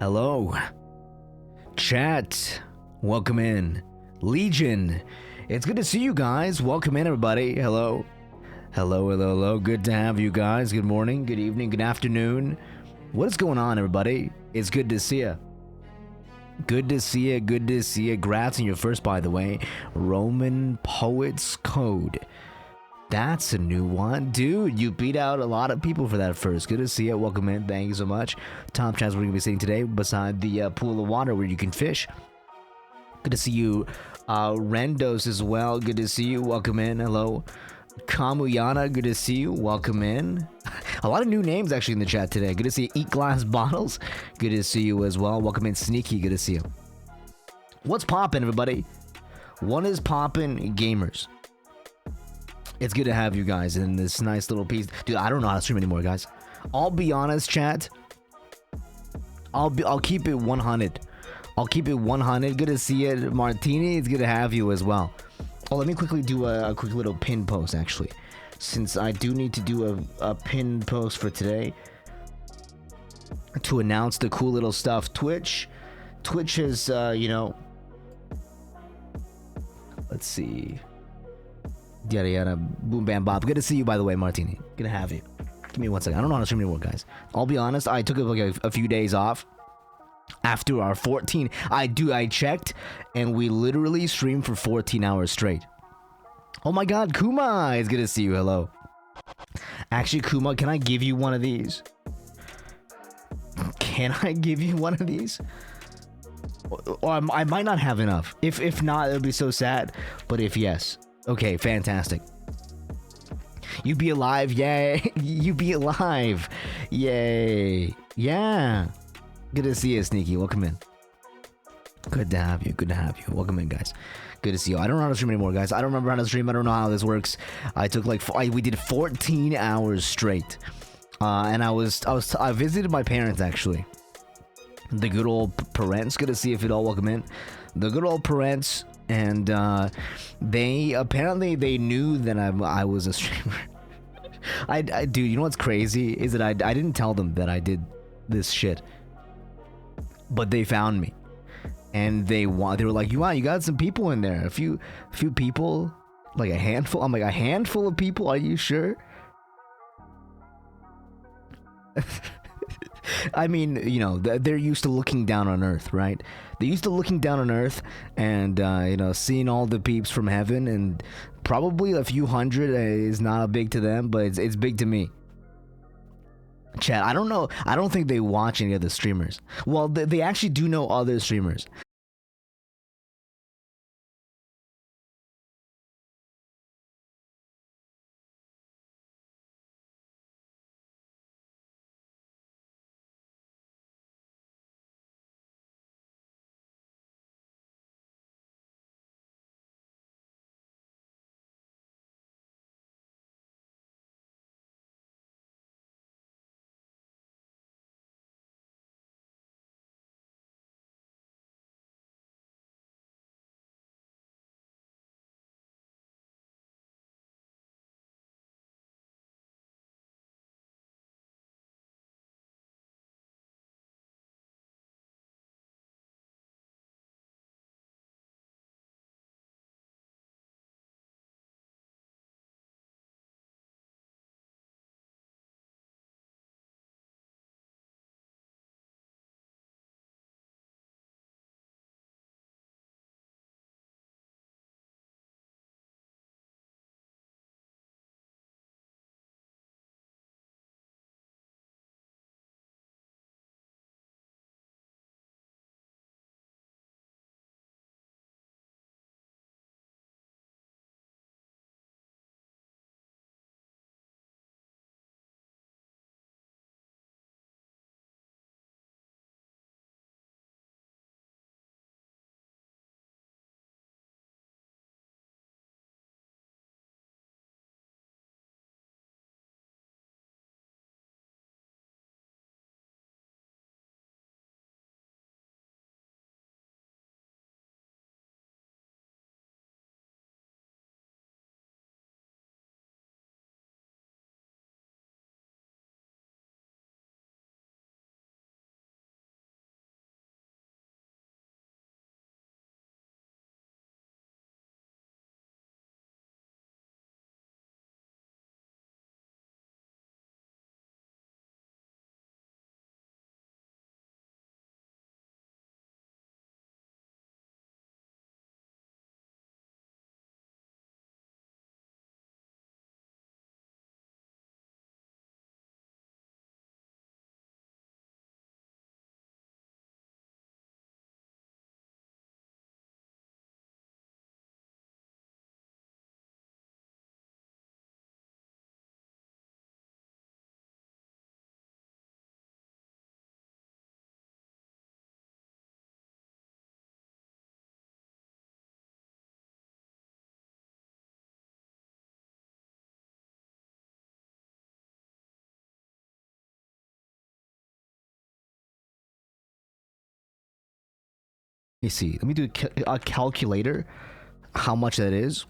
Hello, chat. Welcome in, Legion. It's good to see you guys. Welcome in, everybody. Hello, hello, hello, hello. Good to have you guys. Good morning, good evening, good afternoon. What is going on, everybody? It's good to see you. Good to see you. Good to see you. Grats on your first, by the way. Roman Poets Code. That's a new one. Dude, you beat out a lot of people for that first. Good to see you. Welcome in. Thank you so much. Top chance we're going to be sitting today beside the pool of water where you can fish. Good to see you. Rendos as well. Good to see you. Welcome in. Hello. Kamuyana. Good to see you. Welcome in. A lot of new names actually in the chat today. Good to see you. Eat Glass Bottles. Good to see you as well. Welcome in. Sneaky. Good to see you. What's poppin', everybody? What is poppin', gamers? It's good to have you guys in this nice little piece. Dude, I don't know how to stream anymore, guys. I'll be honest, chat. I'll keep it 100. I'll keep it 100. Good to see you, Martini. It's good to have you as well. Oh, let me quickly do a quick little pin post, actually. Since I do need to do a pin post for today. To announce the cool little stuff. Twitch is, let's see. Yada yada, boom bam bob. Good to see you, by the way, Martini. Good to have you. Give me 1 second. I don't know how to stream anymore, guys. I'll be honest. I took like a few days off after our 14. I checked, and we literally streamed for 14 hours straight. Oh my God, Kuma! It's good to see you. Hello. Actually, Kuma, can I give you one of these? Can I give you one of these? Or I might not have enough. If not, it'll be so sad. But if yes. Okay, fantastic. You be alive, yay! You be alive, yay! Yeah. Good to see you, Sneaky. Welcome in. Good to have you. Good to have you. Welcome in, guys. Good to see you. I don't know how to stream anymore, guys. I don't remember how to stream. I don't know how this works. I took like we did 14 hours straight, and I visited my parents actually. The good old parents. Good to see you, Fidel. Welcome in. The good old parents. And they apparently knew that I was a streamer. Dude, you know what's crazy is that I didn't tell them that I did this shit, but they found me, and they were like, wow, you got some people in there, a few people, like a handful. I'm like, a handful of people? Are you sure? I mean, you know, they're used to looking down on Earth, right? They're used to looking down on Earth and, seeing all the peeps from heaven, and probably a few hundred is not big to them, but it's big to me. Chat, I don't know. I don't think they watch any other streamers. Well, they actually do know other streamers. me see. Let me do a calculator. How much that is?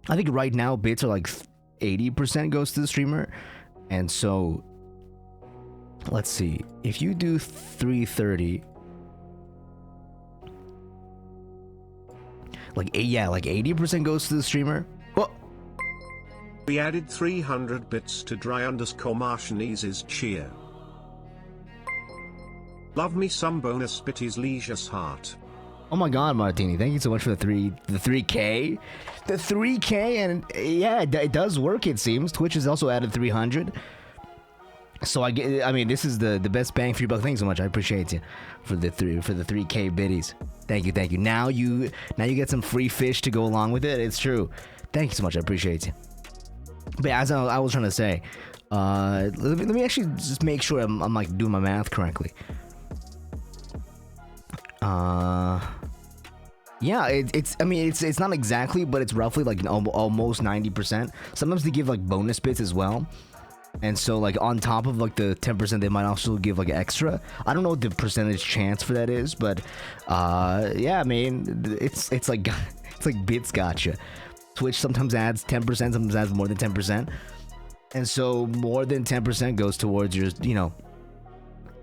I think right now bits are like 80% goes to the streamer, and so let's see. If you do 330, like like 80% goes to the streamer. Oh. We added 300 bits to dry_Martianese's cheer. Love me some bonus bitties leisure's heart. Oh my god, Martini, thank you so much for the 3K. The 3K, and yeah, it does work, it seems. Twitch has also added 300. So I mean, this is the best bang for your buck. Thanks so much. I appreciate you for the 3K biddies. Thank you. Now you get some free fish to go along with it. It's true. Thank you so much. I appreciate you. But as I was trying to say, let me actually just make sure I'm like doing my math correctly. Yeah, it's not exactly, but it's roughly like almost 90%. Sometimes they give like bonus bits as well, and so like on top of like the 10%, they might also give like extra. I don't know what the percentage chance for that is, but yeah, I mean, it's like it's like bits gotcha. Twitch sometimes adds 10%, sometimes adds more than 10%, and so more than 10% goes towards your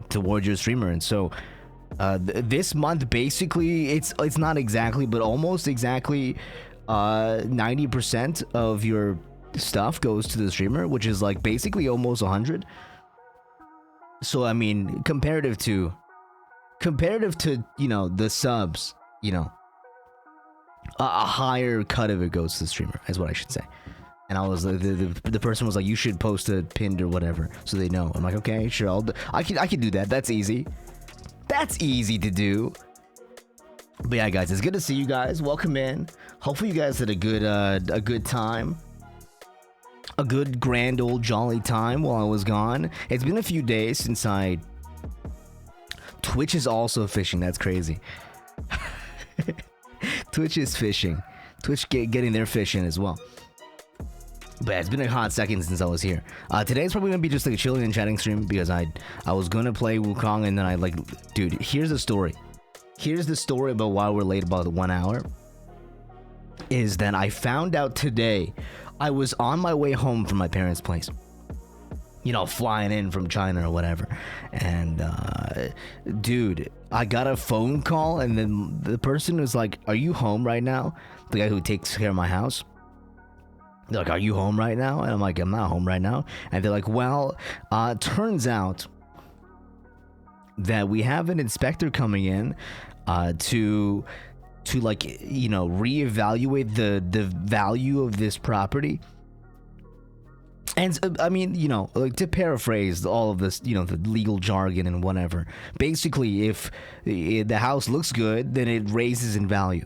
towards your streamer, and so. This month basically it's not exactly but almost exactly 90% of your stuff goes to the streamer, which is like basically almost 100. So I mean, comparative to the subs, a higher cut of it goes to the streamer is what I should say. And I was the person was like, you should post a pinned or whatever so they know. I'm like, okay, sure, I can do that. That's easy. That's easy to do. But yeah, guys, it's good to see you guys. Welcome in. Hopefully you guys had a good time. A good grand old jolly time while I was gone. It's been a few days since Twitch is also fishing. That's crazy. Twitch is fishing. Twitch getting their fish in as well. But it's been a hot second since I was here. Today's probably gonna be just like a chilling and chatting stream because I was gonna play Wukong and then I dude, here's the story. Here's the story about why we're late about 1 hour. Is that I found out today I was on my way home from my parents' place. Flying in from China or whatever. And dude, I got a phone call and then the person was like, "Are you home right now?" The guy who takes care of my house. They're like, "Are you home right now?" And I'm like, "I'm not home right now." And they're like, "Well, turns out that we have an inspector coming in to reevaluate the value of this property." And I mean, like to paraphrase all of this, the legal jargon and whatever. Basically, if the house looks good, then it raises in value.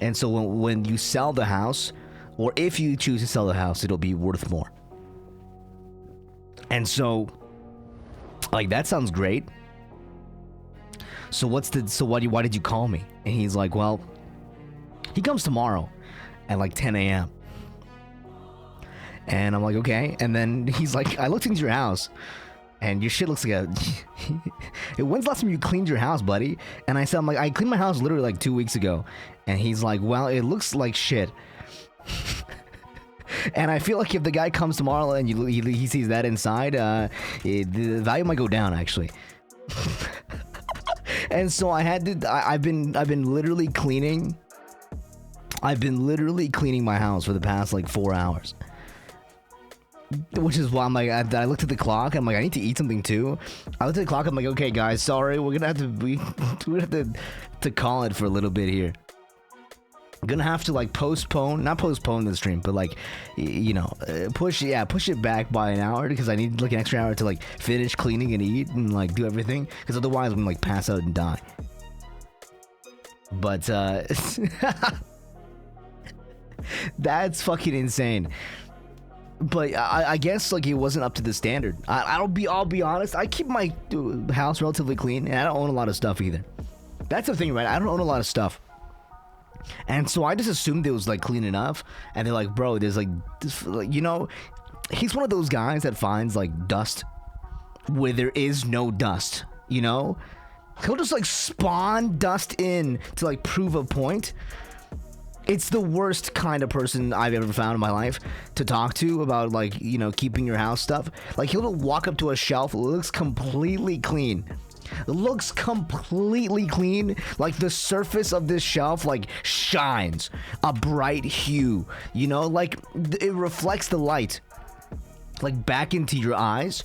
And so when you sell the house, or if you choose to sell the house, it'll be worth more. And so, like, that sounds great. So why did you call me? And he's like, well, he comes tomorrow at like 10 a.m. And I'm like, okay. And then he's like, I looked into your house and your shit looks like when's the last time you cleaned your house, buddy? And I said, I cleaned my house literally like 2 weeks ago. And he's like, well, it looks like shit. And I feel like if the guy comes tomorrow and he sees that inside, the value might go down actually. And so I've been literally cleaning. I've been literally cleaning my house for the past like 4 hours. Which is why I'm like, I looked at the clock. I'm like, I need to eat something too. I looked at the clock. I'm like, okay, guys, sorry, we're gonna have to call it for a little bit here. I'm gonna have to like not postpone the stream, but like, push it back by an hour because I need like an extra hour to like finish cleaning and eat and like do everything because otherwise I'm gonna like pass out and die. But that's fucking insane. But I guess like it wasn't up to the standard. I'll be honest. I keep my house relatively clean, and I don't own a lot of stuff either. That's the thing, right? I don't own a lot of stuff, and so I just assumed it was like clean enough. And they're like, bro, there's like this, he's one of those guys that finds like dust where there is no dust. He'll just like spawn dust in to like prove a point. It's the worst kind of person I've ever found in my life to talk to about, like, you know, keeping your house stuff. Like, he'll walk up to a shelf, it looks completely clean. It looks completely clean. Like, the surface of this shelf, like, shines a bright hue. You know, like, it reflects the light, like, back into your eyes.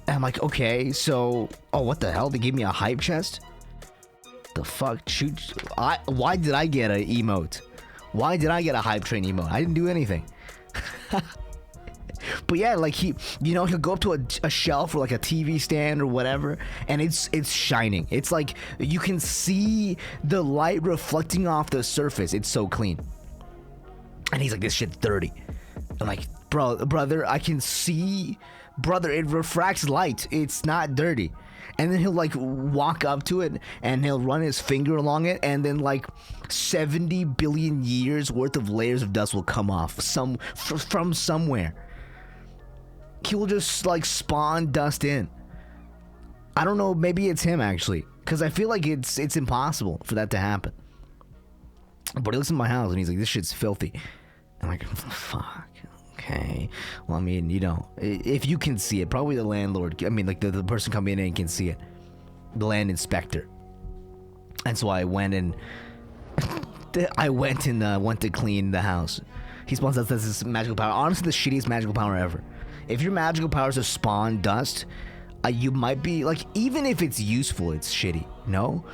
And I'm like, okay, so, oh, what the hell? They gave me a hype chest? The fuck? Shoot! Why did I get an emote? Why did I get a hype train emote? I didn't do anything. But yeah, like he'll go up to a shelf or like a TV stand or whatever, and it's shining. It's like you can see the light reflecting off the surface. It's so clean. And he's like, this shit's dirty. I'm like, brother, I can see, brother, it refracts light. It's not dirty. And then he'll like walk up to it and he'll run his finger along it, and then like 70 billion years worth of layers of dust will come off from somewhere. He will just like spawn dust in. I don't know, maybe it's him actually, because I feel like it's impossible for that to happen. But he looks in my house and he's like, this shit's filthy. I'm like, fuck. Okay, well, I mean, you know, if you can see it, probably the landlord, I mean, like the person coming in and can see it, the land inspector. And so I went and went to clean the house. He spawns dust. That's this magical power. Honestly, the shittiest magical power ever. If your magical power is to spawn dust, you might be like, even if it's useful, it's shitty. No,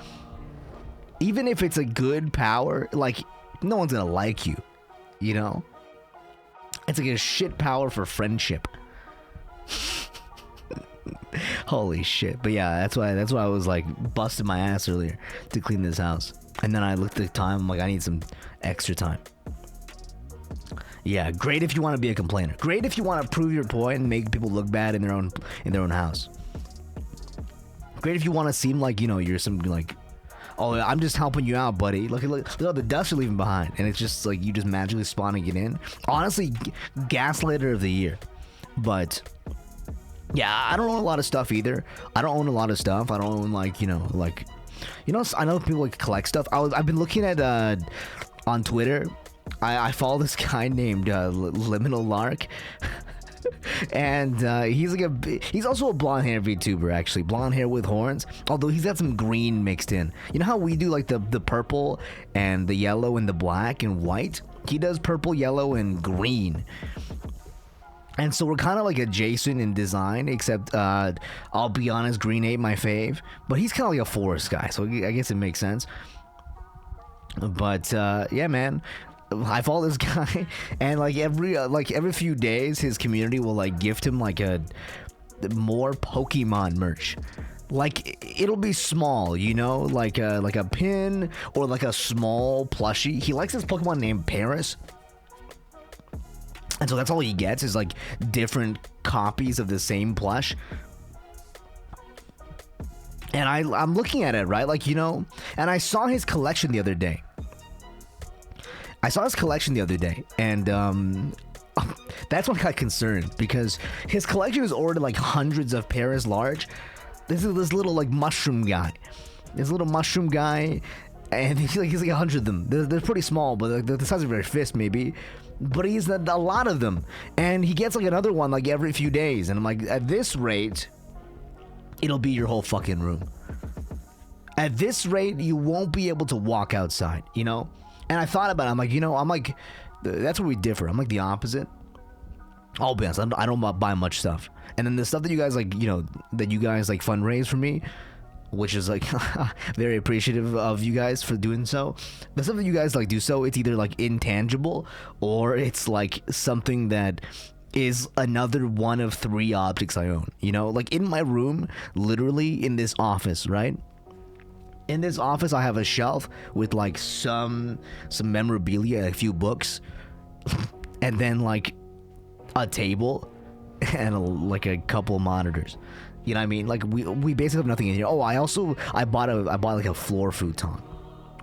even if it's a good power, like no one's gonna like you. You know. It's like a shit power for friendship. Holy shit. But yeah, that's why I was like busting my ass earlier to clean this house. And then I looked at the time, I'm like, I need some extra time. Yeah, great if you want to be a complainer. Great if you want to prove your point and make people look bad in their own house. Great if you want to seem like, you know, you're some like, oh, I'm just helping you out, buddy. Look at all the dust you're leaving behind. And it's just like you just magically spawning it in. Honestly, gaslighter of the year. But yeah, I don't own a lot of stuff either. I don't own a lot of stuff. I don't own like, you know, I know people like collect stuff. I've been looking at on Twitter. I follow this guy named Liminal Lark. And he's also a blonde hair VTuber, actually. Blonde hair with horns, although he's got some green mixed in. You know how we do like the purple and the yellow and the black and white? He does purple, yellow, and green. And so we're kind of like adjacent in design, except I'll be honest, green ain't my fave. But he's kind of like a forest guy, so I guess it makes sense. But yeah, man, I follow this guy, and like every few days, his community will like gift him like more Pokemon merch. Like it'll be small, you know, like a pin or like a small plushie. He likes this Pokemon named Paris. And so that's all he gets is like different copies of the same plush. And I'm looking at it, right? Like, you know, and I saw his collection the other day. And that's what got concerned, because his collection is already like hundreds of Paris large. This is this little like mushroom guy. And he's like 100 of them. They're pretty small, but the size of your fist maybe. But he's a lot of them, and he gets like another one like every few days. And I'm like, at this rate, it'll be your whole fucking room. At this rate, you won't be able to walk outside, you know? And I thought about it. I'm like, you know, that's where we differ. I'm like the opposite. I'll be honest, I don't buy much stuff. And then the stuff that you guys like, you know, that you guys like fundraise for me, which is like very appreciative of you guys for doing so. The stuff that you guys like do so, it's either like intangible or it's like something that is another one of 3 objects I own. You know, like in my room, literally in this office, right? In this office, I have a shelf with like some memorabilia, a few books, and then like a table and like a couple of monitors. You know what I mean? Like we basically have nothing in here. Oh, I bought like a floor futon,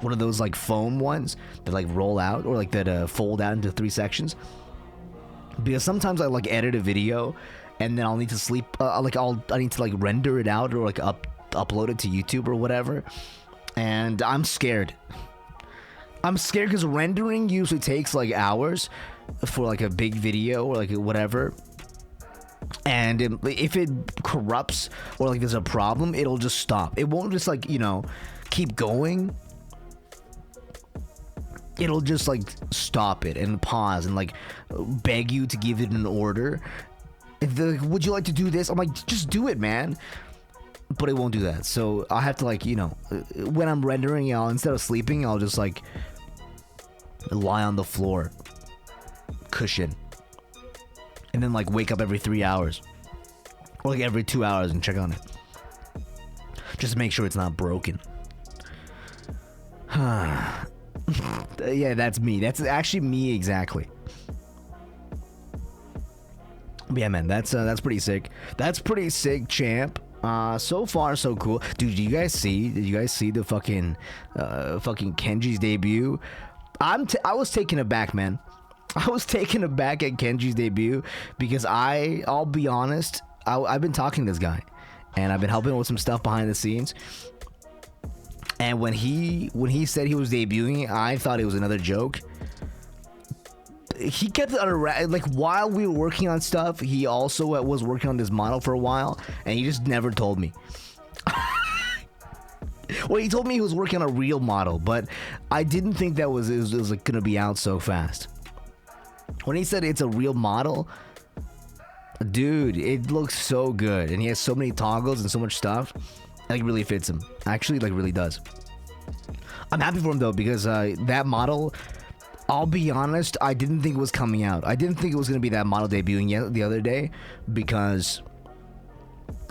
one of those like foam ones that like roll out or like that fold out into 3 sections. Because sometimes I like edit a video, and then I'll need to sleep. I need to like render it out or like upload it to YouTube or whatever. And I'm scared. I'm scared because rendering usually takes like hours for like a big video or like whatever. And if it corrupts or like there's a problem, it'll just stop. It won't just like, you know, keep going. It'll just like stop it and pause and like beg you to give it an order. If they're like, would you like to do this? I'm like, just do it, man. But it won't do that. So I have to like, you know, when I'm rendering, instead of sleeping, I'll just like lie on the floor, cushion, and then like wake up every 3 hours or like every 2 hours and check on it. Just to make sure it's not broken. Yeah, that's me. That's actually me exactly. But yeah, man, that's pretty sick. That's pretty sick, champ. So far so cool, dude. Did you guys see the fucking Kenji's debut? I was taken aback, man. I was taken aback at Kenji's debut because I'll be honest, I've been talking to this guy and I've been helping with some stuff behind the scenes. And when he said he was debuting, I thought it was another joke. He kept it like while we were working on stuff, he also was working on this model for a while, and he just never told me. Well, he told me he was working on a real model, but I didn't think that it was like gonna be out so fast. When he said it's a real model, dude, it looks so good, and he has so many toggles and so much stuff. Like really fits him. Actually, like really does. I'm happy for him though because that model. I'll be honest, I didn't think it was coming out. I didn't think it was going to be that model debuting yet the other day because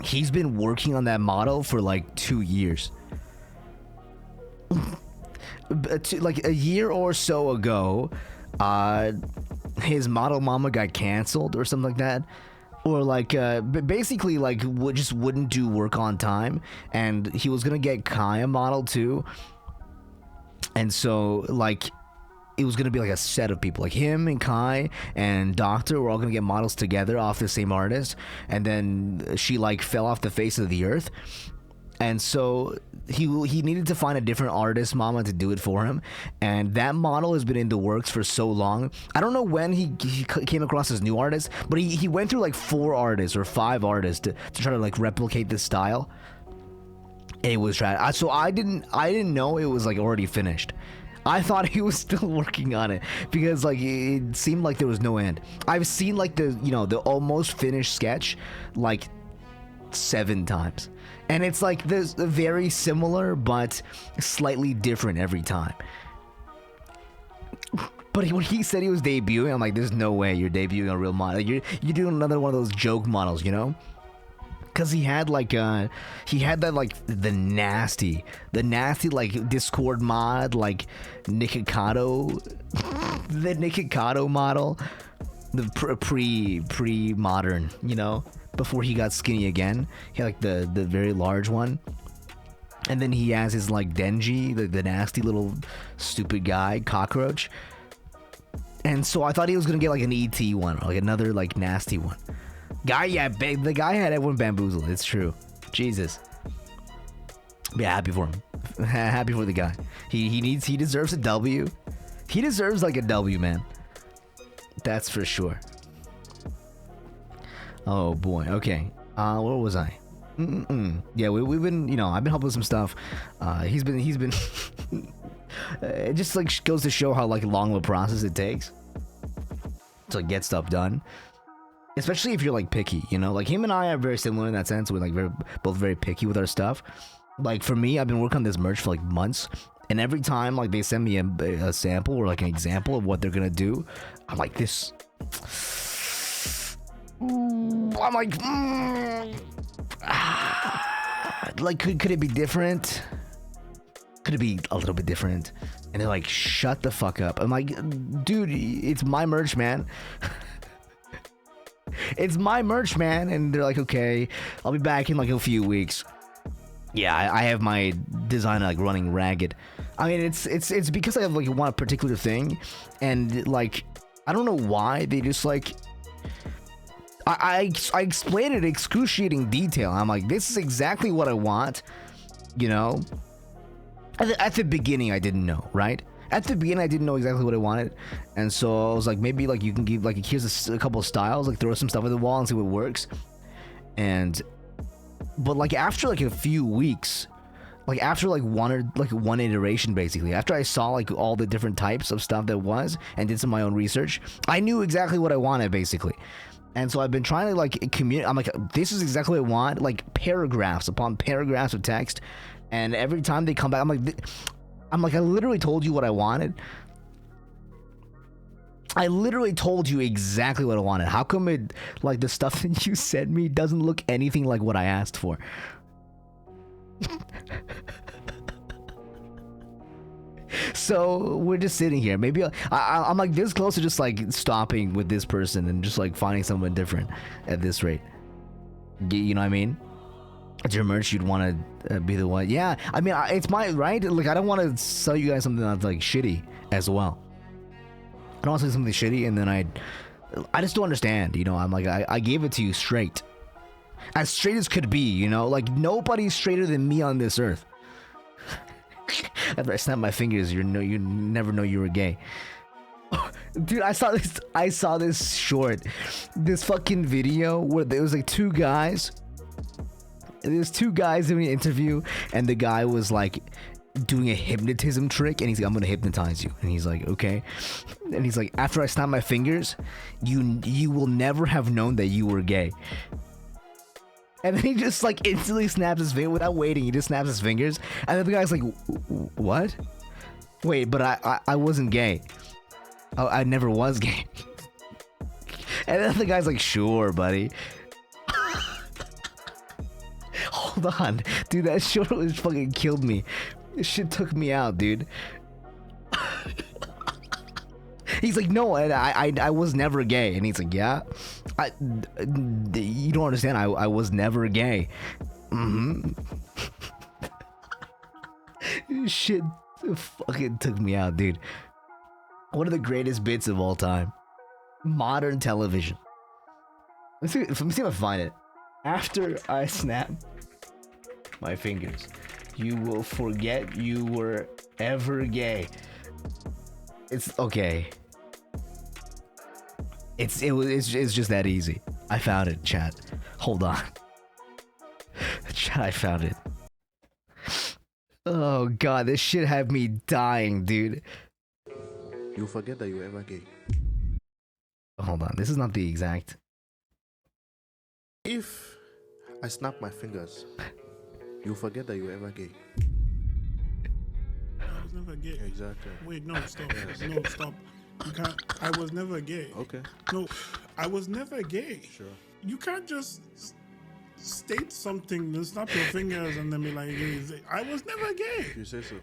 he's been working on that model for like 2 years. Like a year or so ago, his model mama got canceled or something like that. Or like, basically like just wouldn't do work on time. And he was going to get Kai a model too. And so like... it was going to be like a set of people, like him and Kai and Doctor were all going to get models together off the same artist, and then she like fell off the face of the earth, and so he needed to find a different artist mama to do it for him, and that model has been in the works for so long. I don't know when he came across his new artist, but he went through like 4 artists or 5 artists to try to like replicate this style. It was trash. So I didn't know it was like already finished. I thought he was still working on it because like it seemed like there was no end. I've seen like the almost finished sketch like 7 times, and it's like there's very similar but slightly different every time. But when he said he was debuting, I'm like, there's no way you're debuting a real model. You're doing another one of those joke models, you know? Because he had that like the nasty like Discord mod, like Nikocado, the Nikocado model, the pre-modern, you know, before he got skinny again. He had like the very large one, and then he has his like Denji, the nasty little stupid guy cockroach. And so I thought he was gonna get like an ET one, or like another like nasty one. The guy had everyone bamboozled. It's true. Jesus. Yeah, happy for him. Happy for the guy. He deserves a W. He deserves like a W, man. That's for sure. Oh boy. Okay. Where was I? Yeah, we've been, I've been helping with some stuff. He's been. It just like goes to show how like long of a process it takes to like, get stuff done. Especially if you're like picky, like him and I are very similar in that sense. We're like both very picky with our stuff. Like for me, I've been working on this merch for like months, and every time like they send me a sample or like an example of what they're gonna do, I'm like this. I'm like, like could it be different? Could it be a little bit different? And they're like, shut the fuck up. I'm like, dude, it's my merch, man. It's my merch, man. And they're like, okay, I'll be back in like a few weeks. Yeah, I have my design like running ragged. I mean, it's because I have like one particular thing, and like I don't know why they just like I explained it in excruciating detail. I'm like, this is exactly what I want, you know. At the beginning, I didn't know, right? At the beginning, I didn't know exactly what I wanted, and so I was like, maybe like you can give like here's a couple of styles, like throw some stuff at the wall and see what works. But like after like a few weeks, like after like one iteration, basically, after I saw like all the different types of stuff that was and did some of my own research, I knew exactly what I wanted, basically. And so I've been trying to like communicate. I'm like, this is exactly what I want, like paragraphs upon paragraphs of text. And every time they come back, I'm like, I literally told you what I wanted. I literally told you exactly what I wanted. How come it, like, the stuff that you sent me doesn't look anything like what I asked for? So we're just sitting here. Maybe I'm like this close to just like stopping with this person and just like finding someone different at this rate. You know what I mean? It's your merch, you'd want to be the one. Yeah, I mean, it's my right. Like, I don't want to sell you guys something that's like shitty as well. I don't want to sell something shitty and then I just don't understand. You know, I'm like, I gave it to you straight, as straight as could be. You know, like nobody's straighter than me on this earth. After I snap my fingers, you never know you were gay. Dude, I saw this short, this fucking video where there was like two guys. There's two guys doing an interview, and the guy was like doing a hypnotism trick, and he's like, I'm gonna hypnotize you, and he's like, okay, and he's like, after I snap my fingers, you will never have known that you were gay. And then he just like instantly snaps his finger without waiting. He just snaps his fingers, and then the guy's like, what? Wait, but I wasn't gay. I never was gay. And then the guy's like, sure, buddy. Hold on, dude, that short was fucking killed me. This shit took me out, dude. He's like, no, I was never gay. And he's like, yeah, you don't understand. I was never gay. Shit fucking took me out, dude. One of the greatest bits of all time. Modern television. Let me see if I find it. After I snap my fingers, you will forget you were ever gay. It's okay. It's just that easy. I found it, chat. Hold on. Chat, I found it. Oh god, this shit had me dying, dude. You forget that you were ever gay. Hold on, this is not the exact. If I snap my fingers, you forget that you were ever gay. I was never gay. Exactly. Wait, no, stop. Yes. No, stop. You can't. I was never gay. Okay. No, I was never gay. Sure. You can't just state something, then snap your fingers, and then be like, I was never gay. You say so.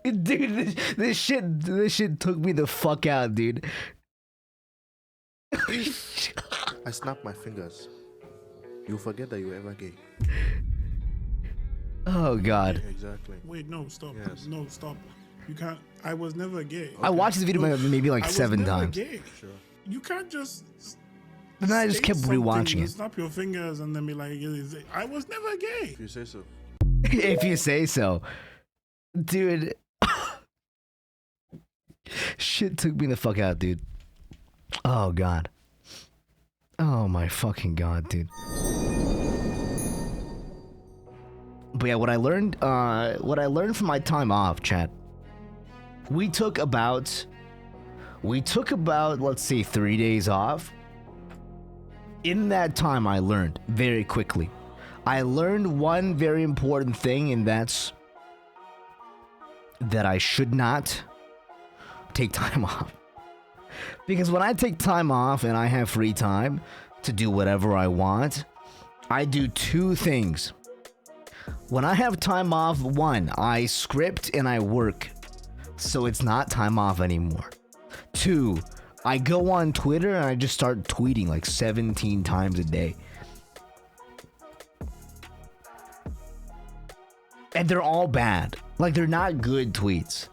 Dude, this shit took me the fuck out, dude. I snap my fingers. You forget that you were ever gay. Oh god. Exactly. Wait, no, stop. Yes. No, stop. You can't. I was never gay. I watched this video maybe like 7 times. Gay. Sure. You can't just. And then I just kept rewatching it. Snap your fingers and then be like, I was never gay. If you say so. If you say so. Dude. Shit took me the fuck out, dude. Oh god. Oh my fucking god, dude. But yeah, what I learned from my time off, chat. We took about, let's say, 3 days off. In that time, I learned very quickly. I learned one very important thing, and that's that I should not take time off. Because when I take time off and I have free time to do whatever I want, I do two things. When I have time off, one, I script and I work. So it's not time off anymore. Two, I go on Twitter and I just start tweeting like 17 times a day. And they're all bad. Like, they're not good tweets.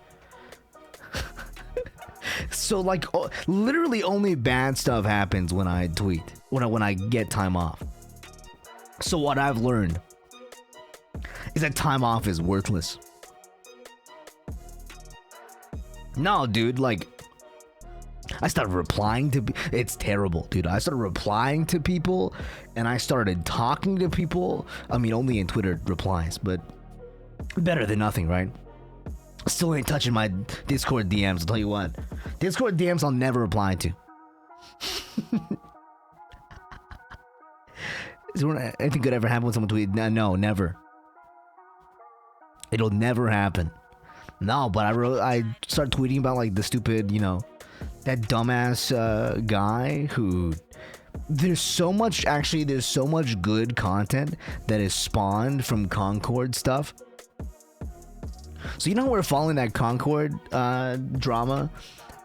So like literally only bad stuff happens when I tweet, when I get time off. So what I've learned is that time off is worthless. No, dude, like I started replying to it's terrible, dude. I started replying to people and I started talking to people. I mean, only in Twitter replies, but better than nothing, right? Still ain't touching my Discord DMs, I'll tell you what. Discord DMs I'll never reply to. Is there anything good ever happen when someone tweets? No, never. It'll never happen. No, but I started tweeting about like the stupid, you know, that dumbass guy who there's so much good content that is spawned from Concord stuff. So you know we're following that Concord drama,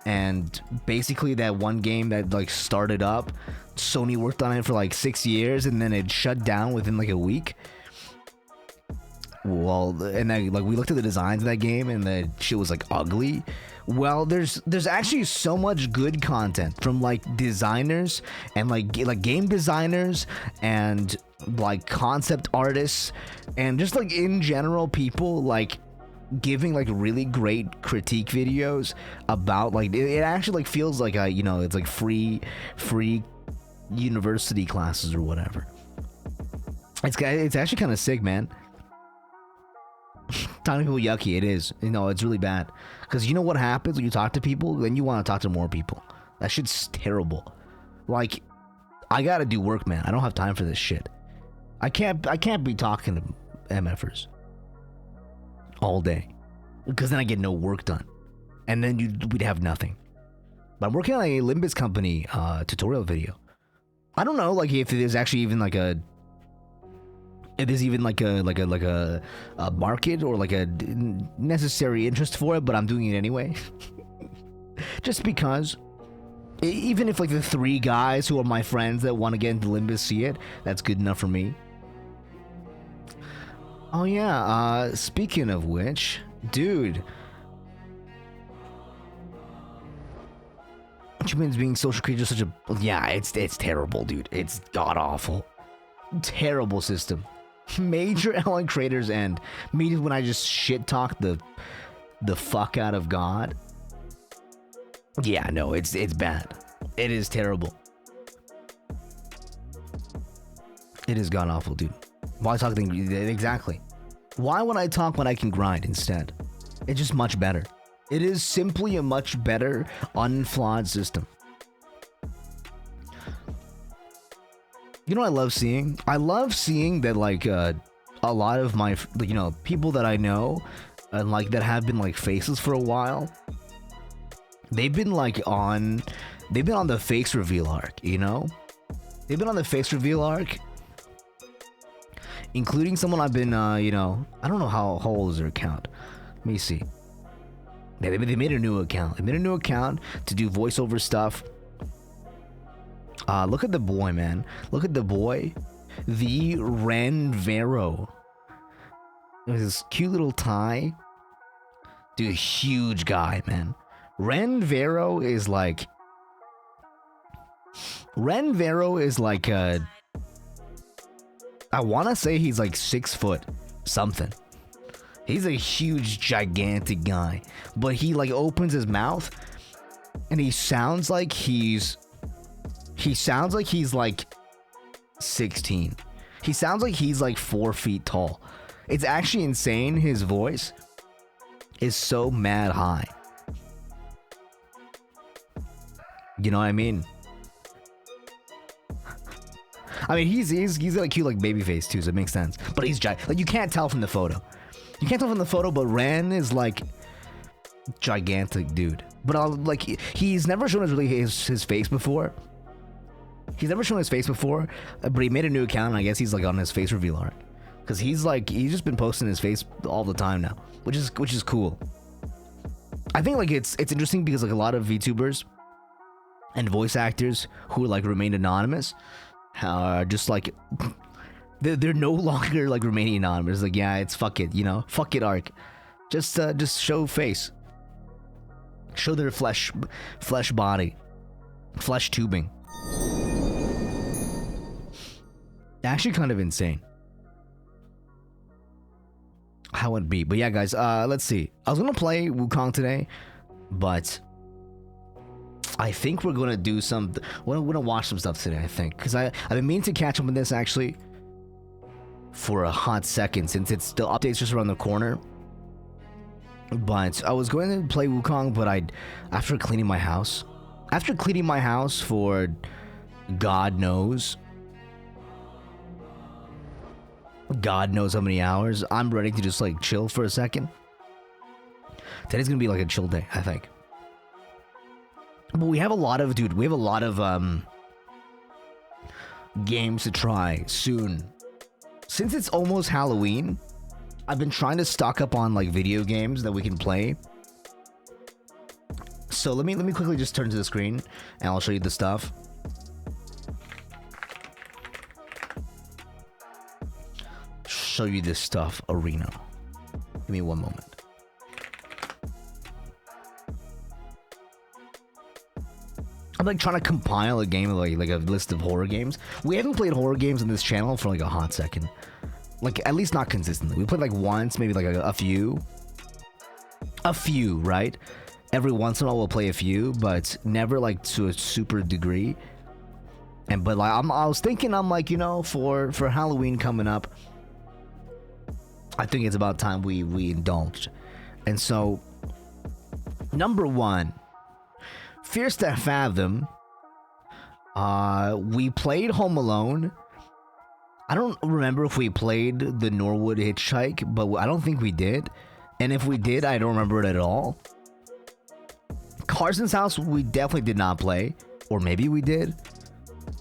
and basically that one game that like started up, Sony worked on it for like 6 years and then it shut down within like a week. Well, and then like we looked at the designs of that game and the shit was like ugly. Well, there's actually so much good content from like designers and like game designers and like concept artists and just like in general people like giving like really great critique videos about like it actually like feels like a, you know, it's like free university classes or whatever. It's actually kind of sick, man. Talking to people yucky, it is. You know, it's really bad. Because you know what happens when you talk to people? Then you want to talk to more people. That shit's terrible. Like, I gotta do work, man. I don't have time for this shit. I can't be talking to MFers all day. Because then I get no work done. And then we'd have nothing. But I'm working on a Limbus company tutorial video. I don't know, like, if there's actually even like a market or like a necessary interest for it, but I'm doing it anyway. Just because. Even if like the 3 guys who are my friends that want to get into Limbus see it, that's good enough for me. Oh yeah, speaking of which, dude. Humans being social creatures such a... Yeah, it's terrible, dude. It's god-awful. Terrible system. Major Ellen creators end. Me when I just shit-talk the fuck out of God. Yeah, no, it's bad. It is terrible. It is god-awful, dude. Why talk things... Exactly. Why would I talk when I can grind instead? It's just much better. It is simply a much better, unflawed system. You know what I love seeing? I love seeing that like a lot of my, you know, people that I know and like that have been like faces for a while. They've been on the face reveal arc, you know? They've been on the face reveal arc. Including someone I've been, you know, I don't know how old is their account. Let me see. Yeah, they made a new account. They made a new account to do voiceover stuff. Look at the boy, man. Look at the boy. The Ren Vero. With his cute little tie. Dude, huge guy, man. Ren Vero is like I want to say he's like 6 foot something. He's a huge, gigantic guy. But he like opens his mouth and he sounds like he's like 16. He sounds like he's like 4 feet tall. It's actually insane. His voice is so mad high. You know what I mean? I mean, he's got a cute like baby face too, so it makes sense. But he's like you can't tell from the photo. You can't tell from the photo, but Ren is like gigantic dude. But like he's never shown us really his face before. He's never shown his face before, but he made a new account, and I guess he's like on his face reveal art. Cause he's just been posting his face all the time now, which is cool. I think like it's interesting because like a lot of VTubers and voice actors who like remained anonymous are just like they're no longer like remaining anonymous. Like yeah, it's fuck it, you know, fuck it arc. Just show face. show their flesh body, flesh tubing. Actually kind of insane how it'd be. But yeah, guys, let's see. I was gonna play Wukong today, but I think we're gonna do some. We're gonna watch some stuff today, I think, because I've been meaning to catch up on this actually for a hot second, since it's the update's just around the corner. But I was going to play Wukong, but after cleaning my house for God knows how many hours, I'm ready to just like chill for a second. Today's gonna be like a chill day, I think. But we have a lot of games to try soon. Since it's almost Halloween, I've been trying to stock up on like video games that we can play. So let me quickly just turn to the screen and I'll show you the stuff. Show you this stuff, Arena. Give me one moment. I'm like trying to compile a game of like a list of horror games. We haven't played horror games on this channel for like a hot second. Like, at least not consistently. We played like once, maybe like a few. A few, right? Every once in a while we'll play a few, but never like to a super degree. But like I was thinking, I'm like, you know, for Halloween coming up, I think it's about time we indulged. And so, number one, Fears to Fathom. We played Home Alone. I don't remember if we played the Norwood Hitchhike, but I don't think we did. And if we did, I don't remember it at all. Carson's House, we definitely did not play. Or maybe we did.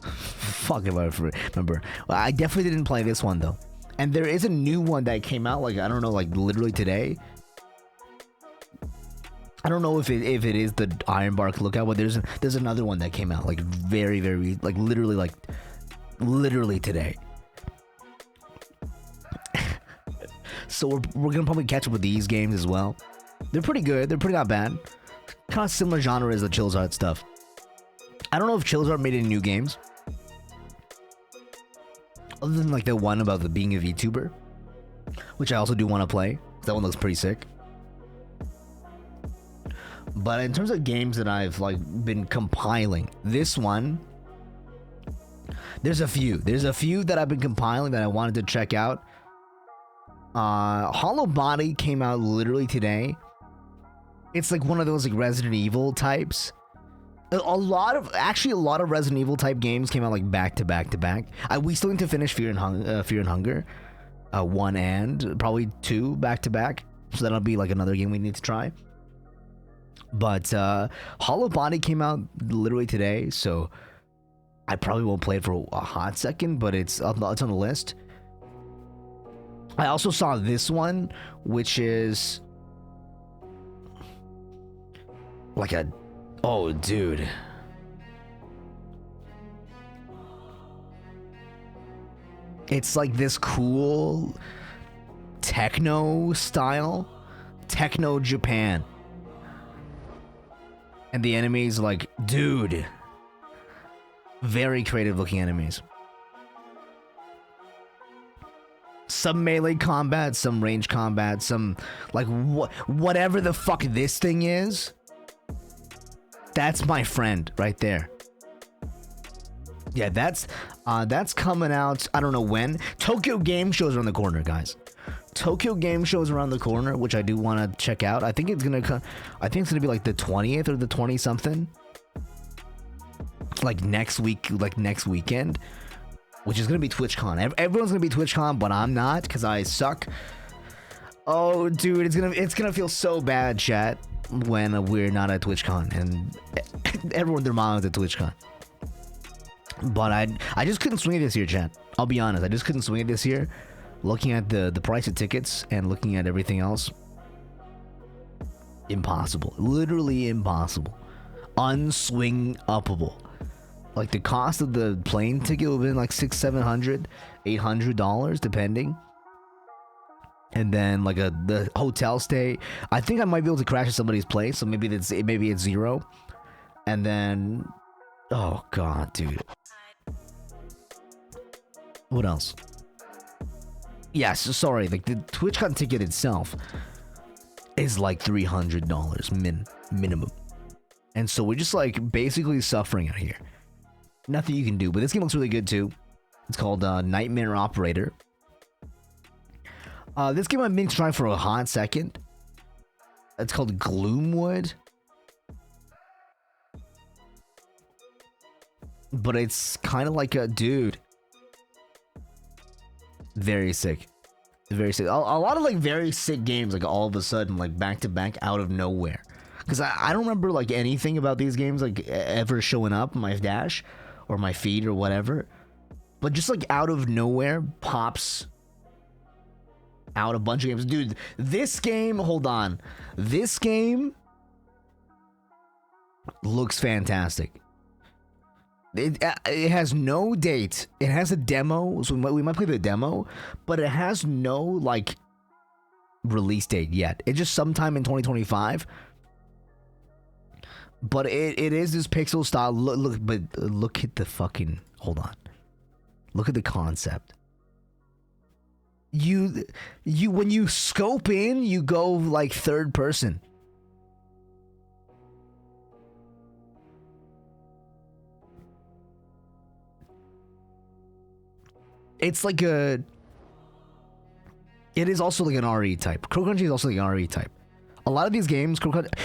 Fuck if I remember. Well, I definitely didn't play this one, though. And there is a new one that came out, like, I don't know, like, literally today. I don't know if it is the Ironbark Lookout, but there's another one that came out, like, very, very, like, literally today. So we're gonna probably catch up with these games as well. They're pretty good. They're pretty not bad. Kind of similar genre as the Chillsart stuff. I don't know if Chillsart made any new games, other than like the one about the being a VTuber, which I also do want to play. That one looks pretty sick. But in terms of games that I've like been compiling, this one, there's a few that I've been compiling that I wanted to check out. Hollow Body came out literally today. It's like one of those like Resident Evil types. A lot of Resident Evil type games came out like back to back to back. We still need to finish Fear and Hunger, 1 and probably 2 back to back. So that'll be like another game we need to try. But Hollow Body came out literally today, so I probably won't play it for a hot second, but it's on the list. I also saw this one, which is like oh dude. It's like this cool techno style, techno Japan. And the enemies, like, dude, very creative looking enemies. Some melee combat, some range combat, some like whatever the fuck this thing is. That's my friend right there. Yeah, that's coming out. I don't know when. Tokyo Game Show's around the corner, guys. Tokyo Game Show's around the corner, which I do want to check out. I think it's gonna be like the 20th or the 20 something. Like next week, like next weekend. Which is gonna be TwitchCon. Everyone's gonna be TwitchCon, but I'm not because I suck. Oh, dude, it's gonna feel so bad, chat, when we're not at TwitchCon and everyone their mom is at TwitchCon. But I just couldn't swing it this year, chat. I'll be honest, I just couldn't swing it this year. Looking at the price of tickets and looking at everything else, impossible. Literally impossible. Unswing-upable. Like the cost of the plane ticket would have been like $600, $700, $800 depending. and then like the hotel stay. I think I might be able to crash at somebody's place, so maybe it's 0, and then oh god, dude. What else? Yes, sorry. Like the TwitchCon ticket itself is like $300 minimum, and so we're just like basically suffering out here. Nothing you can do. But this game looks really good too. It's called Nightmare Operator. This game I've been trying for a hot second. It's called Gloomwood. But it's kind of like a dude. Very sick. Very sick. A lot of like very sick games, like all of a sudden, like back to back out of nowhere. Because I don't remember like anything about these games like ever showing up on my dash or my feed or whatever. But just like out of nowhere pops out a bunch of games. Dude, this game, hold on. This game looks fantastic. It has no date. It has a demo, so we might play the demo, but it has no like release date yet. It's just sometime in 2025. But it is this pixel style. Look at the fucking, hold on. Look at the concept. You when you scope in, you go like third person. It's like it is also like an RE type. Crow Country is also like an RE type. A lot of these games,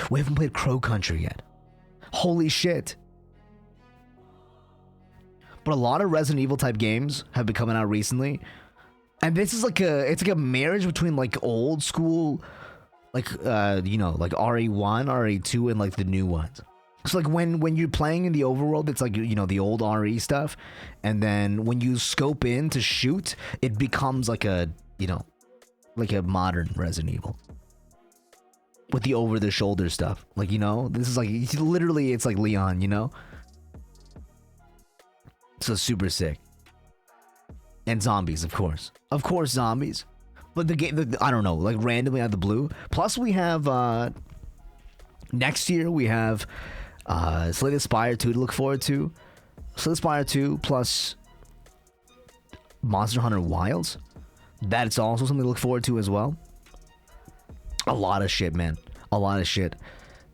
we haven't played Crow Country yet. Holy shit. But a lot of Resident Evil type games have been coming out recently. And this is like it's like a marriage between like old school, like, you know, like RE1, RE2, and like the new ones. So like when you're playing in the overworld, it's like, you know, the old RE stuff. And then when you scope in to shoot, it becomes like a, you know, like a modern Resident Evil. With the over the shoulder stuff. Like, you know, this is like, literally it's like Leon, you know? So super sick. And zombies, of course. Of course, zombies. But the game, I don't know, like randomly out of the blue. Plus we have, next year we have Slay the Spire 2 to look forward to. Slay the Spire 2 plus Monster Hunter Wilds. That's also something to look forward to as well. A lot of shit, man. A lot of shit.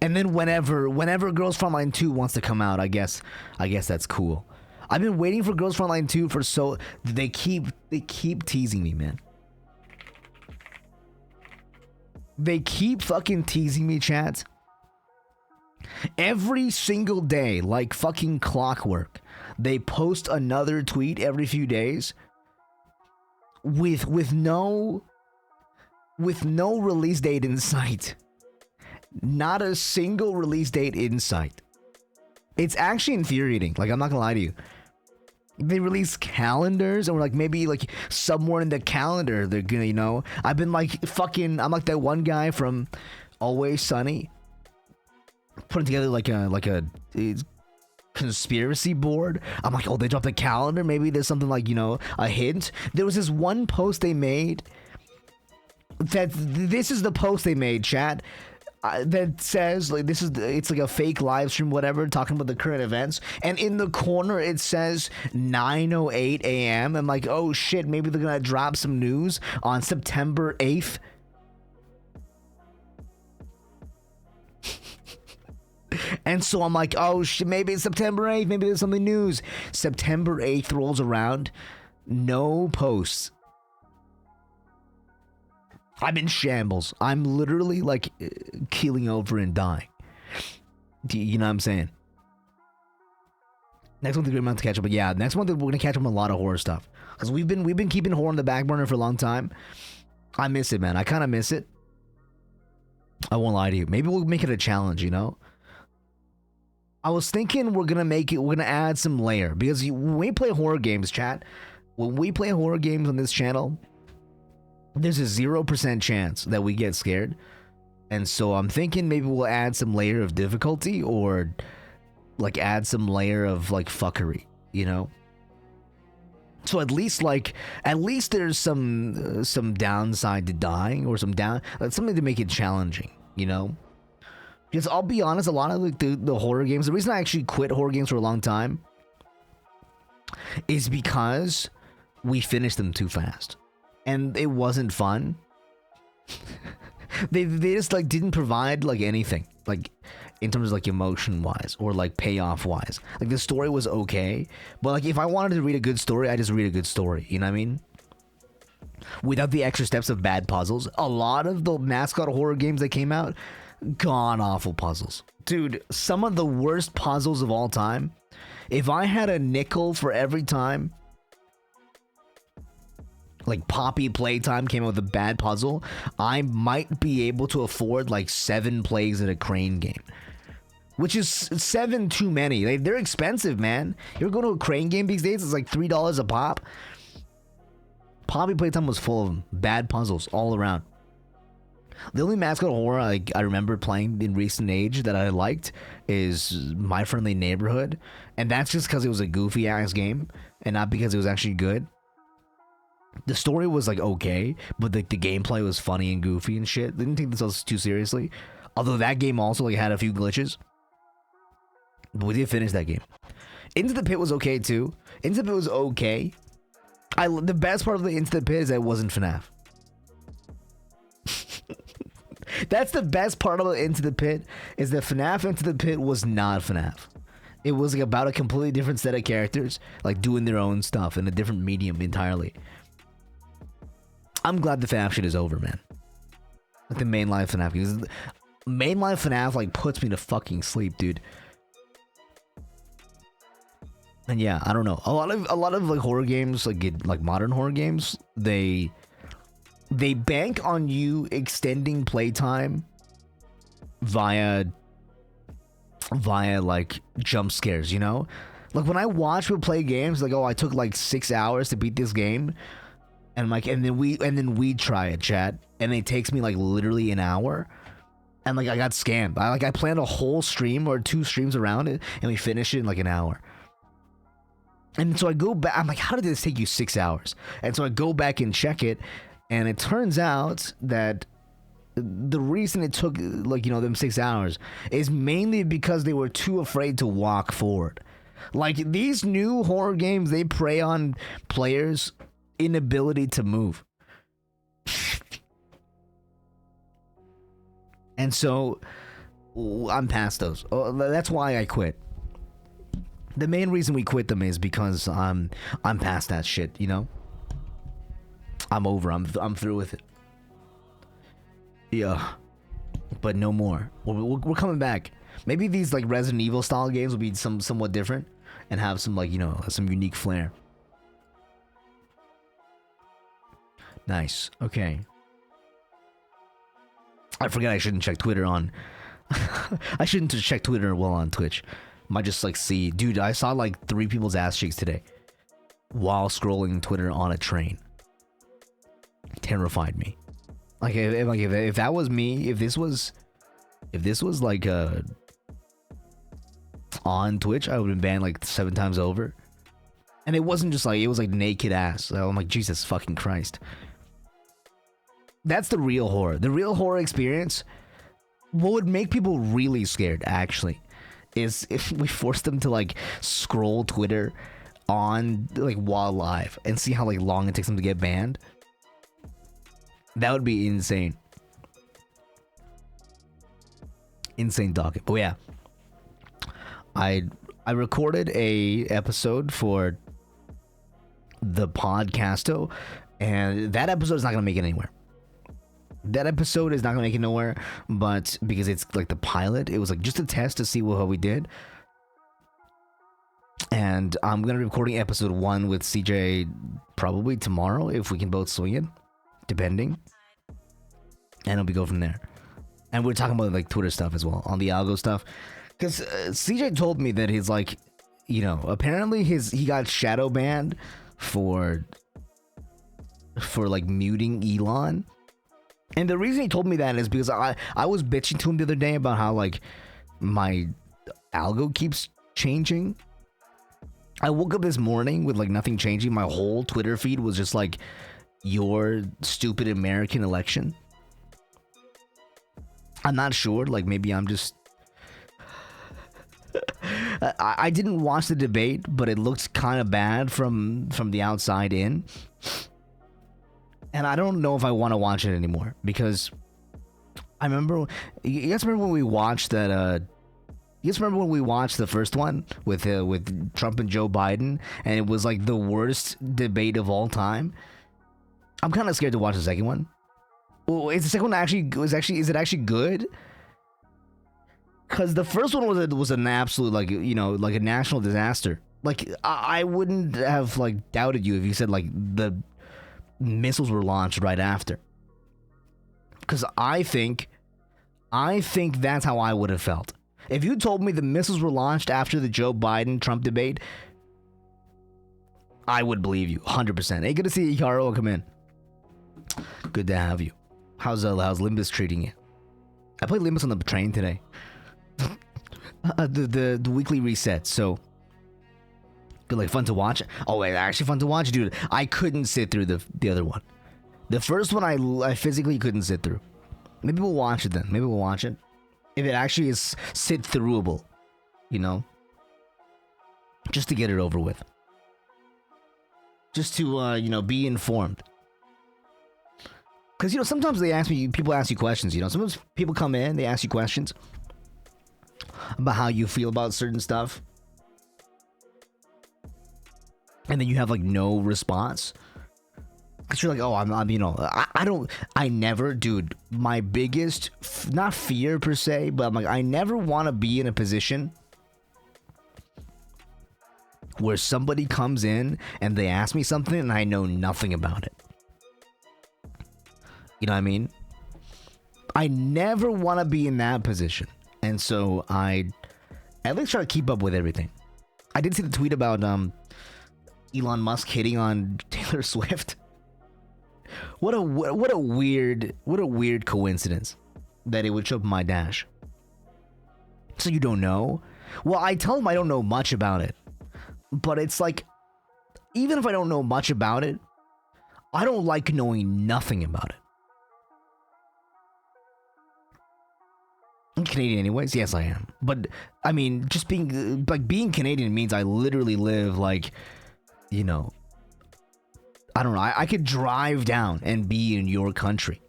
And then whenever Girls Frontline 2 wants to come out, I guess that's cool. I've been waiting for Girls Frontline 2 for so they keep teasing me, man. They keep fucking teasing me, chat. Every single day, like fucking clockwork, they post another tweet every few days with no release date in sight. Not a single release date in sight. It's actually infuriating. Like, I'm not gonna lie to you. They release calendars and we're like, maybe like somewhere in the calendar they're gonna, you know. I've been like fucking, I'm like that one guy from Always Sunny, putting together like a conspiracy board. I'm like, oh, they dropped a calendar. Maybe there's something like, you know, a hint. There was this one post they made. This is the post they made, chat. That says like it's like a fake live stream, whatever, talking about the current events, and in the corner it says 9:08 a.m. I'm like, oh shit, maybe they're gonna drop some news on September 8th. And so I'm like, oh shit, maybe it's September 8th, maybe there's something news. September 8th rolls around, no posts. I'm in shambles. I'm literally like keeling over and dying. You know what I'm saying? Next month we're going to catch up. But yeah, next month we're going to catch up on a lot of horror stuff. Because we've been keeping horror on the back burner for a long time. I miss it, man. I kind of miss it. I won't lie to you. Maybe we'll make it a challenge, you know? I was thinking we're going to add some layer. Because when we play horror games, chat, when we play horror games on this channel, there's a 0% chance that we get scared. And so I'm thinking maybe we'll add some layer of difficulty or like add some layer of like fuckery, you know? So at least there's some downside to dying, or something to make it challenging, you know? Because I'll be honest, a lot of the horror games, the reason I actually quit horror games for a long time is because we finished them too fast. And it wasn't fun. they just like didn't provide like anything, like in terms of like emotion wise or like payoff wise. Like the story was okay, but like if I wanted to read a good story, I just read a good story, you know what I mean? Without the extra steps of bad puzzles. A lot of the mascot horror games that came out, god awful puzzles. Dude, some of the worst puzzles of all time. If I had a nickel for every time like Poppy Playtime came out with a bad puzzle, I might be able to afford like 7 plays at a Crane game. Which is 7 too many. They're expensive, man. You ever go to a Crane game these days? It's like $3 a pop. Poppy Playtime was full of them. Bad puzzles all around. The only mascot horror I remember playing in recent age that I liked is My Friendly Neighborhood. And that's just because it was a goofy ass game and not because it was actually good. The story was like okay, but the gameplay was funny and goofy and shit. They didn't take themselves too seriously. Although that game also like had a few glitches. But we did finish that game. Into the Pit was okay too. Into the Pit was okay. The best part of the Into the Pit is that it wasn't FNAF. That's the best part of Into the Pit, is that FNAF Into the Pit was not FNAF. It was like about a completely different set of characters, like doing their own stuff in a different medium entirely. I'm glad the FNAF shit is over, man. Like the mainline FNAF games. Mainline FNAF like puts me to fucking sleep, dude. And yeah, I don't know. A lot of like horror games, like modern horror games, they bank on you extending playtime via like jump scares, you know? Like when I watch people play games, like, oh, I took like 6 hours to beat this game. And like, and then we try it, chat, and it takes me like literally an hour, and like I got scammed. I planned a whole stream or 2 streams around it, and we finished it in like an hour. And so I go back. I'm like, how did this take you 6 hours? And so I go back and check it, and it turns out that the reason it took like them 6 hours is mainly because they were too afraid to walk forward. Like these new horror games, they prey on players' inability to move. And so I'm past those. That's why I quit. The main reason we quit them is because I'm past that shit, you know? I'm over. I'm through with it. Yeah. But no more. We're coming back. Maybe these like Resident Evil style games will be somewhat different and have some like, some unique flair. Nice. Okay. I forget I shouldn't check Twitter on... I shouldn't check Twitter while on Twitch. Might just like see... Dude, I saw like 3 people's ass cheeks today while scrolling Twitter on a train. Terrified me. Like if that was me, if this was like on Twitch, I would have been banned like 7 times over. And it wasn't just like, it was like naked ass. So I'm like, Jesus fucking Christ. That's the real horror. The real horror experience, what would make people really scared, actually, is if we forced them to, like, scroll Twitter on, like, while live and see how, like, long it takes them to get banned. That would be insane. Insane docket. But yeah. I recorded a episode for the podcasto, and that episode is not going to make it anywhere. That episode is not gonna make it nowhere, but because it's like the pilot, it was like just a test to see how we did. And I'm gonna be recording episode 1 with CJ probably tomorrow if we can both swing it, depending. And it'll be go from there. And we're talking about like Twitter stuff as well, on the algo stuff, because CJ told me that he's like, apparently he got shadow banned for like muting Elon. And the reason he told me that is because I was bitching to him the other day about how like my algo keeps changing I woke up this morning with like nothing changing. My whole Twitter feed was just like your stupid American election. I'm not sure. Like maybe I'm just. I didn't watch the debate, but it looked kind of bad from the outside in, and I don't know if I want to watch it anymore because I remember. You guys remember when we watched that? You guys remember when we watched the first one with Trump and Joe Biden, and it was like the worst debate of all time? I'm kind of scared to watch the second one. Well, is the second one is it actually good? Because the first one was an absolute like like a national disaster. Like I wouldn't have like doubted you if you said like the missiles were launched right after. Because I think that's how I would have felt. If you told me the missiles were launched after the Joe Biden-Trump debate, I would believe you 100%. Hey, good to see you, Yaro. Come in. Good to have you. How's Limbus treating you? I played Limbus on the train today. The weekly reset, so good, like fun to watch. Oh wait, actually fun to watch, dude. I couldn't sit through the other one. The first one I physically couldn't sit through. Maybe we'll watch it then. Maybe we'll watch it if it actually is sit throughable, just to get it over with, just to be informed. Because sometimes people ask you questions. Sometimes people come in, they ask you questions about how you feel about certain stuff, and then you have like no response because you're like, oh, I never, dude, my biggest not fear per se, but I'm like, I never want to be in a position where somebody comes in and they ask me something and I know nothing about it. You know what I mean? I never want to be in that position. And so I at least try to keep up with everything. I did see the tweet about Elon Musk hitting on Taylor Swift. What a weird coincidence that it would show up in my dash. So you don't know? Well, I tell him I don't know much about it. But it's like, even if I don't know much about it, I don't like knowing nothing about it. I'm Canadian anyways. Yes, I am. But I mean, just being Canadian means I literally live like, I don't know. I could drive down and be in your country.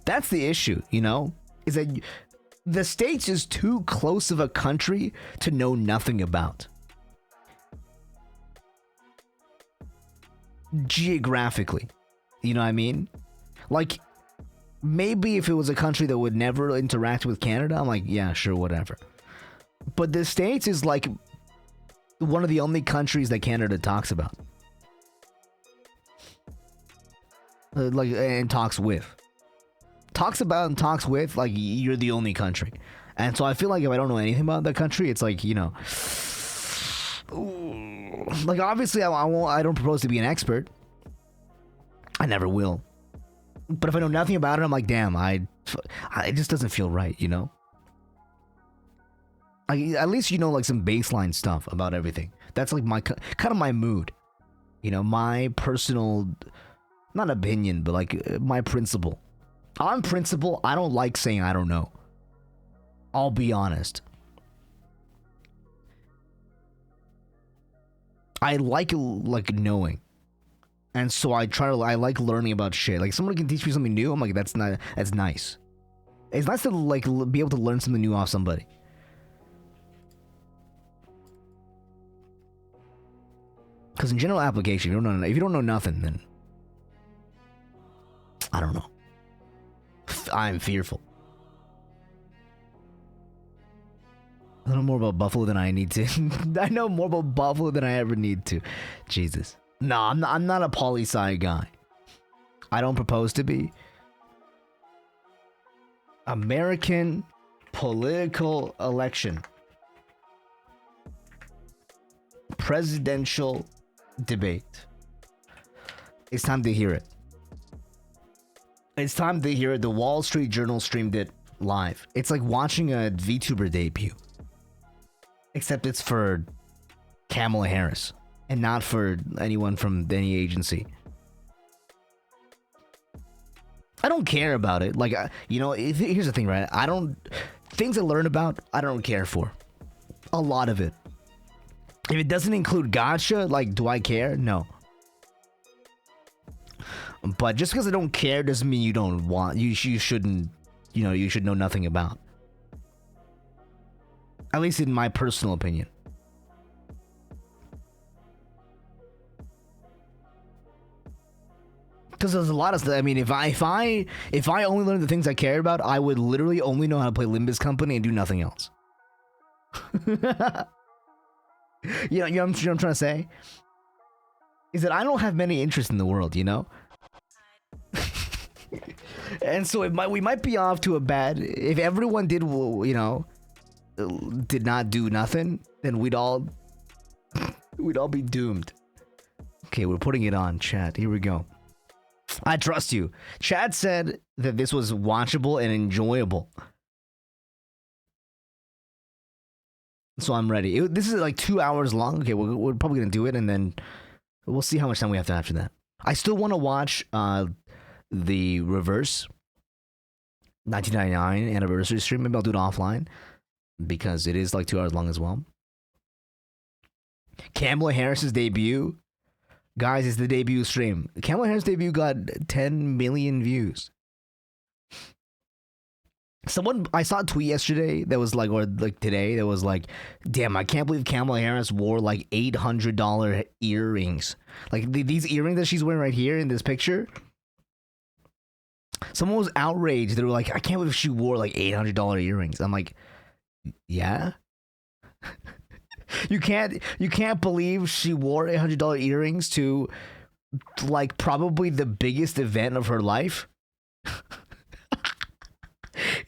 That's the issue, is that the States is too close of a country to know nothing about. Geographically. You know what I mean? Like, maybe if it was a country that would never interact with Canada, I'm like, yeah, sure, whatever. But the States is like one of the only countries that Canada talks about. And talks with. Talks about and talks with, like, you're the only country. And so I feel like if I don't know anything about that country, it's like, like, obviously I don't propose to be an expert. I never will. But if I know nothing about it, I'm like, damn, it just doesn't feel right, at least like some baseline stuff about everything. That's like my kind of my mood, my personal, not opinion, but like my principle. On principle, I don't like saying I don't know. I'll be honest. I like knowing. And so I like learning about shit. Like, someone can teach me something new, I'm like, that's nice. It's nice to like be able to learn something new off somebody. Because in general application, if you don't know nothing, then I don't know. I'm fearful. I know more about Buffalo than I need to. I know more about Buffalo than I ever need to. Jesus. No, I'm not a poli-sci guy. I don't propose to be. American political election. Presidential debate. It's time to hear it. It's time to hear it. The Wall Street Journal streamed it live. It's like watching a VTuber debut. Except it's for Kamala Harris and not for anyone from any agency. I don't care about it. Like, here's the thing, right? Things I learn about, I don't care for. A lot of it. If it doesn't include gotcha, like, do I care? No. But just because I don't care doesn't mean you don't want, you shouldn't, you should know nothing about. At least in my personal opinion. Because there's a lot of stuff. I mean, if I only learned the things I cared about, I would literally only know how to play Limbus Company and do nothing else. you know what I'm trying to say? Is that I don't have many interests in the world, And so we might be off to a bad. If everyone did, did not do nothing, then we'd all be doomed. Okay, we're putting it on, chat. Here we go. I trust you. Chad said that this was watchable and enjoyable. So I'm ready. This is like 2 hours long. Okay, we're probably going to do it, and then we'll see how much time we have to after that. I still want to watch the reverse 1999 anniversary stream. Maybe I'll do it offline because it is like 2 hours long as well. Kamala Harris's debut. Guys, it's the debut stream. Kamala Harris' debut got 10 million views. I saw a tweet yesterday that was like, or like today, that was like, damn, I can't believe Kamala Harris wore like $800 earrings. Like these earrings that she's wearing right here in this picture. Someone was outraged. They were like, I can't believe she wore like $800 earrings. I'm like, yeah? You can't believe she wore $800 earrings to like probably the biggest event of her life.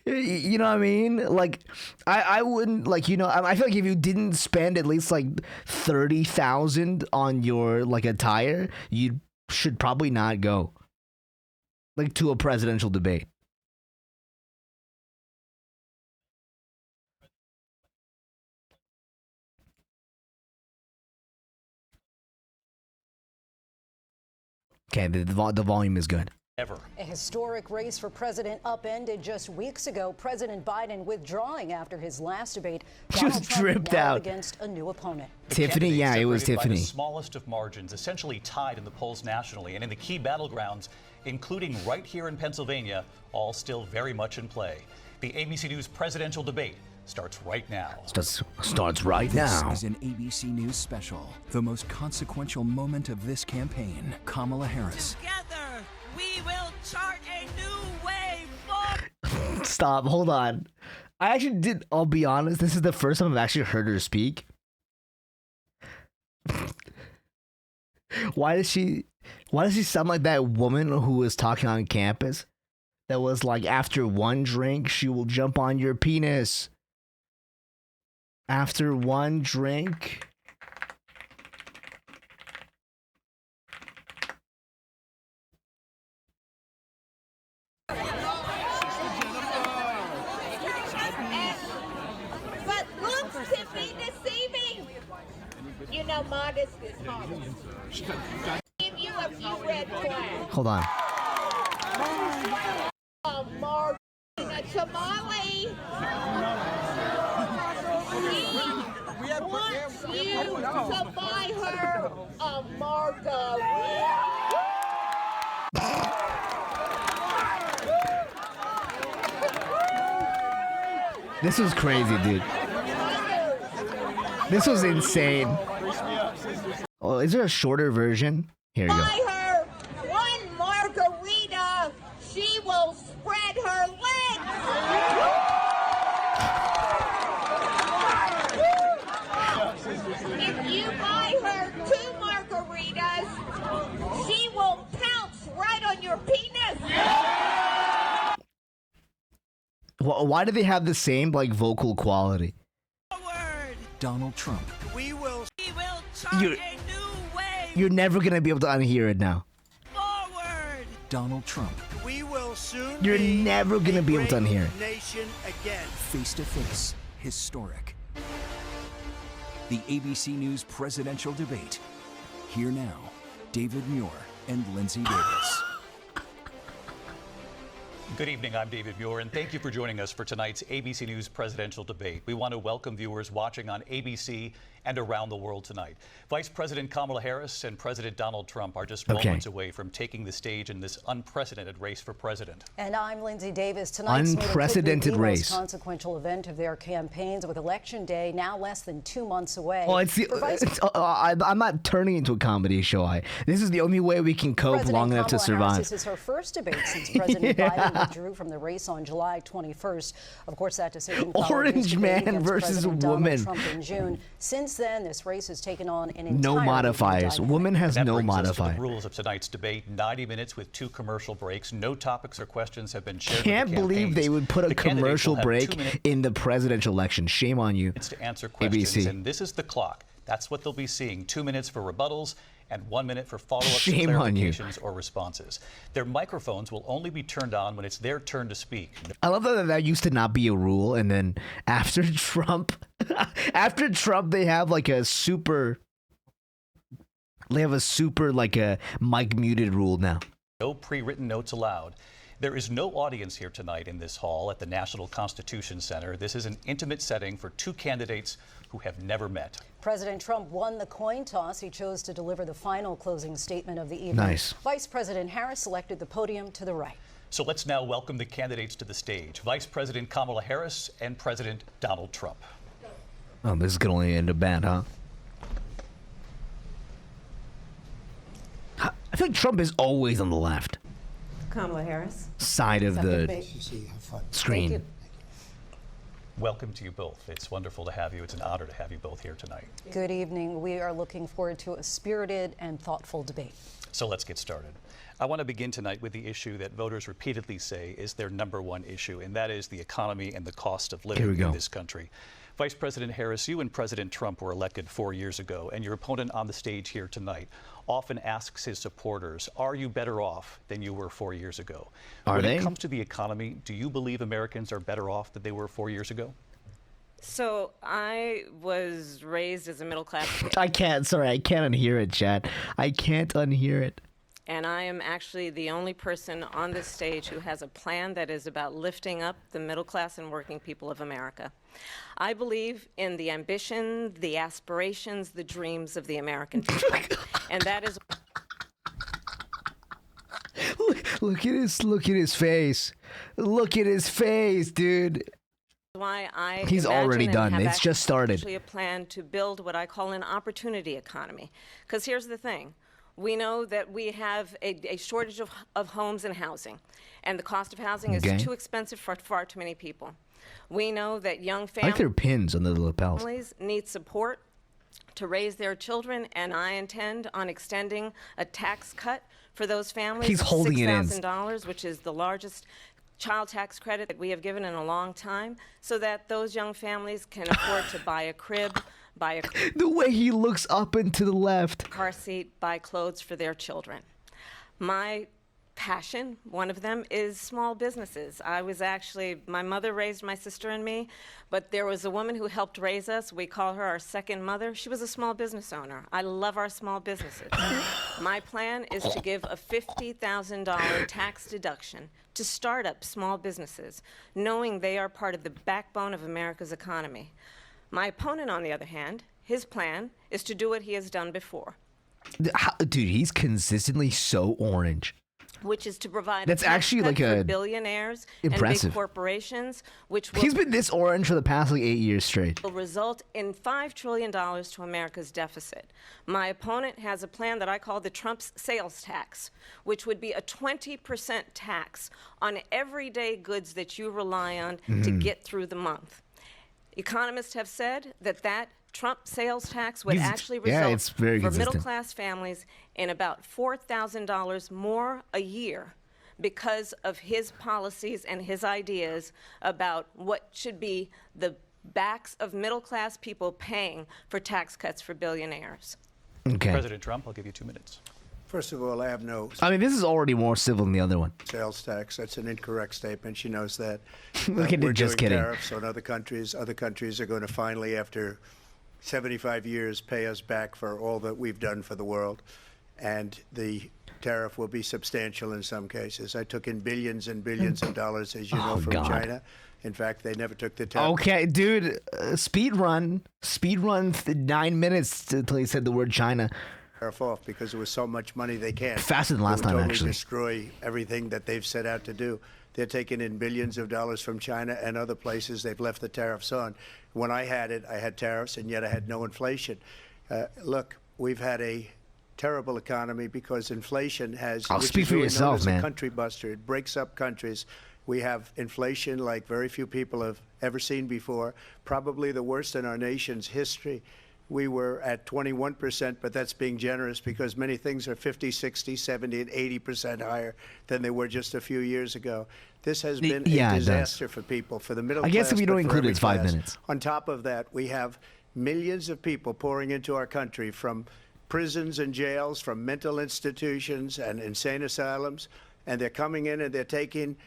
You know what I mean? Like I wouldn't I feel like if you didn't spend at least like 30,000 on your like attire, you should probably not go like to a presidential debate. Okay, the volume is good. Ever. A historic race for president upended just weeks ago. President Biden withdrawing after his last debate. Just dripped out against a new opponent. Tiffany, yeah, it was Tiffany. By the smallest of margins, essentially tied in the polls nationally and in the key battlegrounds, including right here in Pennsylvania, all still very much in play. The ABC News presidential debate starts right now. Starts right now. This is an ABC News special. The most consequential moment of this campaign. Kamala Harris. Together, we will chart a new way forward. Stop. Hold on. I'll be honest. This is the first time I've actually heard her speak. Why does she sound like that woman who was talking on campus? That was like, after one drink, she will jump on your penis. After one drink. But looks can be deceiving. You know, modest is hard. Give you a few red flags. Hold on. Mark in a tamale. She wants you to buy her a margarita. This was crazy, dude. This was insane. Oh, is there a shorter version? Here you go. Buy her one margarita. She will spread her legs. If you buy her 2 margaritas, she will pounce right on your penis. Why do they have the same like vocal quality? Forward. Donald Trump. We will chart You're- a new way You're never gonna be able to unhear it now. forward. Donald Trump. We will soon You're be never gonna be able to unhear it. nation again. Face to face. Historic. the ABC News presidential debate. Here now, David Muir and Lindsay Davis. Good evening, I'm David Muir, and thank you for joining us for tonight's ABC News presidential debate. We want to welcome viewers watching on ABC and around the world tonight. Vice President Kamala Harris and President Donald Trump are just moments away from taking the stage in this unprecedented race for president. And I'm Lindsay Davis. Tonight's Unprecedented meeting could be the race. most consequential event of their campaigns, with Election Day now less than 2 months away. Well, I'm not turning into a comedy show. This is the only way we can cope President long enough to Kamala survive. Harris, this is her first debate since President Biden withdrew from the race on July 21st. Of course, that decision followed his Orange debate man against versus President woman. Donald Trump in June. Since then, this race has taken on an entirely No new modifiers. dynamic. Woman has That no brings us to modifier. the rules of tonight's debate. 90 minutes with 2 commercial breaks. No topics or questions have been shared. Can't with the believe campaigns. they would put a The candidates commercial will have 2 break minutes in the presidential election. Shame on you. to answer questions, ABC. and this is the clock. That's what they'll be seeing. 2 minutes for rebuttals and 1 minute for follow-ups, Shame on you. clarifications, or responses. Their microphones will only be turned on when it's their turn to speak. I love that used to not be a rule, and then after Trump, they have like a super like a mic muted rule now. No pre-written notes allowed. There is no audience here tonight in this hall at the National Constitution Center. This is an intimate setting for 2 candidates who have never met. President Trump won the coin toss. He chose to deliver the final closing statement of the evening. Nice. Vice President Harris selected the podium to the right. So let's now welcome the candidates to the stage. Vice President Kamala Harris and President Donald Trump. Oh, this is gonna only end up bad, huh? I feel like Trump is always on the left Kamala Harris. side of the screen. Thank you. Welcome to you both. It's wonderful to have you. It's an honor to have you both here tonight. Good evening. We are looking forward to a spirited and thoughtful debate. So let's get started. I want to begin tonight with the issue that voters repeatedly say is their #1 issue, and that is the economy and the cost of living in this country. Vice President Harris, you and President Trump were elected 4 years ago, and your opponent on the stage here tonight often asks his supporters, are you better off than you were 4 years ago? When it comes to the economy, do you believe Americans are better off than they were 4 years ago? So I was raised as a middle class kid, I can't unhear it, Chad. I can't unhear it. and I am actually the only person on this stage who has a plan that is about lifting up the middle class and working people of America. I believe in the ambition, the aspirations, the dreams of the American people, and that is. Look at his face. Look at his face, dude. Why I He's imagine already and done. have It's just started. Actually, a plan to build what I call an opportunity economy. Because here's the thing: we know that we have a shortage of homes and housing, and the cost of housing is too expensive for far too many people. We know that young I like their pins on the lapels. families need support to raise their children, and I intend on extending a tax cut for those families. He's holding it in. $6,000, which is the largest child tax credit that we have given in a long time, so that those young families can afford to buy a crib, buy a The way he looks up and to the left. car seat, buy clothes for their children. My passion, one of them, is small businesses. My mother raised my sister and me, but there was a woman who helped raise us. We call her our second mother. She was a small business owner. I love our small businesses. My plan is to give a $50,000 tax deduction to start up small businesses, knowing they are part of the backbone of America's economy. My opponent, on the other hand, his plan is to do what he has done before. Dude, he's consistently so orange. Which is to provide That's a tax actually cut like for a billionaires impressive. and big corporations, which will He's been this orange for the past like 8 years straight. result in $5 trillion to America's deficit. My opponent has a plan that I call the Trump's sales tax, which would be a 20% tax on everyday goods that you rely on to get through the month. Economists have said that Trump sales tax would actually result it's very for consistent. middle-class families in about $4,000 more a year because of his policies and his ideas about what should be the backs of middle-class people paying for tax cuts for billionaires. Okay. President Trump, I'll give you 2 minutes. First of all, I have no I mean, this is already more civil than the other one. sales tax. That's an incorrect statement. She knows that. Look at it, We're just doing kidding. tariffs on other countries. Other countries are going to finally, after 75 years pay us back for all that we've done for the world. And the tariff will be substantial in some cases. I took in billions and billions of dollars, as you know, from China. In fact, they never took the tariff. Okay, dude, speed run 9 minutes until he said the word China. Off because there was so much money they can't. Faster than last time, totally actually. Destroy everything that they've set out to do. They're taking in billions of dollars from China and other places. They've left the tariffs on. When I had it, I had tariffs, and yet I had no inflation. Look, we've had a terrible economy because inflation has. I'll speak for yourself, man. A country buster. It breaks up countries. We have inflation like very few people have ever seen before, probably the worst in our nation's history. We were at 21%, but that's being generous because many things are 50, 60, 70, and 80% higher than they were just a few years ago. This has been a disaster for people, for the middle class. I guess if you don't but for include it, every it's 5 class. minutes. On top of that, we have millions of people pouring into our country from prisons and jails, from mental institutions and insane asylums, and they're coming in and they're taking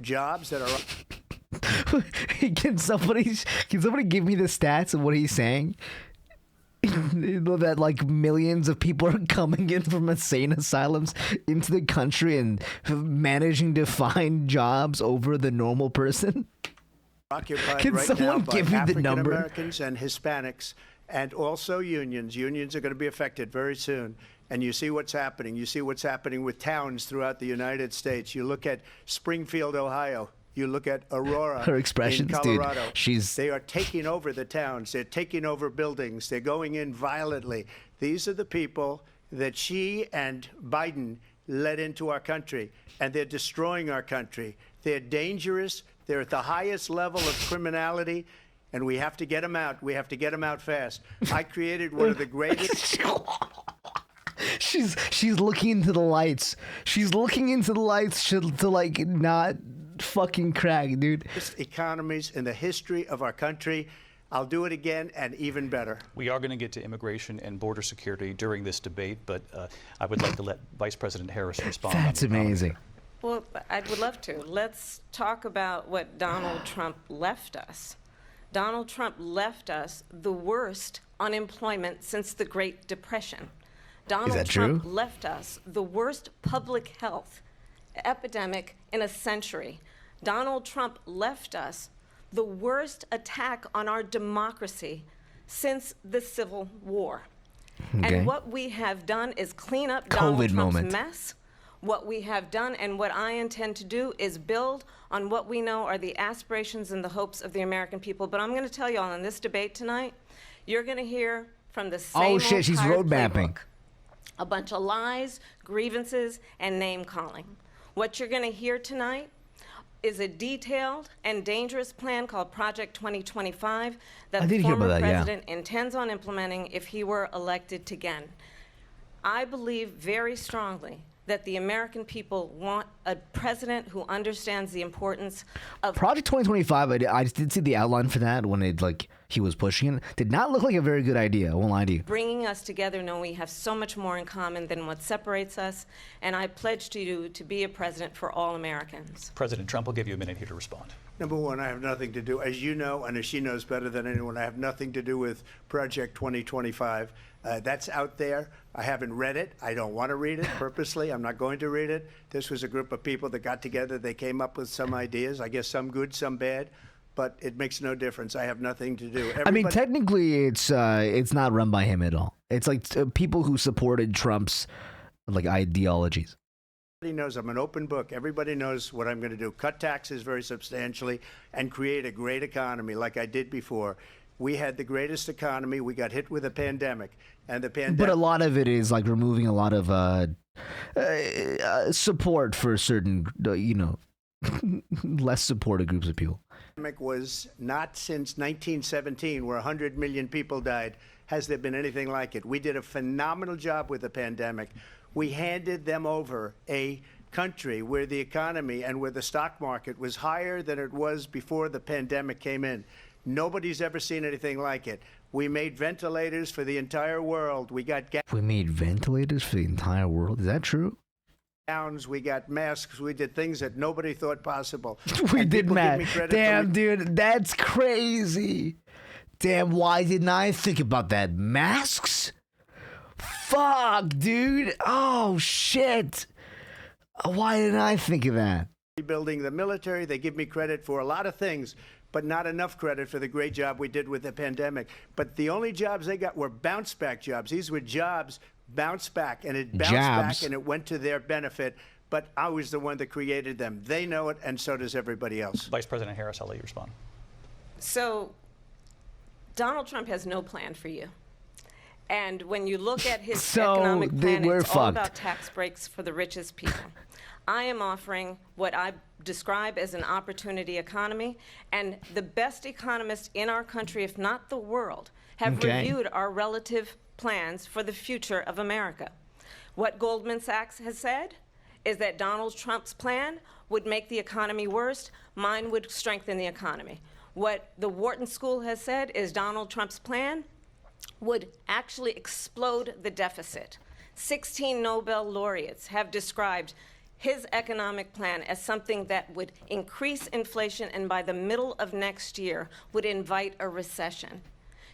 jobs that are... Can somebody give me the stats of what he's saying? That like millions of people are coming in from insane asylums into the country and managing to find jobs over the normal person. Occupied Can right someone now by give me the African number? Americans and Hispanics, and also unions. Unions are going to be affected very soon. And you see what's happening. You see what's happening with towns throughout the United States. You look at Springfield, Ohio. You look at Aurora Her expressions, in Colorado. dude, They are taking over the towns. They're taking over buildings. They're going in violently. These are the people that she and Biden led into our country, and they're destroying our country. They're dangerous. They're at the highest level of criminality, and we have to get them out. We have to get them out fast. I created one of the greatest... She's looking into the lights. She's looking into the lights to like not fucking crack, dude. Economies in the history of our country. I'll do it again and even better. We are going to get to immigration and border security during this debate, but I would like to let Vice President Harris respond. That's amazing. Well, I would love to. Let's talk about what Donald Trump left us. Donald Trump left us the worst unemployment since the Great Depression. Donald Trump left us the worst public health epidemic in a century. Donald Trump left us the worst attack on our democracy since the Civil War. Okay. And what we have done is clean up Donald Trump's mess. What we have done and what I intend to do is build on what we know are the aspirations and the hopes of the American people. But I'm going to tell you all in this debate tonight, you're going to hear from the same Oh shit, she's road mapping. A bunch of lies, grievances, and name-calling. What you're going to hear tonight is a detailed and dangerous plan called Project 2025 that the former president intends on implementing if he were elected again. I believe very strongly that the American people want a president who understands the importance of Project 2025. I did see the outline for that when he was pushing it. Did not look like a very good idea. I won't lie to you. Bringing us together, knowing we have so much more in common than what separates us. And I pledge to you to be a president for all Americans. President Trump will give you a minute here to respond. Number one, I have nothing to do, as you know, and as she knows better than anyone, I have nothing to do with Project 2025. That's out there. I haven't read it. I don't want to read it purposely. I'm not going to read it. This was a group of people that got together. They came up with some ideas, I guess some good, some bad, but it makes no difference. I have nothing to do. I mean, technically, it's not run by him at all. It's like people who supported Trump's ideologies. Everybody knows I'm an open book. Everybody knows what I'm going to do. Cut taxes very substantially and create a great economy like I did before. We had the greatest economy. We got hit with a pandemic, and the pandemic. But a lot of it is like removing a lot of support for certain, less supported groups of people. The pandemic was not since 1917, where 100 million people died, has there been anything like it. We did a phenomenal job with the pandemic. We handed them over a country where the economy and where the stock market was higher than it was before the pandemic came in. Nobody's ever seen anything like it. We made ventilators for the entire world. We got We made ventilators for the entire world. Is that true? gowns. We got masks. We did things that nobody thought possible. We did masks. Damn, dude, that's crazy. Damn, why didn't I think about that? Masks? Fuck, dude. Oh, shit. Why didn't I think of that? Rebuilding the military. They give me credit for a lot of things, but not enough credit for the great job we did with the pandemic. But the only jobs they got were bounce back jobs. These were jobs bounce back, and it bounced back and it went to their benefit. But I was the one that created them. They know it, and so does everybody else. Vice President Harris, I'll let you respond. So Donald Trump has no plan for you. And when you look at his economic plan, it's all about tax breaks for the richest people. I am offering what I describe as an opportunity economy, and the best economists in our country, if not the world, have reviewed our relative plans for the future of America. What Goldman Sachs has said is that Donald Trump's plan would make the economy worse, mine would strengthen the economy. What the Wharton School has said is Donald Trump's plan would actually explode the deficit. 16 Nobel laureates have described his economic plan as something that would increase inflation and by the middle of next year would invite a recession.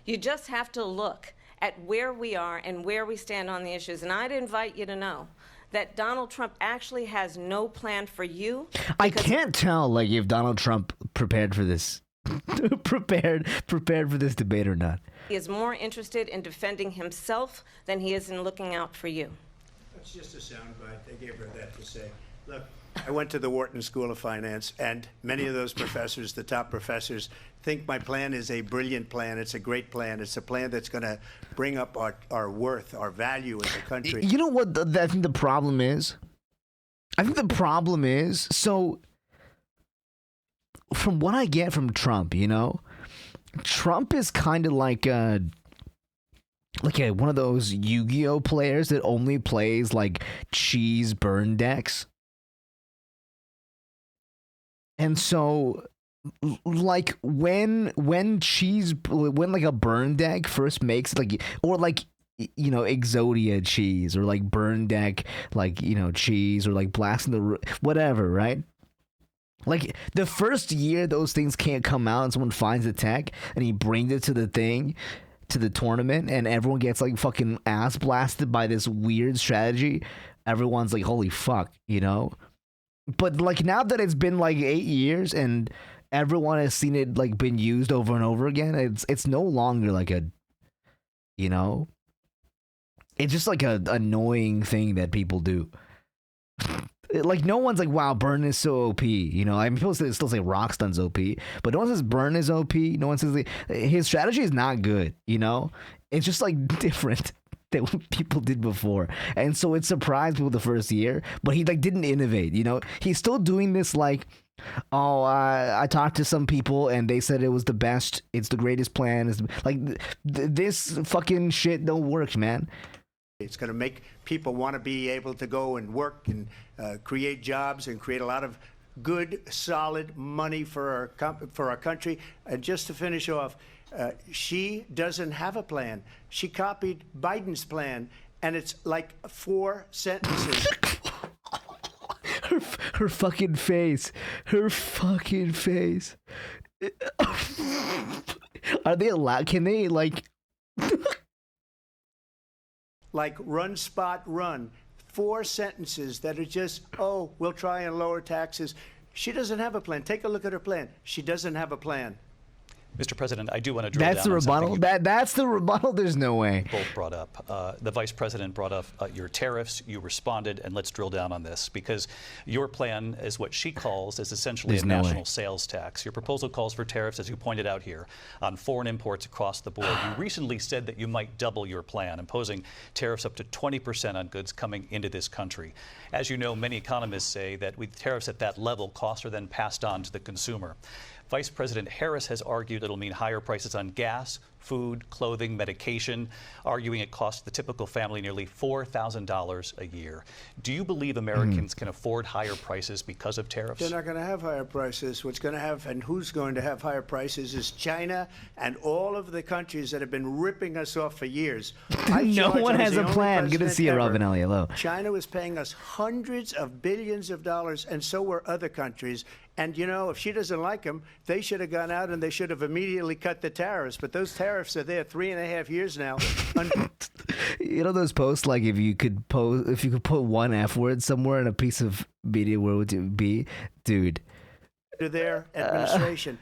You just have to look at where we are and where we stand on the issues. And I'd invite you to know that Donald Trump actually has no plan for you. I can't tell, like, if Donald Trump prepared for this, prepared for this debate or not. He is more interested in defending himself than he is in looking out for you. That's just a soundbite. They gave her that to say. Look, I went to the Wharton School of Finance, and many of those professors, the top professors, think my plan is a brilliant plan. It's a great plan. It's a plan that's going to bring up our worth, our value as a country. You know what I think the problem is? I think the problem is, so from what I get from Trump, you know, Trump is kind of like one of those Yu-Gi-Oh players that only plays like cheese burn decks. And so, like when like a burn deck first makes like, or like, you know, Exodia cheese, or like burn deck, like, you know, cheese, or like blasting the whatever, right? Like the first year those things can't come out and someone finds the tech and he brings it to the thing, to the tournament, and everyone gets like fucking ass blasted by this weird strategy. Everyone's like, holy fuck, you know? But like now that it's been like 8 years and everyone has seen it like been used over and over again, it's no longer like a, you know, it's just like a annoying thing that people do. Like no one's like, wow, burn is so OP, you know. I mean, people still say Rockstun's OP, but no one says burn is OP. No one says his strategy is not good, you know. It's just like different than what people did before, and so it surprised people the first year. But he like didn't innovate, you know. He's still doing this like, oh, I talked to some people and they said it was the best. It's the greatest plan. It's like this fucking shit don't work, man. It's going to make people want to be able to go and work and create jobs and create a lot of good, solid money for our country. And just to finish off, she doesn't have a plan. She copied Biden's plan, and it's like 4 sentences. Her fucking face. Her fucking face. Are they allowed? Can they like... Like run, spot, run. 4 sentences that are just, oh, we'll try and lower taxes. She doesn't have a plan. Take a look at her plan. She doesn't have a plan. Mr. President, I do want to drill That's down the on rebuttal. That's the rebuttal. There's no way. Both brought up. The Vice President brought up your tariffs. You responded, and let's drill down on this because your plan is what she calls is essentially a national sales tax. Your proposal calls for tariffs, as you pointed out here, on foreign imports across the board. You recently said that you might double your plan, imposing tariffs up to 20% on goods coming into this country. As you know, many economists say that with tariffs at that level, costs are then passed on to the consumer. Vice President Harris has argued it'll mean higher prices on gas, food, clothing, medication, arguing it costs the typical family nearly $4,000 a year. Do you believe Americans can afford higher prices because of tariffs? They're not going to have higher prices. What's going to have and who's going to have higher prices is China and all of the countries that have been ripping us off for years. No one has a plan. Good to see you, Robinelli. Hello. China was paying us hundreds of billions of dollars, and so were other countries. And, you know, if she doesn't like them, they should have gone out and they should have immediately cut the tariffs. But those tariffs are there 3.5 years now. You know those posts, like if you could put one F word somewhere in a piece of media, where would it be? Dude. To their administration.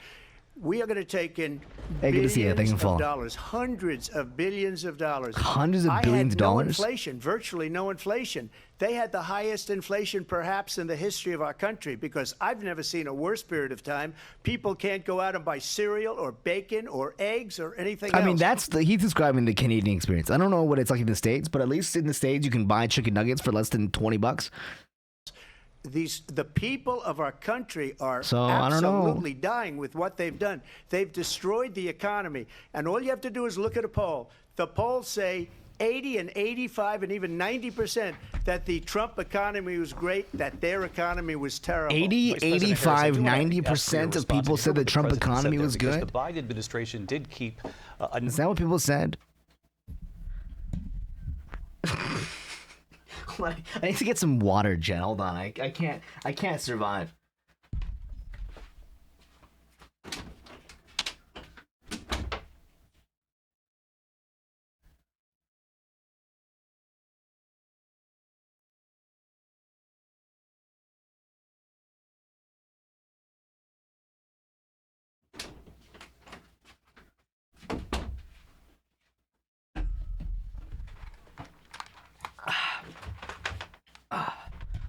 We are going to take in billions of dollars, hundreds of billions of dollars. Hundreds of billions of dollars? No inflation, virtually no inflation. They had the highest inflation perhaps in the history of our country, because I've never seen a worse period of time. People can't go out and buy cereal or bacon or eggs or anything else. I mean, he's describing the Canadian experience. I don't know what it's like in the States, but at least in the States you can buy chicken nuggets for less than $20. The people of our country are absolutely dying with what they've done. They've destroyed the economy. And all you have to do is look at a poll. The polls say 80 and 85 and even 90% that the Trump economy was great, that their economy was terrible. 80, 85, 90% of people said the Trump economy was good? The Biden administration did keep... Is that what people said? I need to get some water, Jen. Hold on. I can't survive.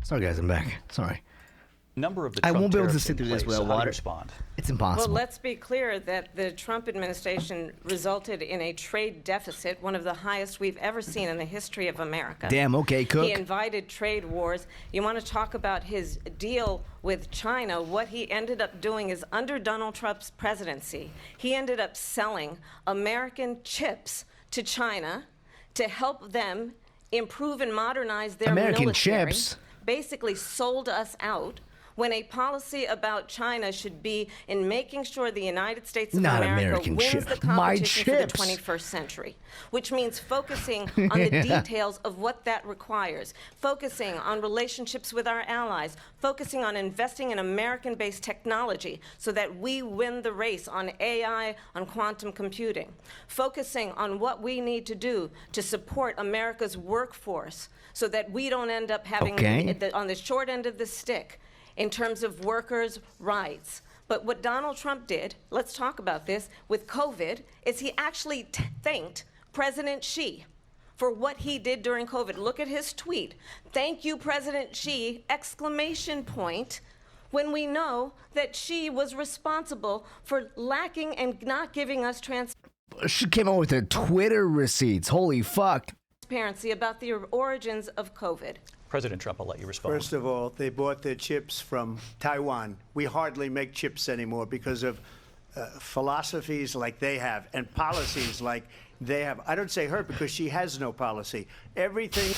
Sorry, guys, I'm back. Sorry. Number of the I Trump won't be able to tariffs sit in through this place. without How do you water. respond? It's impossible. Well, let's be clear that the Trump administration resulted in a trade deficit, one of the highest we've ever seen in the history of America. Damn, okay, Cook. He invited trade wars. You want to talk about his deal with China? What he ended up doing is, under Donald Trump's presidency, he ended up selling American chips to China to help them improve and modernize their American military. chips? Basically sold us out, when a policy about China should be in making sure the United States of America wins the competition for the 21st century, which means focusing on the details of what that requires, focusing on relationships with our allies, focusing on investing in American-based technology so that we win the race on AI, on quantum computing, focusing on what we need to do to support America's workforce so that we don't end up having on the short end of the stick in terms of workers' rights. But what Donald Trump did, let's talk about this, with COVID, is he actually thanked President Xi for what he did during COVID. Look at his tweet. "Thank you, President Xi," exclamation point, when we know that Xi was responsible for lacking and not giving us She came out with her Twitter receipts. Holy fuck. transparency about the origins of COVID. President Trump, I'll let you respond. First of all, they bought their chips from Taiwan. We hardly make chips anymore because of philosophies like they have and policies like they have. I don't say her because she has no policy. Everything.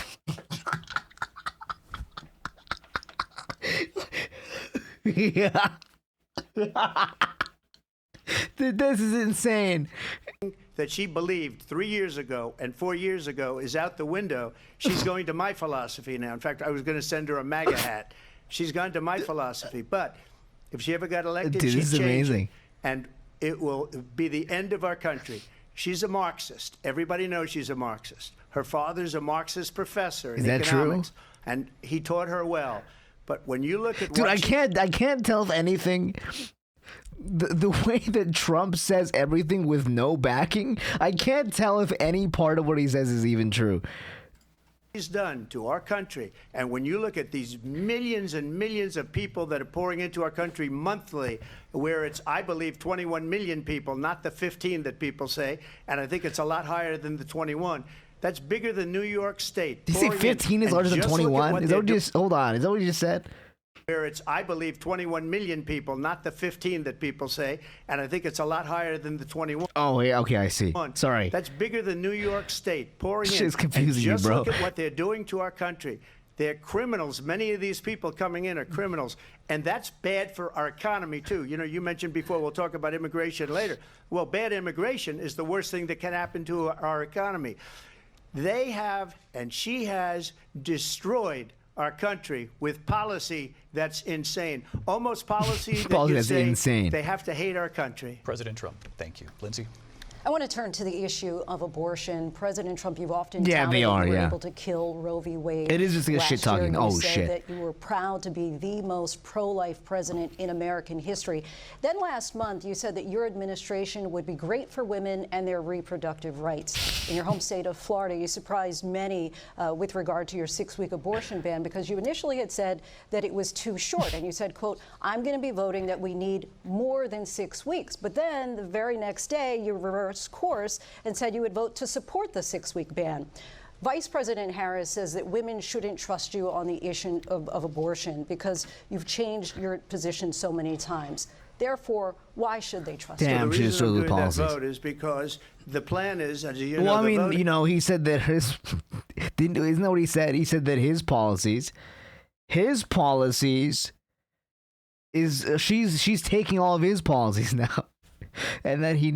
Yeah. This is insane. That she believed 3 years ago and 4 years ago is out the window. She's going to my philosophy now. In fact, I was going to send her a MAGA hat. She's gone to my philosophy. But if she ever got elected, Dude, she'd this is change amazing. it, and it will be the end of our country. She's a Marxist. Everybody knows she's a Marxist. Her father's a Marxist professor in economics, and he taught her well. But when you look at I can't tell if anything. The way that Trump says everything with no backing, I can't tell if any part of what he says is even true. He's done to our country, and when you look at these millions and millions of people that are pouring into our country monthly, where it's, I believe, 21 million people, not the 15 that people say, and I think it's a lot higher than the 21. That's bigger than New York State. Did you say 15 is larger than 21? Is that what you just, hold on, is that what you just said? Where it's, I believe, 21 million people, not the 15 that people say, and I think it's a lot higher than the 21. Oh, yeah, okay, I see. Sorry. That's bigger than New York State pouring in. Shit's confusing and just me, bro. Look at what they're doing to our country. They're criminals. Many of these people coming in are criminals, and that's bad for our economy, too. You know, you mentioned before, we'll talk about immigration later. Well, bad immigration is the worst thing that can happen to our economy. They have, and she has, destroyed our country with policy that's insane. Almost policy that Policy you that's say insane. they have to hate our country. President Trump, thank you. Lindsay? I want to turn to the issue of abortion. President Trump, you've often Yeah, touted they that are, you were yeah. able to kill Roe v. Wade. It is just like a Last shit talking. year, Oh, you said shit. that you were proud to be the most pro-life president in American history. Then last month, you said that your administration would be great for women and their reproductive rights. In your home state of Florida, you surprised many with regard to your 6-week abortion ban because you initially had said that it was too short. And you said, quote, I'm going to be voting that we need more than 6 weeks. But then the very next day, you reversed course and said you would vote to support the 6-week ban. Vice President Harris says that women shouldn't trust you on the issue of abortion because you've changed your position so many times. Therefore, why should they trust you? Damn, The she reason just I'm thwell, the doing that policies. vote is because the plan is, as you Well, know, I the mean, voting- you know, he said that his isn't that what he said? He said that his policies is she's taking all of his policies now, and that she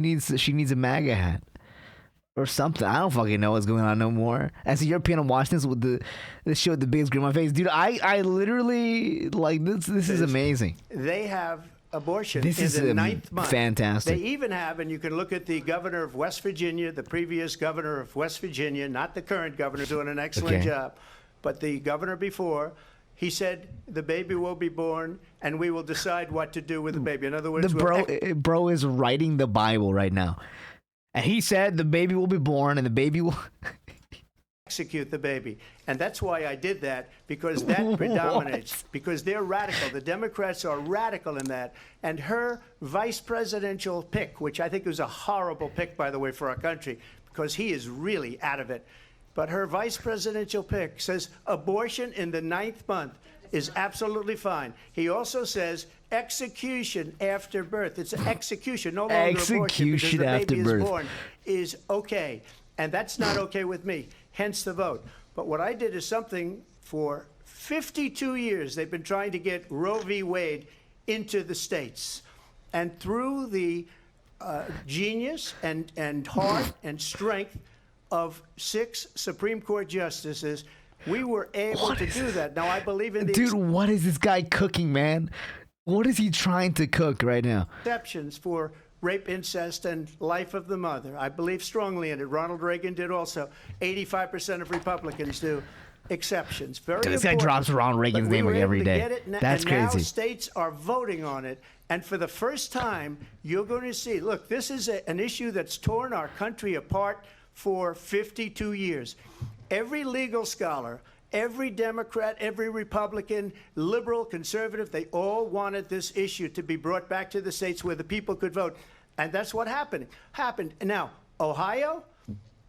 needs a MAGA hat or something. I don't fucking know what's going on no more. As a European, I'm watching this with this show with the biggest grin on my face, dude. I literally like this. This is amazing. They have abortion This in is the 9th month. fantastic. They even have, and you can look at the governor of West Virginia, the previous governor of West Virginia, not the current governor, doing an excellent Okay. job, but the governor before. He said the baby will be born, and we will decide what to do with the baby. In other words, The bro is writing the Bible right now, and he said the baby will be born, and the baby will. execute the baby. And that's why I did that, because that predominates, because they're radical. The Democrats are radical in that. And her vice presidential pick, which I think was a horrible pick, by the way, for our country, because he is really out of it. But her vice presidential pick says abortion in the 9th month is absolutely fine. He also says execution after birth. It's execution, no longer abortion, because Execution the after baby birth. is born is okay. And that's not okay with me, hence the vote. But what I did is something for 52 years they've been trying to get Roe v. Wade into the states. And through the genius and heart and strength of 6 Supreme Court justices, we were able to do that. Now, I believe in the Dude, what is this guy cooking, man? What is he trying to cook right now? exceptions for rape, incest, and life of the mother. I believe strongly in it. Ronald Reagan did also. 85% of Republicans do. Exceptions. Very Dude, this guy important. drops Ronald Reagan's But we name were like able every to day. get it That's and now crazy. states are voting on it. And for the first time, you're going to see, look, this is an issue that's torn our country apart for 52 years. Every legal scholar, every Democrat, every Republican, liberal, conservative, they all wanted this issue to be brought back to the states where the people could vote. And that's what happened. Now, Ohio,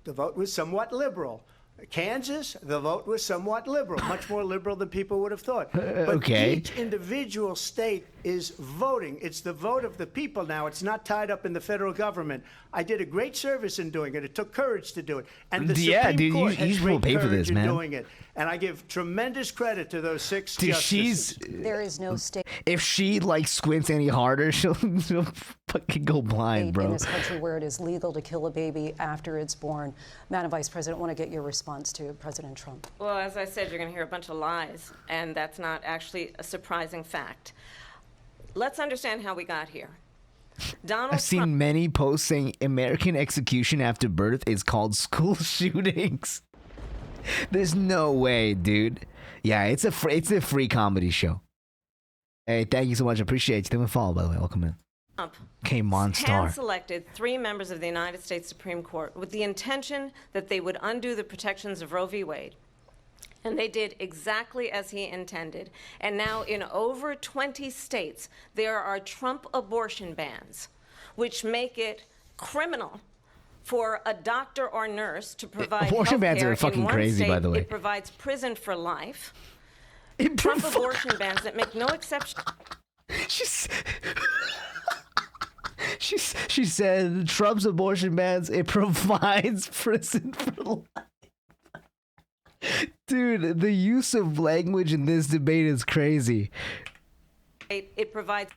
the vote was somewhat liberal. Kansas, the vote was somewhat liberal, much more liberal than people would have thought. But okay. each individual state is voting. It's the vote of the people now. It's not tied up in the federal government. I did a great service in doing it. It took courage to do it. And the Yeah, Supreme dude, Court you has should great pay for courage this, in man. doing it. And I give tremendous credit to those 6 Dude, justices. There is no state if she like squints any harder, she'll fucking go blind, in bro. this country where it is legal to kill a baby after it's born. Madam Vice President, I want to get your response to President Trump. Well, as I said, you're going to hear a bunch of lies, and that's not actually a surprising fact. Let's understand how we got here. Donald I've seen many posts saying American execution after birth is called school shootings. There's no way, dude. Yeah, it's a free comedy show. Hey, thank you so much. I appreciate you. Give me a follow, by the way. Welcome in. Trump Okay, Monstar. hand-selected 3 members of the United States Supreme Court with the intention that they would undo the protections of Roe v. Wade. And they did exactly as he intended. And now in over 20 states, there are Trump abortion bans, which make it criminal for a doctor or nurse to provide Abortion bans healthcare are fucking in one crazy, by state. the way. It provides prison for life. It Trump provi- abortion bans that make no exception. She said Trump's abortion bans, it provides prison for life. Dude, the use of language in this debate is crazy. It provides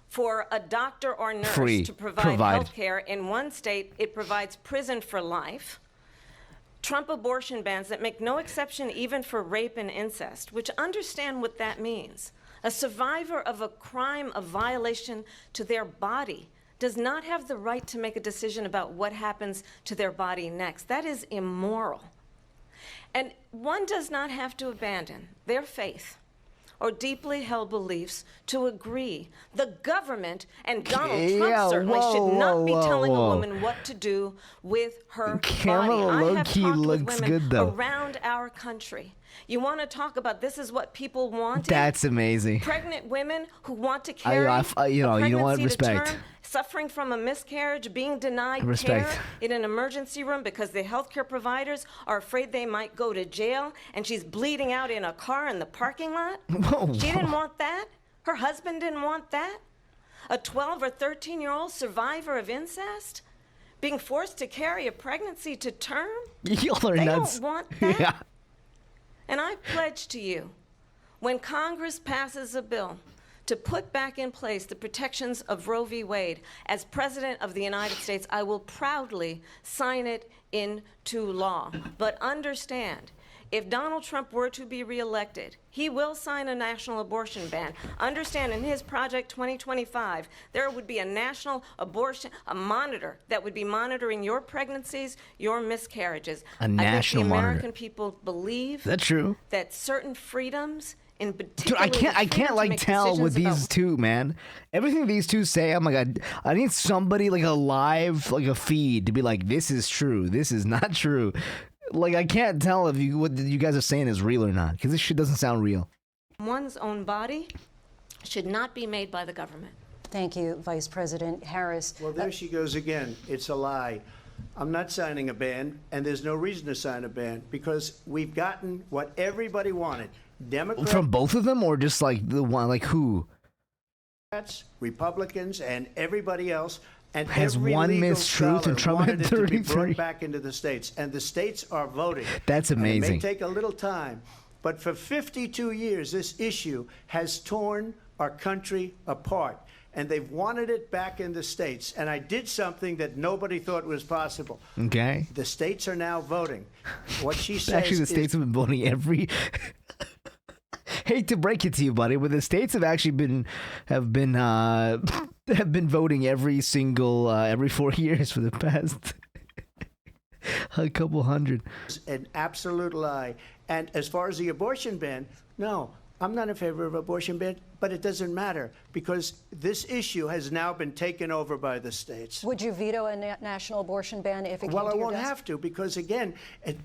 for a doctor or nurse Free. to provide health care in one state. It provides prison for life. Trump abortion bans that make no exception even for rape and incest, which understand what that means. A survivor of a crime of violation to their body does not have the right to make a decision about what happens to their body next. That is immoral. And one does not have to abandon their faith or deeply held beliefs to agree. The government and Donald Trump certainly should not be telling a woman what to do with her body. I have talked with women around our country. You want to talk about this is what people want? That's amazing. Pregnant women who want to carry a pregnancy to term, suffering from a miscarriage, being denied care in an emergency room because the healthcare providers are afraid they might go to jail, and she's bleeding out in a car in the parking lot. She didn't want that. Her husband didn't want that. A 12 or 13-year-old survivor of incest being forced to carry a pregnancy to term. Y'all are nuts. Don't want that. Yeah. And I pledge to you, when Congress passes a bill to put back in place the protections of Roe v. Wade, as President of the United States, I will proudly sign it into law. But understand, if Donald Trump were to be reelected, he will sign a national abortion ban. Understand, in his Project 2025, there would be a national abortion, a monitor that would be monitoring your pregnancies, your miscarriages. A national monitor. I think the American people believe that's true. That certain freedoms, in particular, dude, I can't like tell with these two, man. Everything these two say, I'm like, I need somebody like a live, like a feed to be like, this is true, this is not true. Like, I can't tell if what you guys are saying is real or not, because this shit doesn't sound real. One's own body should not be made by the government. Thank you, Vice President Harris. Well, there she goes again. It's a lie. I'm not signing a ban, and there's no reason to sign a ban, because we've gotten what everybody wanted. Democrats, from both of them, or just like the one, like who? Republicans, and everybody else. And has every one legal mistruth and Trump wanted had it to be 33. brought back into the states, and the states are voting. That's amazing. And it may take a little time, but for 52 years, this issue has torn our country apart, and they've wanted it back in the states. And I did something that nobody thought was possible. Okay. The states are now voting. What she says actually, the states have been voting every. Hate to break it to you, buddy, but the states have actually have been voting every single every 4 years for the past a couple hundred. An absolute lie. And as far as the abortion ban, no, I'm not in favor of abortion ban, but it doesn't matter because this issue has now been taken over by the states. Would you veto a national abortion ban if it came to your desk? Well, I won't have to because, again,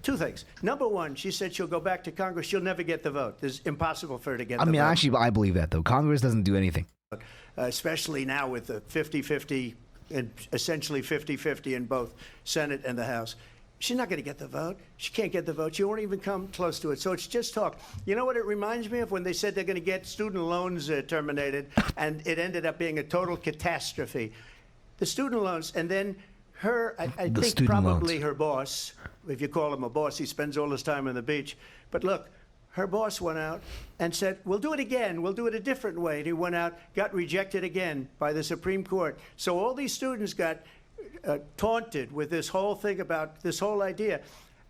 two things. Number one, she said she'll go back to Congress. She'll never get the vote. It's impossible for her to get the vote. Actually, I believe that, though. Congress doesn't do anything. Especially now with the 50-50 and essentially 50-50 in both Senate and the House. She's not going to get the vote. She can't get the vote. She won't even come close to it. So it's just talk. You know what it reminds me of? When they said they're going to get student loans terminated, and it ended up being a total catastrophe. The student loans, and then her, I think probably her boss, if you call him a boss, he spends all his time on the beach. But look, her boss went out and said, we'll do it again. We'll do it a different way. And he went out, got rejected again by the Supreme Court. So all these students got taunted with this whole thing about this whole idea,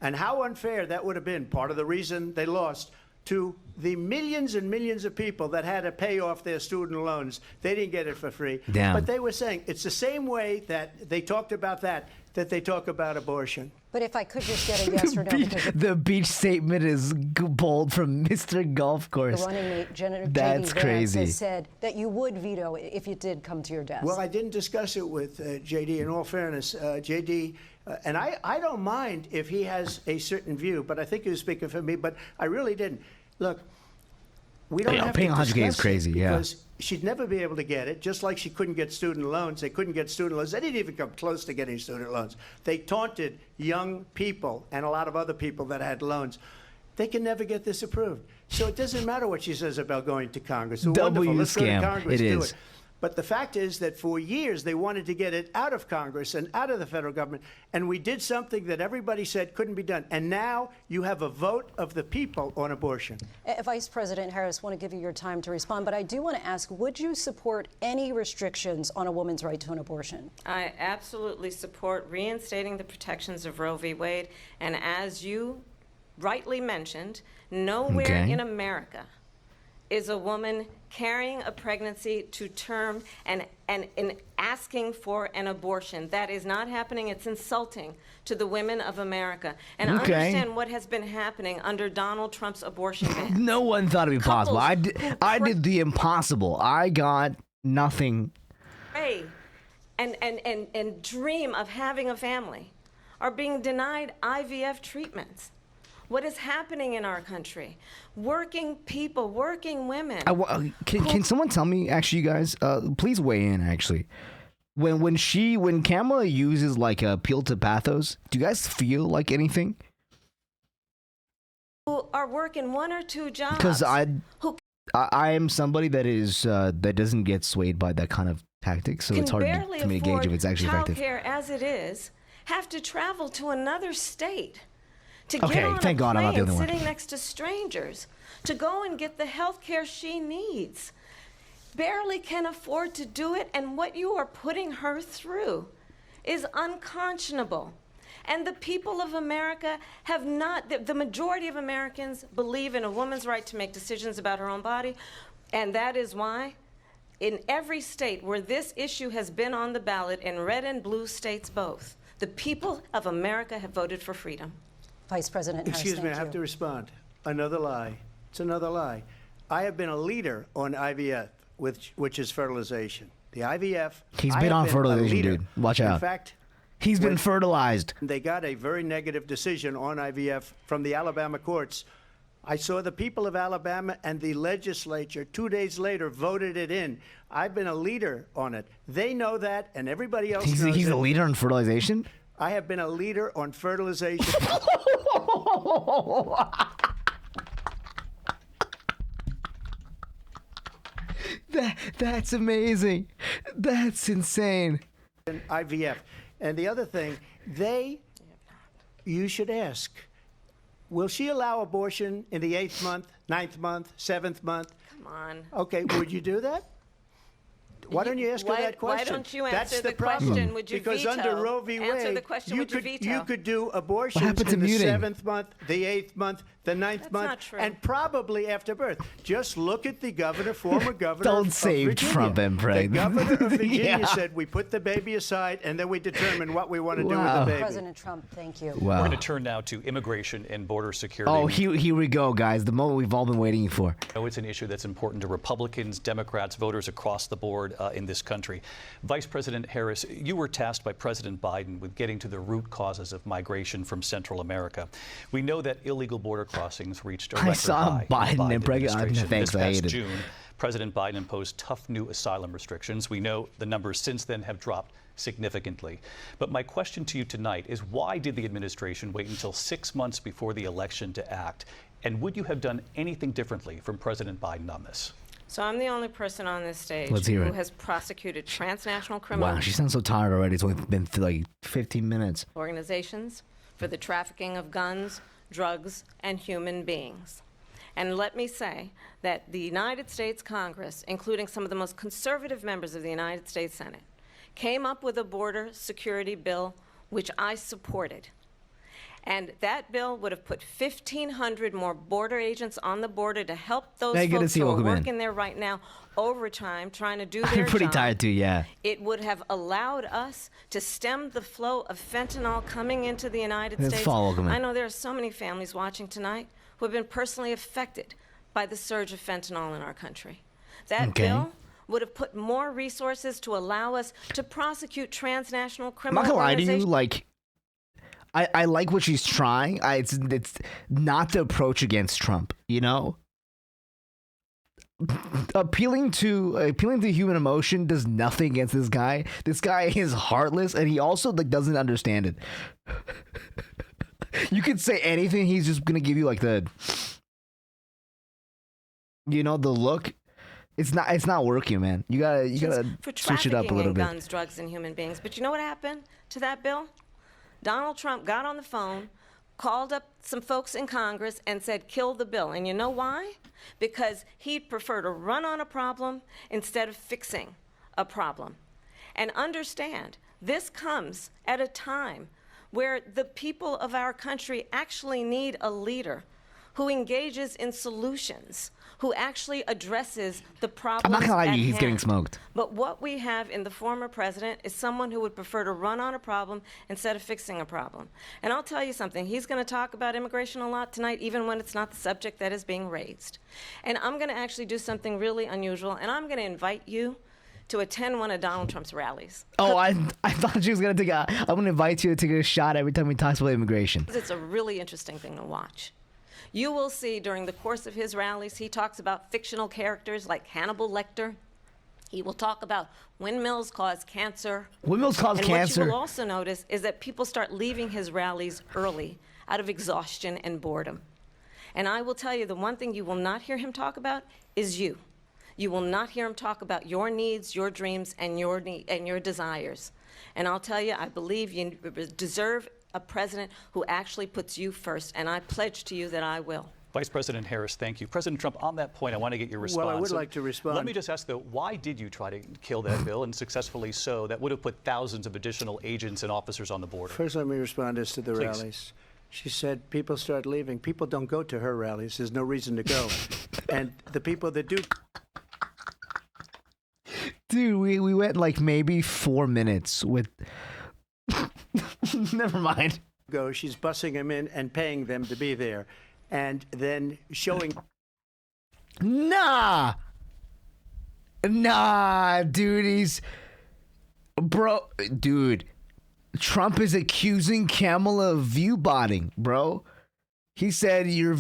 and how unfair that would have been. Part of the reason they lost to the millions and millions of people that had to pay off their student loans. They didn't get it for free. Damn. But they were saying it's the same way that they talked about that they talk about abortion. But if I could just get a yes or no. The beach statement is pulled from Mr. Golf Course. The running mate, That's J.D. crazy. Vance, has said that you would veto it if it did come to your desk. Well, I didn't discuss it with J.D. In all fairness, J.D. And I don't mind if he has a certain view, but I think he was speaking for me, but I really didn't. Look, we don't have paying to $100K is crazy, yeah. Because she'd never be able to get it, just like she couldn't get student loans. They couldn't get student loans. They didn't even come close to getting student loans. They taunted young people and a lot of other people that had loans. They can never get this approved. So it doesn't matter what she says about going to Congress. Wonderful. Let's go to Congress, do it. But the fact is that for years they wanted to get it out of Congress and out of the federal government, and we did something that everybody said couldn't be done. And now you have a vote of the people on abortion. Vice President Harris, I want to give you your time to respond, but I do want to ask, would you support any restrictions on a woman's right to an abortion? I absolutely support reinstating the protections of Roe v. Wade, and as you rightly mentioned, nowhere in America is a woman carrying a pregnancy to term and asking for an abortion. That is not happening. It's insulting to the women of America. And understand what has been happening under Donald Trump's abortion ban. No one thought it'd be possible. I did the impossible. I got nothing. Pray and dream of having a family are being denied IVF treatments. What is happening in our country? Working people, working women. Can someone tell me, actually, you guys, please weigh in, actually. When Kamala uses like a appeal to pathos, do you guys feel like anything? Who are working one or two jobs. Because I am somebody that is that doesn't get swayed by that kind of tactic, so it's hard for me to gauge if it's actually effective. Childcare as it is, have to travel to another state to get Okay, on thank a God I'm not the plane only one. sitting next to strangers to go and get the health care she needs. Barely can afford to do it, and what you are putting her through is unconscionable. And the people of America have not, the majority of Americans believe in a woman's right to make decisions about her own body, and that is why in every state where this issue has been on the ballot, in red and blue states both, the people of America have voted for freedom. Vice President Harris, Excuse me, I have to respond. Another lie. It's another lie. I have been a leader on IVF, which is fertilization. The IVF. He's been on fertilization, dude. Watch out. In fact, he's been fertilized. They got a very negative decision on IVF from the Alabama courts. I saw the people of Alabama and the legislature 2 days later voted it in. I've been a leader on it. They know that, and everybody else knows He's it. a leader on fertilization? I have been a leader on fertilization. That's amazing. That's insane. IVF. And the other thing, you should ask, will she allow abortion in the 8th month, 9th month, 7th month? Come on. Okay, would you do that? Why don't you ask her that question? Why don't you answer That's the problem. question? Would you because veto? Under Roe v. Wade, Answer the question. Would you veto? You could do abortions happened to in the muting? 7th month, the 8th month, the 9th That's month, not true. and probably after birth. Just look at the governor, former governor Don't of save Virginia. Trump and pray. The governor of Virginia Yeah. said, we put the baby aside, and then we determine what we want to do with the baby. President Trump, thank you. Wow. We're going to turn now to immigration and border security. Oh, here we go, guys. The moment we've all been waiting for. I know it's an issue that's important to Republicans, Democrats, voters across the board in this country. Vice President Harris, you were tasked by President Biden with getting to the root causes of migration from Central America. We know that illegal border crossings reached a record high. Biden and administration. thanks, This I past hate it. June, President Biden imposed tough new asylum restrictions. We know the numbers since then have dropped significantly. But my question to you tonight is, why did the administration wait until 6 months before the election to act? And would you have done anything differently from President Biden on this? So I'm the only person on this stage Let's hear who it. has prosecuted transnational criminal Wow, she sounds so tired already. It's only been like 15 minutes. organizations for the trafficking of guns, drugs, and human beings. And let me say that the United States Congress, including some of the most conservative members of the United States Senate, came up with a border security bill which I supported. And that bill would have put 1,500 more border agents on the border to help those Hey, good to folks see you. who are Welcome in. working there right now overtime trying to do their I'm pretty job. tired too, yeah. It would have allowed us to stem the flow of fentanyl coming into the United Let's States. follow them in. I know there are so many families watching tonight who have been personally affected by the surge of fentanyl in our country. That Okay. bill would have put more resources to allow us to prosecute transnational I'm criminal not gonna lie to you, organizations. like, I like what she's trying. It's not the approach against Trump, you know? Appealing to human emotion does nothing against this guy. This guy is heartless, and he also like doesn't understand it. You could say anything, he's just gonna give you like the, you know, the look. It's not working, man. You gotta for switch it up a trafficking little in bit. guns, drugs, and human beings. But you know what happened to that bill? Donald Trump got on the phone, called up some folks in Congress, and said, kill the bill. And you know why? Because he'd prefer to run on a problem instead of fixing a problem. And understand, this comes at a time where the people of our country actually need a leader who engages in solutions, who actually addresses the problems. I'm not gonna lie to at you, he's hand. getting smoked. But what we have in the former president is someone who would prefer to run on a problem instead of fixing a problem. And I'll tell you something, he's going to talk about immigration a lot tonight, even when it's not the subject that is being raised. And I'm going to actually do something really unusual, and I'm going to invite you to attend one of Donald Trump's rallies. Oh, I thought she was gonna I'm gonna invite you to take a shot every time he talks about immigration. It's a really interesting thing to watch. You will see during the course of his rallies, he talks about fictional characters like Hannibal Lecter. He will talk about windmills cause cancer. Windmills cause cancer. What you will also notice is that people start leaving his rallies early out of exhaustion and boredom. And I will tell you, the one thing you will not hear him talk about is you. You will not hear him talk about your needs, your dreams, and your desires. And I'll tell you, I believe you deserve a president who actually puts you first, and I pledge to you that I will. Vice President Harris, thank you. President Trump, on that point, I want to get your response. Well, I would like to respond. Let me just ask, though, why did you try to kill that bill, and successfully so, that would have put thousands of additional agents and officers on the border? First, let me respond as to the Please. rallies. She said people start leaving. People don't go to her rallies. There's no reason to go. And the people that do... Dude, we went like maybe 4 minutes with... Never mind. Go. She's bussing them in and paying them to be there. And then showing... Nah, dude, dude, Trump is accusing Kamala of view botting, bro. He said you're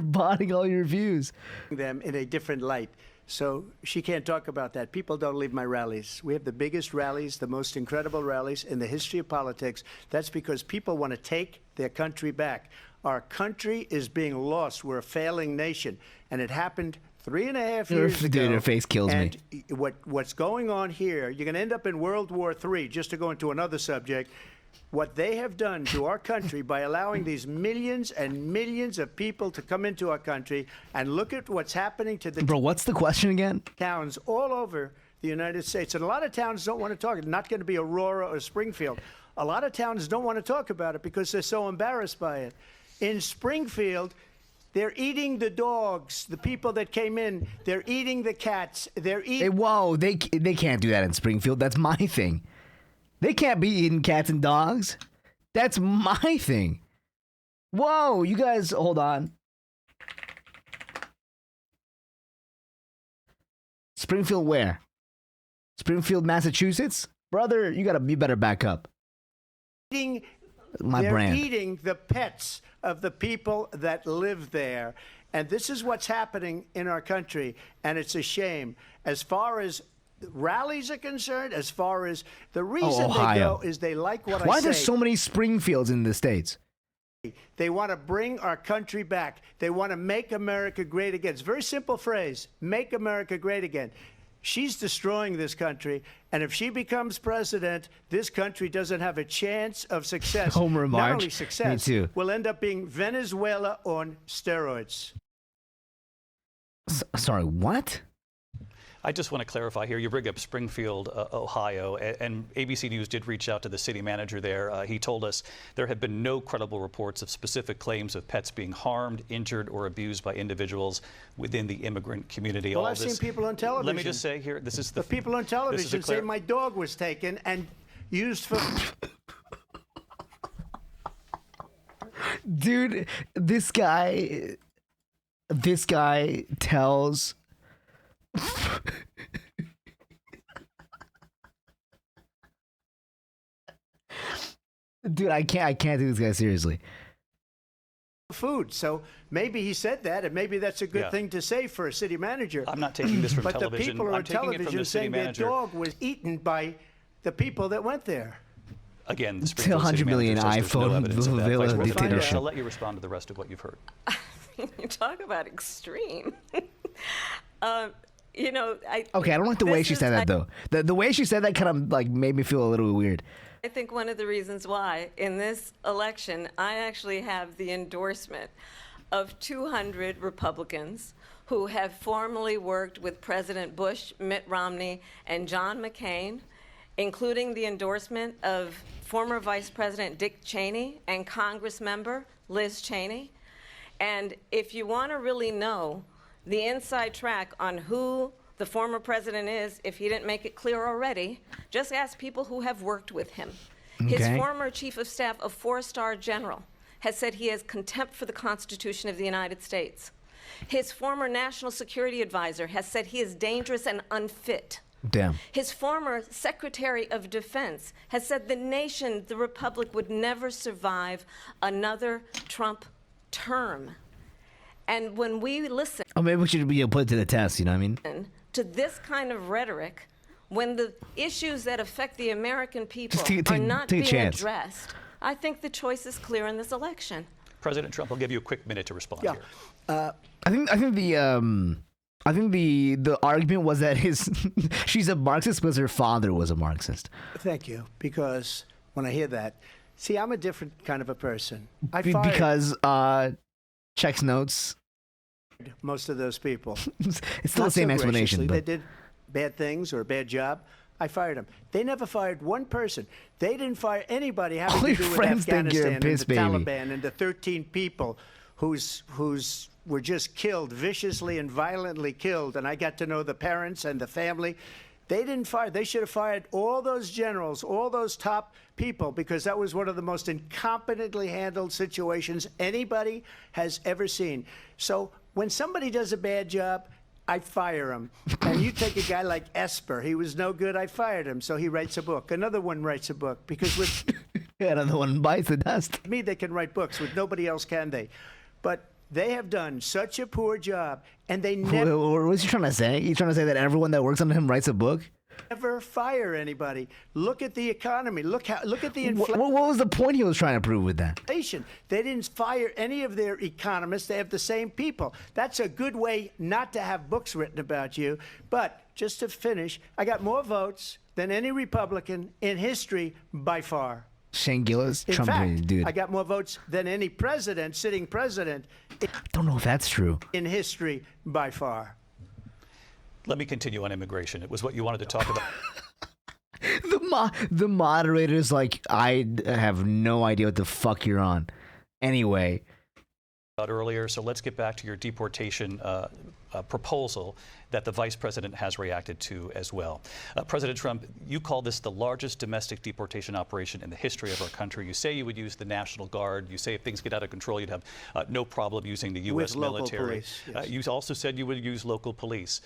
botting all your views. Them in a different light. So she can't talk about that. People don't leave my rallies. We have the biggest rallies, the most incredible rallies in the history of politics. That's because people want to take their country back. Our country is being lost. We're a failing nation. And it happened 3.5 years ago. Dude, her face kills me. And what's going on here, you're going to end up in World War III, just to go into another subject. What they have done to our country by allowing these millions and millions of people to come into our country, and look at what's happening to the... Bro, what's the question again? Towns all over the United States. And a lot of towns don't want to talk. It's not going to be Aurora or Springfield. A lot of towns don't want to talk about it because they're so embarrassed by it. In Springfield, they're eating the dogs. The people that came in, they're eating the cats. They're eating... Hey, whoa, they can't do that in Springfield. That's my thing. They can't be eating cats and dogs. That's my thing. Whoa, you guys, hold on. Springfield where? Springfield, Massachusetts? Brother, you better back up. They're brand. eating the pets of the people that live there. And this is what's happening in our country, and it's a shame. As far as rallies are concerned, as far as the reason they go is they like what I say. Why are there so many Springfields in the States? They want to bring our country back. They want to make America great again. It's a very simple phrase, make America great again. She's destroying this country, and if she becomes president, this country doesn't have a chance of success. Homer March. Not only success, Me too. will end up being Venezuela on steroids. Sorry, what? I just want to clarify here. You bring up Springfield, Ohio, and ABC News did reach out to the city manager there. He told us there have been no credible reports of specific claims of pets being harmed, injured, or abused by individuals within the immigrant community. Well, I've seen people on television. Let me just say here, this is the people on television say my dog was taken and used for... Dude, this guy tells... Dude, I can't take this guy seriously. Food. So maybe he said that, and maybe that's a good thing to say for a city manager. I'm not taking this from but television. The people I'm on taking it from television the city saying manager. their dog was eaten by the people that went there. Again, the Springfield 100 city million manager says there's no iPhone evidence of that. villa Vice President, dictatorship. I'll let you respond to the rest of what you've heard. You talk about extreme. you know, Okay, I don't like the way she said that though. The way she said that kind of like made me feel a little weird. I think one of the reasons why in this election I actually have the endorsement of 200 Republicans who have formerly worked with President Bush, Mitt Romney, and John McCain, including the endorsement of former Vice President Dick Cheney and Congress member Liz Cheney. And if you want to really know the inside track on who the former president is, if he didn't make it clear already, just ask people who have worked with him. Okay. His former chief of staff, a four-star general, has said he has contempt for the Constitution of the United States. His former national security advisor has said he is dangerous and unfit. Damn. His former Secretary of Defense has said the nation, the Republic, would never survive another Trump term. And when we listen maybe we should be put it to the test, you know what I mean? To this kind of rhetoric, when the issues that affect the American people are not take a being chance. addressed, I think the choice is clear in this election. President Trump, I'll give you a quick minute to respond Yeah. here. I think the argument was that she's a Marxist because her father was a Marxist. Thank you, because when I hear that, see, I'm a different kind of a person. I Be- fired because checks notes. most of those people. It's still Not the same so explanation. graciously. They But did bad things or a bad job. I fired them. They never fired one person. They didn't fire anybody having All to your do with friends think you're a Afghanistan and piss the baby. Taliban and the 13 people who's were just killed, viciously and violently killed. And I got to know the parents and the family. They didn't fire. They should have fired all those generals, all those top people, because that was one of the most incompetently handled situations anybody has ever seen. So when somebody does a bad job, I fire him. And you take a guy like Esper. He was no good. I fired him. So he writes a book. Another one writes a book. Because with another one bites the dust. me, they can write books. With nobody else can they. But they have done such a poor job. And they never... What's he trying to say? He's trying to say that everyone that works under him writes a book? Never fire anybody. Look at the economy. Look at the inflation. What was the point he was trying to prove with that? They didn't fire any of their economists. They have the same people. That's a good way not to have books written about you. But just to finish, I got more votes than any Republican in history by far. Shane Gillis, In Trump fact, dude. I got more votes than any president, sitting president, I don't know if that's true. in history by far. Let me continue on immigration. It was what you wanted to talk about. The moderator's like, I have no idea what the fuck you're on. Anyway. Earlier, so let's get back to your deportation proposal that the vice president has reacted to as well. President Trump, you call this the largest domestic deportation operation in the history of our country. You say you would use the National Guard. You say if things get out of control, you'd have no problem using the U.S. With local military. police, yes. You also said you would use local police.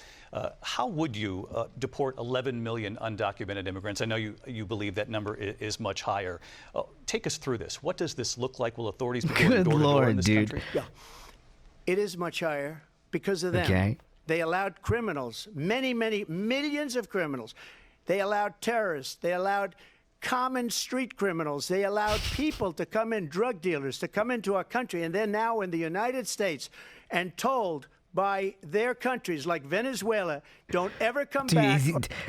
How would you deport 11 million undocumented immigrants? I know you believe that number is much higher. Take us through this. What does this look like? Will authorities be going Good door to door in Lord, this dude. country? Yeah. It is much higher because of them. Okay. They allowed criminals, many, many millions of criminals. They allowed terrorists. They allowed common street criminals. They allowed people to come in, drug dealers, to come into our country. And they're now in the United States and told by their countries like Venezuela, don't ever come back.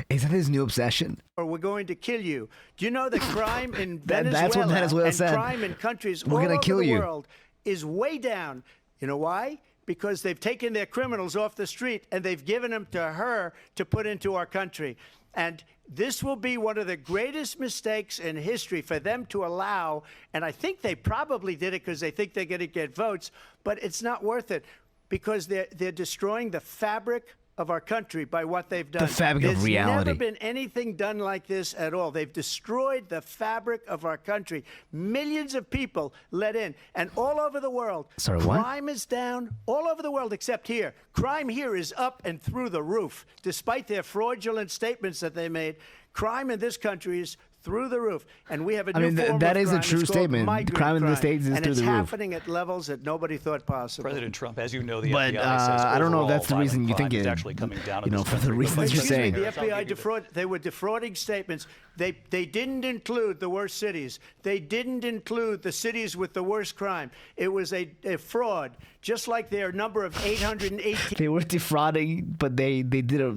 Is that his new obsession? Or we're going to kill you. Do you know that crime in That's what Venezuela and said. crime in countries We're all gonna over kill the you. world is way down? You know why? Because they've taken their criminals off the street and they've given them to her to put into our country. And this will be one of the greatest mistakes in history for them to allow. And I think they probably did it because they think they're going to get votes, but it's not worth it because they're destroying the fabric of our country by what they've done. The fabric of reality. There's never been anything done like this at all. They've destroyed the fabric of our country. Millions of people let in, and all over the world. Sorry, what? Crime is down all over the world except here. Crime here is up and through the roof. Despite their fraudulent statements that they made, crime in this country is through the roof, and we have a I new mean, form that of is a crime. true It's called statement. migrant Crime in the States is and through it's the roof. happening at levels that nobody thought possible. President Trump, as you know, the But FBI says I don't know if that's the overall reason you violent think crime is it. actually coming down You in know, this for the country. reasons But you're Excuse me, saying. the Harris, I'll give you FBI they were defrauding statements. They didn't include the worst cities. They didn't include the cities with the worst crime. It was a fraud, just like their number of 818. They were defrauding, but they did a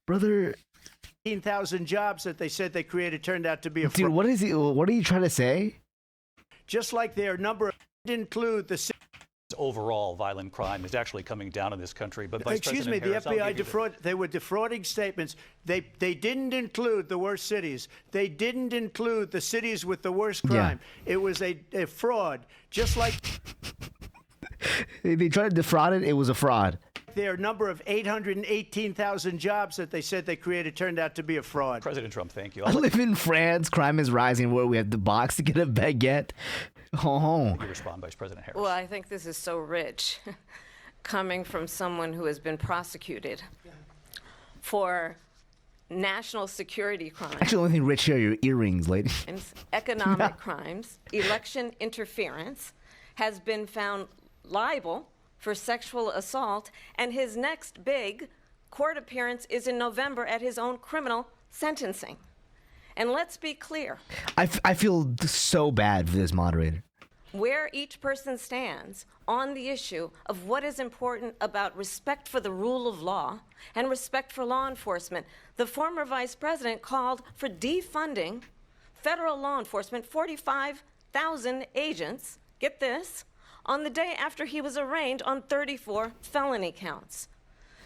brother. 15,000 jobs that they said they created turned out to be a Dude, fraud. what is he? What are you trying to say? Just like their number didn't include the overall violent crime is actually coming down in this country. But Vice Excuse me, President the Harris, FBI they were defrauding statements. They didn't include the worst cities. They didn't include the cities with the worst crime. It was a fraud, just like They tried to defraud it. It was a fraud. their number of 818,000 jobs that they said they created turned out to be a fraud. President Trump, thank you. I live in France. Crime is rising. Where we have the box to get a baguette. Oh. You respond, Vice President Harris. Well, I think this is so rich, coming from someone who has been prosecuted for national security crimes. Actually, the only thing rich here are your earrings, lady. Economic crimes, election interference, has been found liable for sexual assault, and his next big court appearance is in November at his own criminal sentencing. And let's be clear. I feel so bad for this moderator. Where each person stands on the issue of what is important about respect for the rule of law and respect for law enforcement. The former vice president called for defunding federal law enforcement, 45,000 agents, get this, on the day after he was arraigned on 34 felony counts.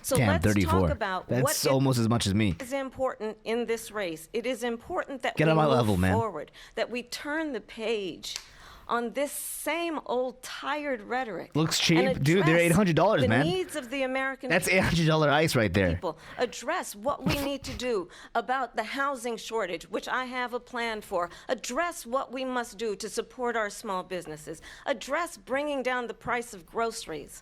So Damn, let's 34. talk about That's what almost as much as me. is important in this race. It is important that Get we on my move level, man. forward, that we turn the page on this same old tired rhetoric. Looks cheap. and Dude, they're address $800, man. The needs of the American That's $800 ice right there. people. Address what we need to do about the housing shortage, which I have a plan for. Address what we must do to support our small businesses. Address bringing down the price of groceries.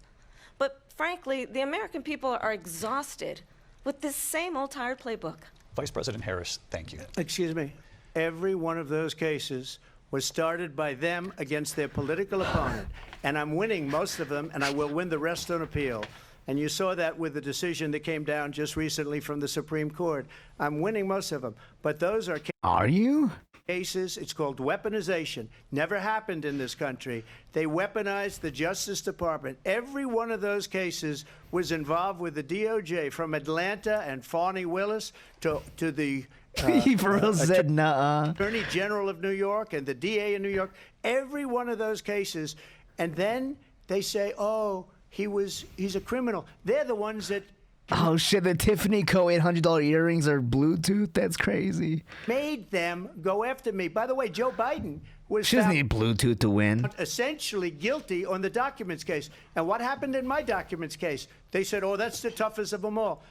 But frankly, the American people are exhausted with this same old tired playbook. Vice President Harris, thank you. Excuse me. Every one of those cases was started by them against their political opponent. And I'm winning most of them, and I will win the rest on appeal. And you saw that with the decision that came down just recently from the Supreme Court. I'm winning most of them. But those are you? Cases, it's called weaponization. Never happened in this country. They weaponized the Justice Department. Every one of those cases was involved with the DOJ, from Atlanta and Fani Willis to the He for real said nuh-uh. Attorney General of New York and the DA in New York. Every one of those cases. And then they say, oh, he's a criminal. They're the ones that Oh shit, the Tiffany Co. $800 earrings are Bluetooth? That's crazy. made them go after me. By the way, Joe Biden was She doesn't found need Bluetooth to win. essentially guilty on the documents case. And what happened in my documents case? They said, oh, that's the toughest of them all.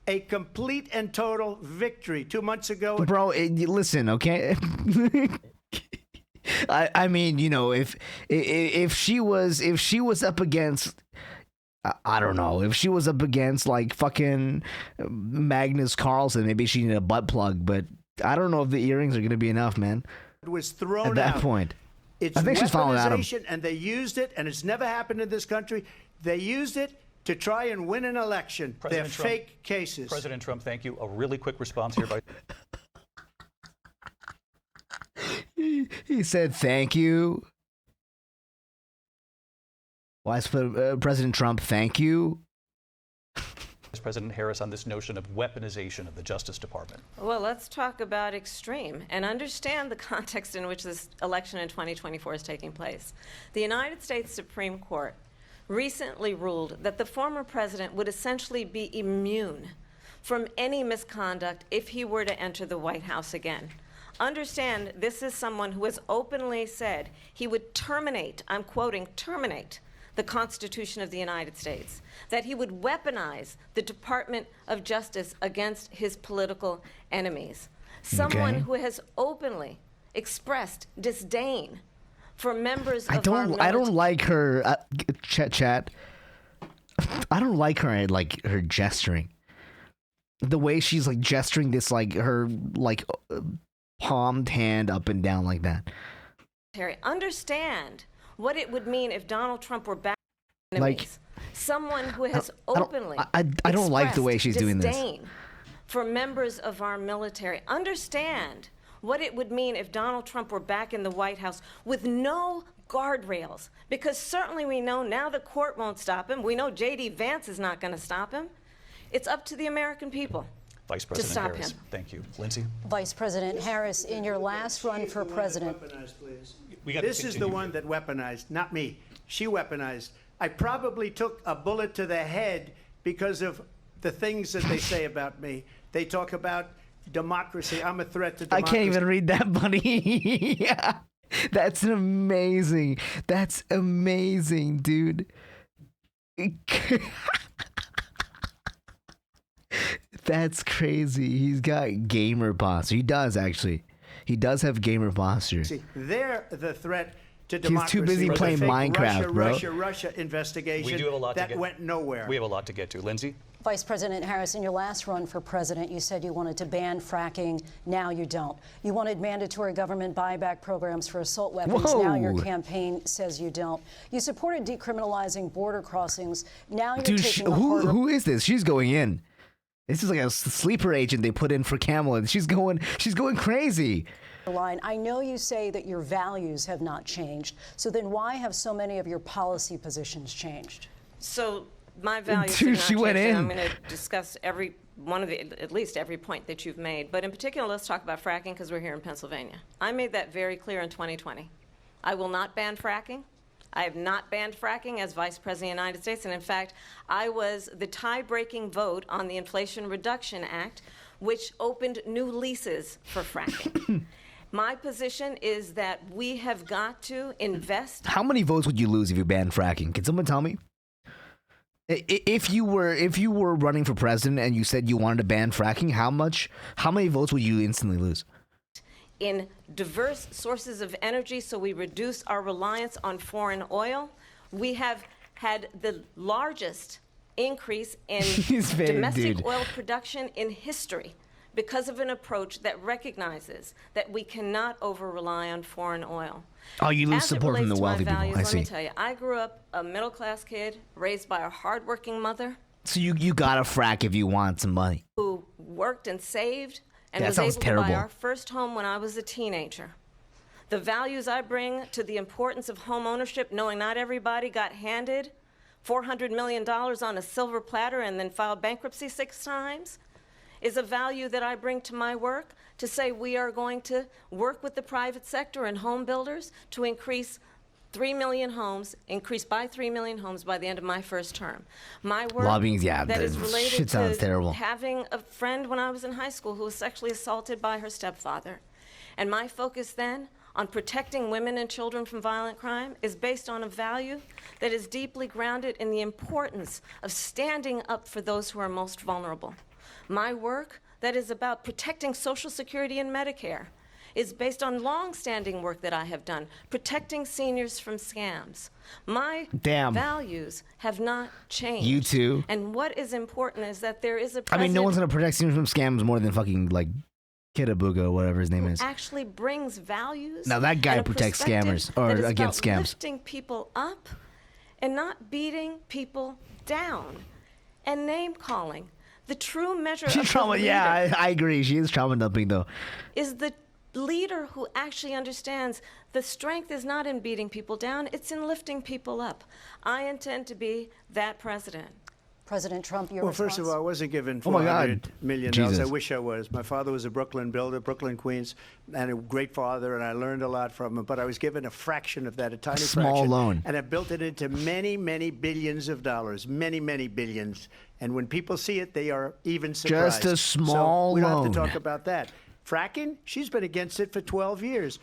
A complete and total victory 2 months ago. Bro, listen, okay? I mean, you know, if she was up against, I don't know, if she was up against like fucking Magnus Carlsen, maybe she needed a butt plug, but I don't know if the earrings are gonna be enough, man. It was thrown At that out. point. It's I think she's following Adam. weaponization, and they used it, and it's never happened in this country. They used it to try and win an election. President They're Trump, fake cases. President Trump, thank you. A really quick response here by He said thank you. Vice President Trump, thank you. Vice President Harris on this notion of weaponization of the Justice Department. Well, let's talk about extreme and understand the context in which this election in 2024 is taking place. The United States Supreme Court recently ruled that the former president would essentially be immune from any misconduct if he were to enter the White House again. Understand, this is someone who has openly said he would terminate, I'm quoting, terminate the Constitution of the United States, that he would weaponize the Department of Justice against his political enemies. Someone who has openly expressed disdain for members of our military. I don't like her chat. I don't like her her gesturing. The way she's like gesturing this, like her like palmed hand up and down like that. Understand what it would mean if Donald Trump were back. Like, someone who has openly I don't like the way she's doing this. disdain for members of our military. Understand what it would mean if Donald Trump were back in the White House with no guardrails, because certainly we know now the court won't stop him. We know J.D. Vance is not going to stop him. It's up to the American people. Vice President stop Harris, him. thank you. Lindsay? Vice President Harris, in your last run for president. This is the one that weaponized, not me. She weaponized. I probably took a bullet to the head because of the things that they say about me. They talk about democracy. I'm a threat to democracy. I can't even read that, buddy. Yeah. That's amazing. That's amazing, dude. That's crazy. He's got gamer posture. He does, actually. He does have gamer posture. See, they're the threat to democracy. He's too busy playing Minecraft, bro. Russia investigation We do have a lot that went nowhere. We have a lot to get to. Lindsay? Vice President Harris, in your last run for president, you said you wanted to ban fracking. Now you don't. You wanted mandatory government buyback programs for assault weapons. Whoa. Now your campaign says you don't. You supported decriminalizing border crossings. Now you're Dude, taking a harder... who is this? She's going in. This is like a sleeper agent they put in for Kamala. She's going crazy. line. I know you say that your values have not changed. So then why have so many of your policy positions changed? So my values Dude, have not she went changed, in. and I'm going to discuss every one of the, at least every point that you've made. But in particular, let's talk about fracking because we're here in Pennsylvania. I made that very clear in 2020. I will not ban fracking. I have not banned fracking as Vice President of the United States. And in fact, I was the tie-breaking vote on the Inflation Reduction Act, which opened new leases for fracking. My position is that we have got to invest. How many votes would you lose if you banned fracking? Can someone tell me? If you were running for president and you said you wanted to ban fracking, how many votes would you instantly lose? In diverse sources of energy so we reduce our reliance on foreign oil. We have had the largest increase in domestic oil production in history because of an approach that recognizes that we cannot over-rely on foreign oil. Oh, you lose support from the wealthy people. I see. Let me tell you, I grew up a middle-class kid raised by a hardworking mother. So you gotta frack if you want some money. Who worked and saved and Yeah, was that sounds able to terrible. buy our first home when I was a teenager. The values I bring to the importance of home ownership, knowing not everybody got handed $400 million on a silver platter and then filed bankruptcy 6 times, is a value that I bring to my work to say we are going to work with the private sector and home builders to increase 3 million homes, increased by 3 million homes by the end of my first term. My work Lobbying, yeah, that is the related shit sounds to terrible. having a friend when I was in high school who was sexually assaulted by her stepfather. And my focus then on protecting women and children from violent crime is based on a value that is deeply grounded in the importance of standing up for those who are most vulnerable. My work that is about protecting Social Security and Medicare is based on long-standing work that I have done, protecting seniors from scams. My values have not changed. You too. And what is important is that there is a I president mean, no one's gonna protect seniors from scams more than fucking like Kitabuga, whatever his name is. actually brings values. Now that guy and a protects perspective scammers, or that is against about scams. lifting people up and not beating people down and name calling. The true measure She's of trauma. the Yeah, leader I agree. She is trauma dumping though. is the leader who actually understands the strength is not in beating people down, it's in lifting people up. I intend to be that president. President Trump, your Well, response? first of all, I wasn't given Oh my God. $400 million. Jesus. I wish I was. My father was a Brooklyn builder, Brooklyn, Queens, and a great father, and I learned a lot from him. But I was given a fraction of that, a tiny Small fraction. loan. And I built it into many, many billions of dollars, many, many billions. And when people see it, they are even surprised. Just a small so we don't loan. have to talk about that. Fracking, she's been against it for 12 years.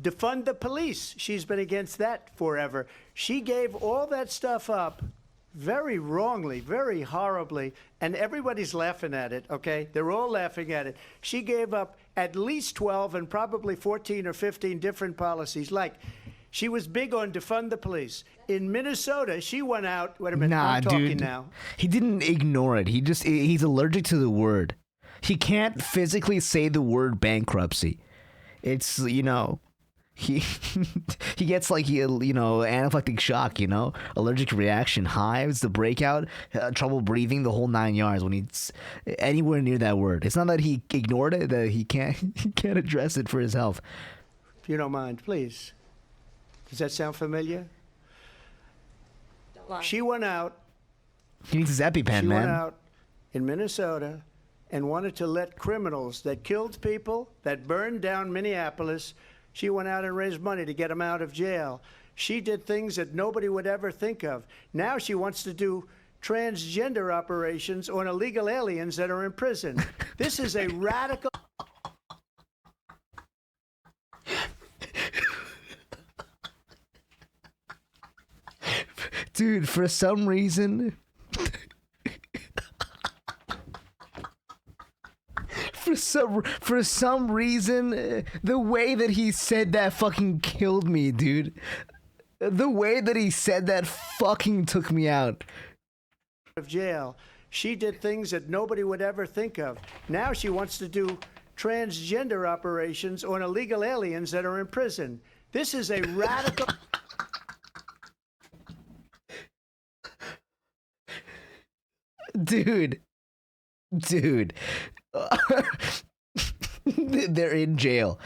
Defund the police, she's been against that forever. She gave all that stuff up very wrongly, very horribly, and everybody's laughing at it, okay? They're all laughing at it. She gave up at least 12 and probably 14 or 15 different policies. Like, she was big on defund the police. In Minnesota, she went out, wait a minute, Nah, I'm talking dude. now. He didn't ignore it. He's allergic to the word. He can't physically say the word bankruptcy. It's, you know, he he gets like, you know, anaphylactic shock, you know, allergic reaction, hives, the breakout, trouble breathing, the whole 9 yards when he's anywhere near that word. It's not that he ignored it, that he can't address it for his health. If you don't mind, please. Does that sound familiar? She went out. He needs his EpiPen, She man. went out in Minnesota and wanted to let criminals that killed people, that burned down Minneapolis, she went out and raised money to get them out of jail. She did things that nobody would ever think of. Now she wants to do transgender operations on illegal aliens that are in prison. This is a radical... Dude, for some reason... For some reason, the way that he said that fucking killed me, dude. The way that he said that fucking took me out. Of jail. She did things that nobody would ever think of. Now she wants to do transgender operations on illegal aliens that are in prison. This is a radical... Dude. They're in jail.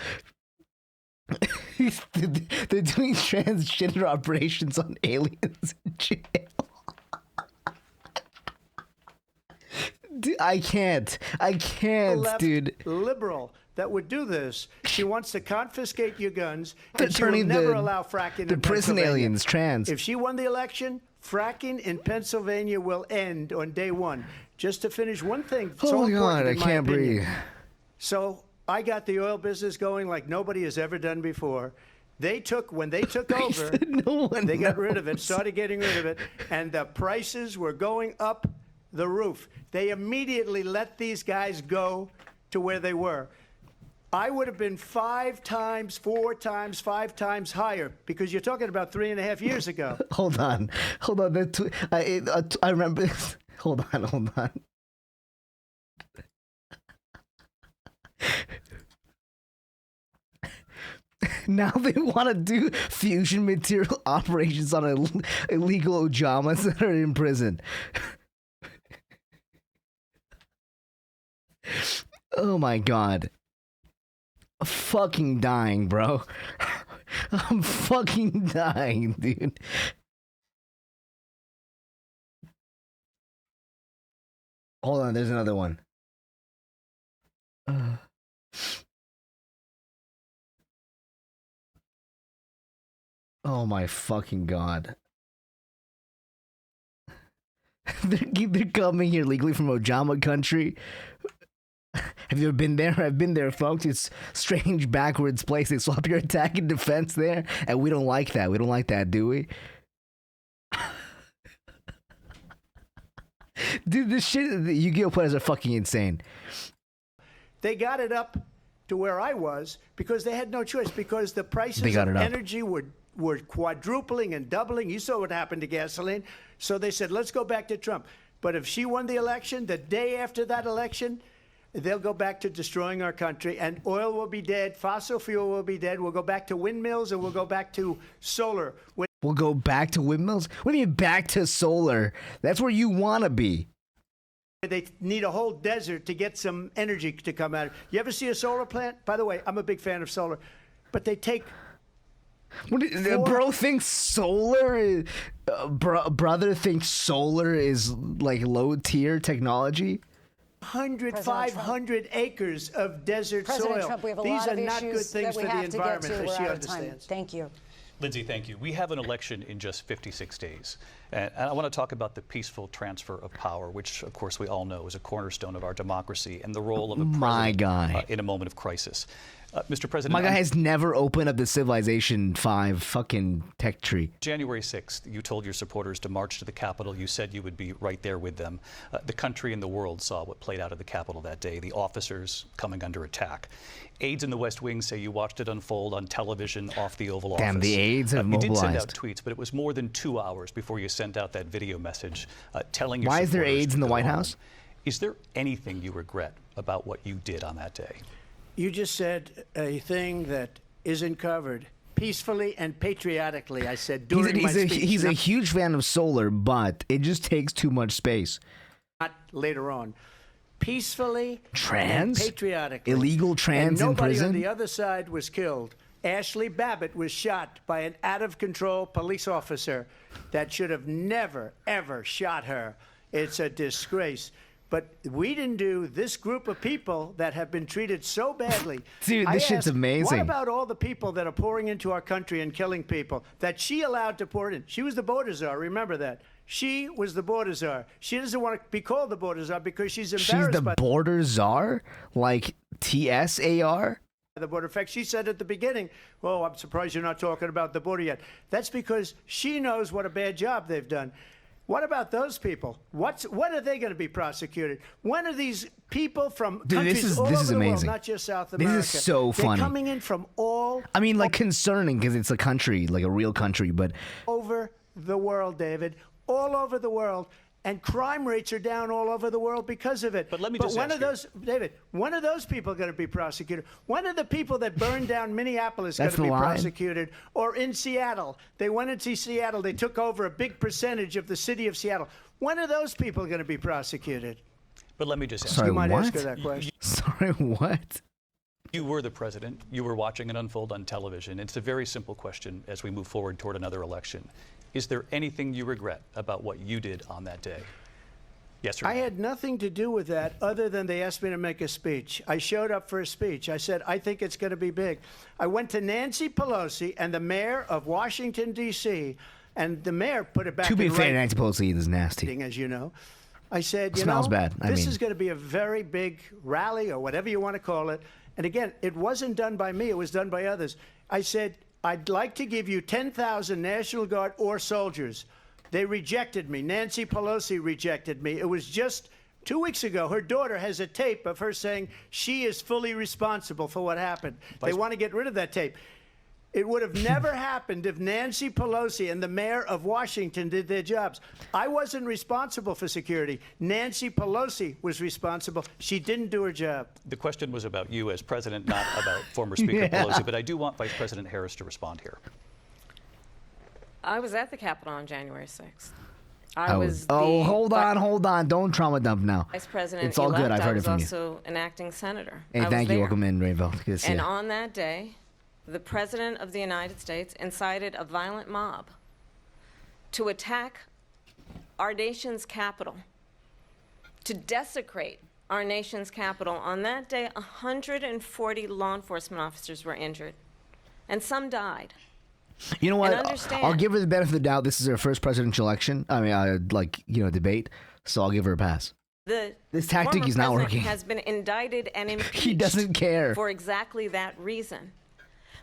They're doing transgender operations on aliens in jail. Dude, I can't, dude. Liberal that would do this. She wants to confiscate your guns, They're and she will turning never allow fracking the in prison Pennsylvania. aliens trans. If she won the election, fracking in Pennsylvania will end on day one. Just to finish one thing, Oh God, I can't breathe. So I got the oil business going like nobody has ever done before. When they took over, they got rid of it, started getting rid of it, and the prices were going up the roof. They immediately let these guys go to where they were. I would have been 5 times, 4 times, 5 times higher, because you're talking about 3.5 years ago. Hold on. I remember. Hold on. Now they want to do fusion material operations on illegal Ojamas that are in prison. Oh my God. I'm fucking dying, bro. I'm fucking dying, dude. Hold on, there's another one. Oh my fucking God. They're coming here legally from Ojama country. Have you ever been there? I've been there, folks. It's strange, backwards place. They swap your attack and defense there, and we don't like that. We don't like that, do we? Dude, this shit that Yu-Gi-Oh players are fucking insane. They got it up to where I was because they had no choice, because the prices of energy were quadrupling and doubling. You saw what happened to gasoline. So they said, let's go back to Trump. But if she won the election, the day after that election, they'll go back to destroying our country, and oil will be dead, fossil fuel will be dead, we'll go back to windmills, and we'll go back to solar. We'll go back to windmills? What do you mean back to solar? That's where you want to be. They need a whole desert to get some energy to come out. You ever see a solar plant? By the way, I'm a big fan of solar, but they take... Bro thinks solar is... brother thinks solar is like low-tier technology? 500 acres of desert President soil. Trump, we have a These lot are of not good issues things that we for the have to get environment to. that We're she out of time. understands. Thank you. Lindsay, thank you. We have an election in just 56 days. And I want to talk about the peaceful transfer of power, which, of course, we all know is a cornerstone of our democracy, and the role of a president in a moment of crisis. Mr. President, my guy has never opened up the Civilization 5 fucking tech tree. January 6th, you told your supporters to march to the Capitol. You said you would be right there with them. The country and the world saw what played out at the Capitol that day, the officers coming under attack. Aides in the West Wing say you watched it unfold on television off the Oval Office. Damn, the aides have mobilized. You did send out tweets, but it was more than 2 hours before you sent out that video message telling your Why is there supporters aides in the White House? Is there anything you regret about what you did on that day? You just said a thing that isn't covered. Peacefully and patriotically, I said during my speech. He's a huge fan of solar, but it just takes too much space. Not later on. Peacefully Trans? and patriotically. Illegal trans and in prison? Nobody on the other side was killed. Ashley Babbitt was shot by an out-of-control police officer that should have never, ever shot her. It's a disgrace. But we didn't do this group of people that have been treated so badly. Dude, this shit's amazing. What about all the people that are pouring into our country and killing people that she allowed to pour in? She was the border czar. Remember that. She was the border czar. She doesn't want to be called the border czar because she's embarrassed. She's the border czar? Like TSAR? The border. In fact, she said at the beginning, "Oh, I'm surprised you're not talking about the border yet." That's because she knows what a bad job they've done. What about those people? When are they going to be prosecuted? When are these people from countries all over the world, not just South America? This is so funny. They're coming in from all. I mean, like concerning because it's a country, like a real country, but over the world, David, all over the world. And crime rates are down all over the world because of it. But let me just when ask are those, David? When are those people going to be prosecuted? When are the people that burned down Minneapolis going to be prosecuted? Or in Seattle, they went into Seattle. They took over a big percentage of the city of Seattle. When are those people going to be prosecuted? But let me just ask Sorry, you might what? ask her that question. Sorry, what? You were the president. You were watching it unfold on television. It's a very simple question as we move forward toward another election. Is there anything you regret about what you did on that day? Yes or no? I had nothing to do with that other than they asked me to make a speech. I showed up for a speech. I said, I think it's going to be big. I went to Nancy Pelosi and the mayor of Washington, D.C., and the mayor put it back To be in fair, writing, Nancy Pelosi is nasty. as you know. I said, Smells bad. This is going to be a very big rally or whatever you want to call it. And again, it wasn't done by me. It was done by others. I said, I'd like to give you 10,000 National Guard or soldiers. They rejected me. Nancy Pelosi rejected me. It was just 2 weeks ago. Her daughter has a tape of her saying she is fully responsible for what happened. They want to get rid of that tape. It would have never happened if Nancy Pelosi and the mayor of Washington did their jobs. I wasn't responsible for security. Nancy Pelosi was responsible. She didn't do her job. The question was about you as president, not about former Speaker Pelosi, but I do want Vice President Harris to respond here. I was at the Capitol on January 6th. Hold on. Don't trauma dump now. Vice President. It's all good. I've heard it from you. I was also an acting senator. Hey, thank you. Welcome in, Rainbow. Good to see And you. on that day, the President of the United States incited a violent mob to attack our nation's capital, to desecrate our nation's capital. On that day, 140 law enforcement officers were injured, and some died. You know what? Understand. I'll give her the benefit of the doubt. This is her first presidential election. I mean, debate. So I'll give her a pass. This tactic is not working. Has been indicted and impeached. He doesn't care. For exactly that reason.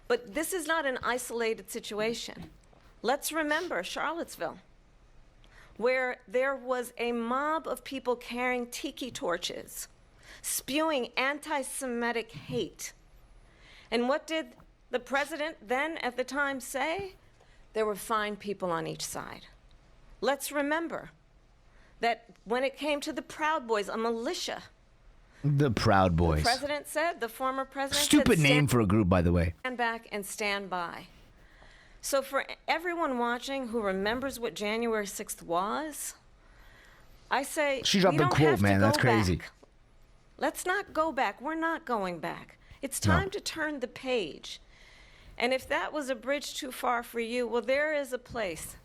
But this is not an isolated situation. Let's remember Charlottesville, where there was a mob of people carrying tiki torches, spewing anti-Semitic hate. And what did the president then at the time say? There were fine people on each side. Let's remember that when it came to the Proud Boys, a militia. The Proud Boys. The former president Stupid said, name for a group, by the way. Stand back and stand by. So for everyone watching who remembers what January 6th was, I say, she dropped a quote, man. That's crazy. Back. Let's not go back. We're not going back. It's time to turn the page. And if that was a bridge too far for you, well, there is a place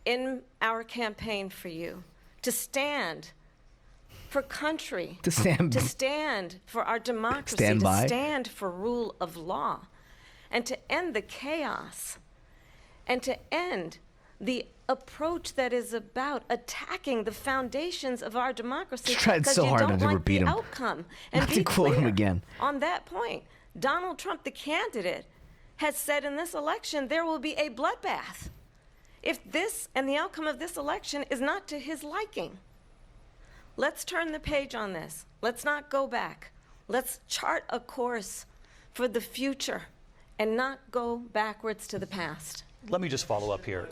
in our campaign for you to stand for country, to stand for our democracy, to stand for rule of law, and to end the chaos, and to end the approach that is about attacking the foundations of our democracy. Tried so hard not to repeat him. Outcome. And not to quote him again. On that point, Donald Trump, the candidate, has said in this election there will be a bloodbath if this and the outcome of this election is not to his liking. Let's turn the page on this. Let's not go back. Let's chart a course for the future and not go backwards to the past. Let me just follow up here.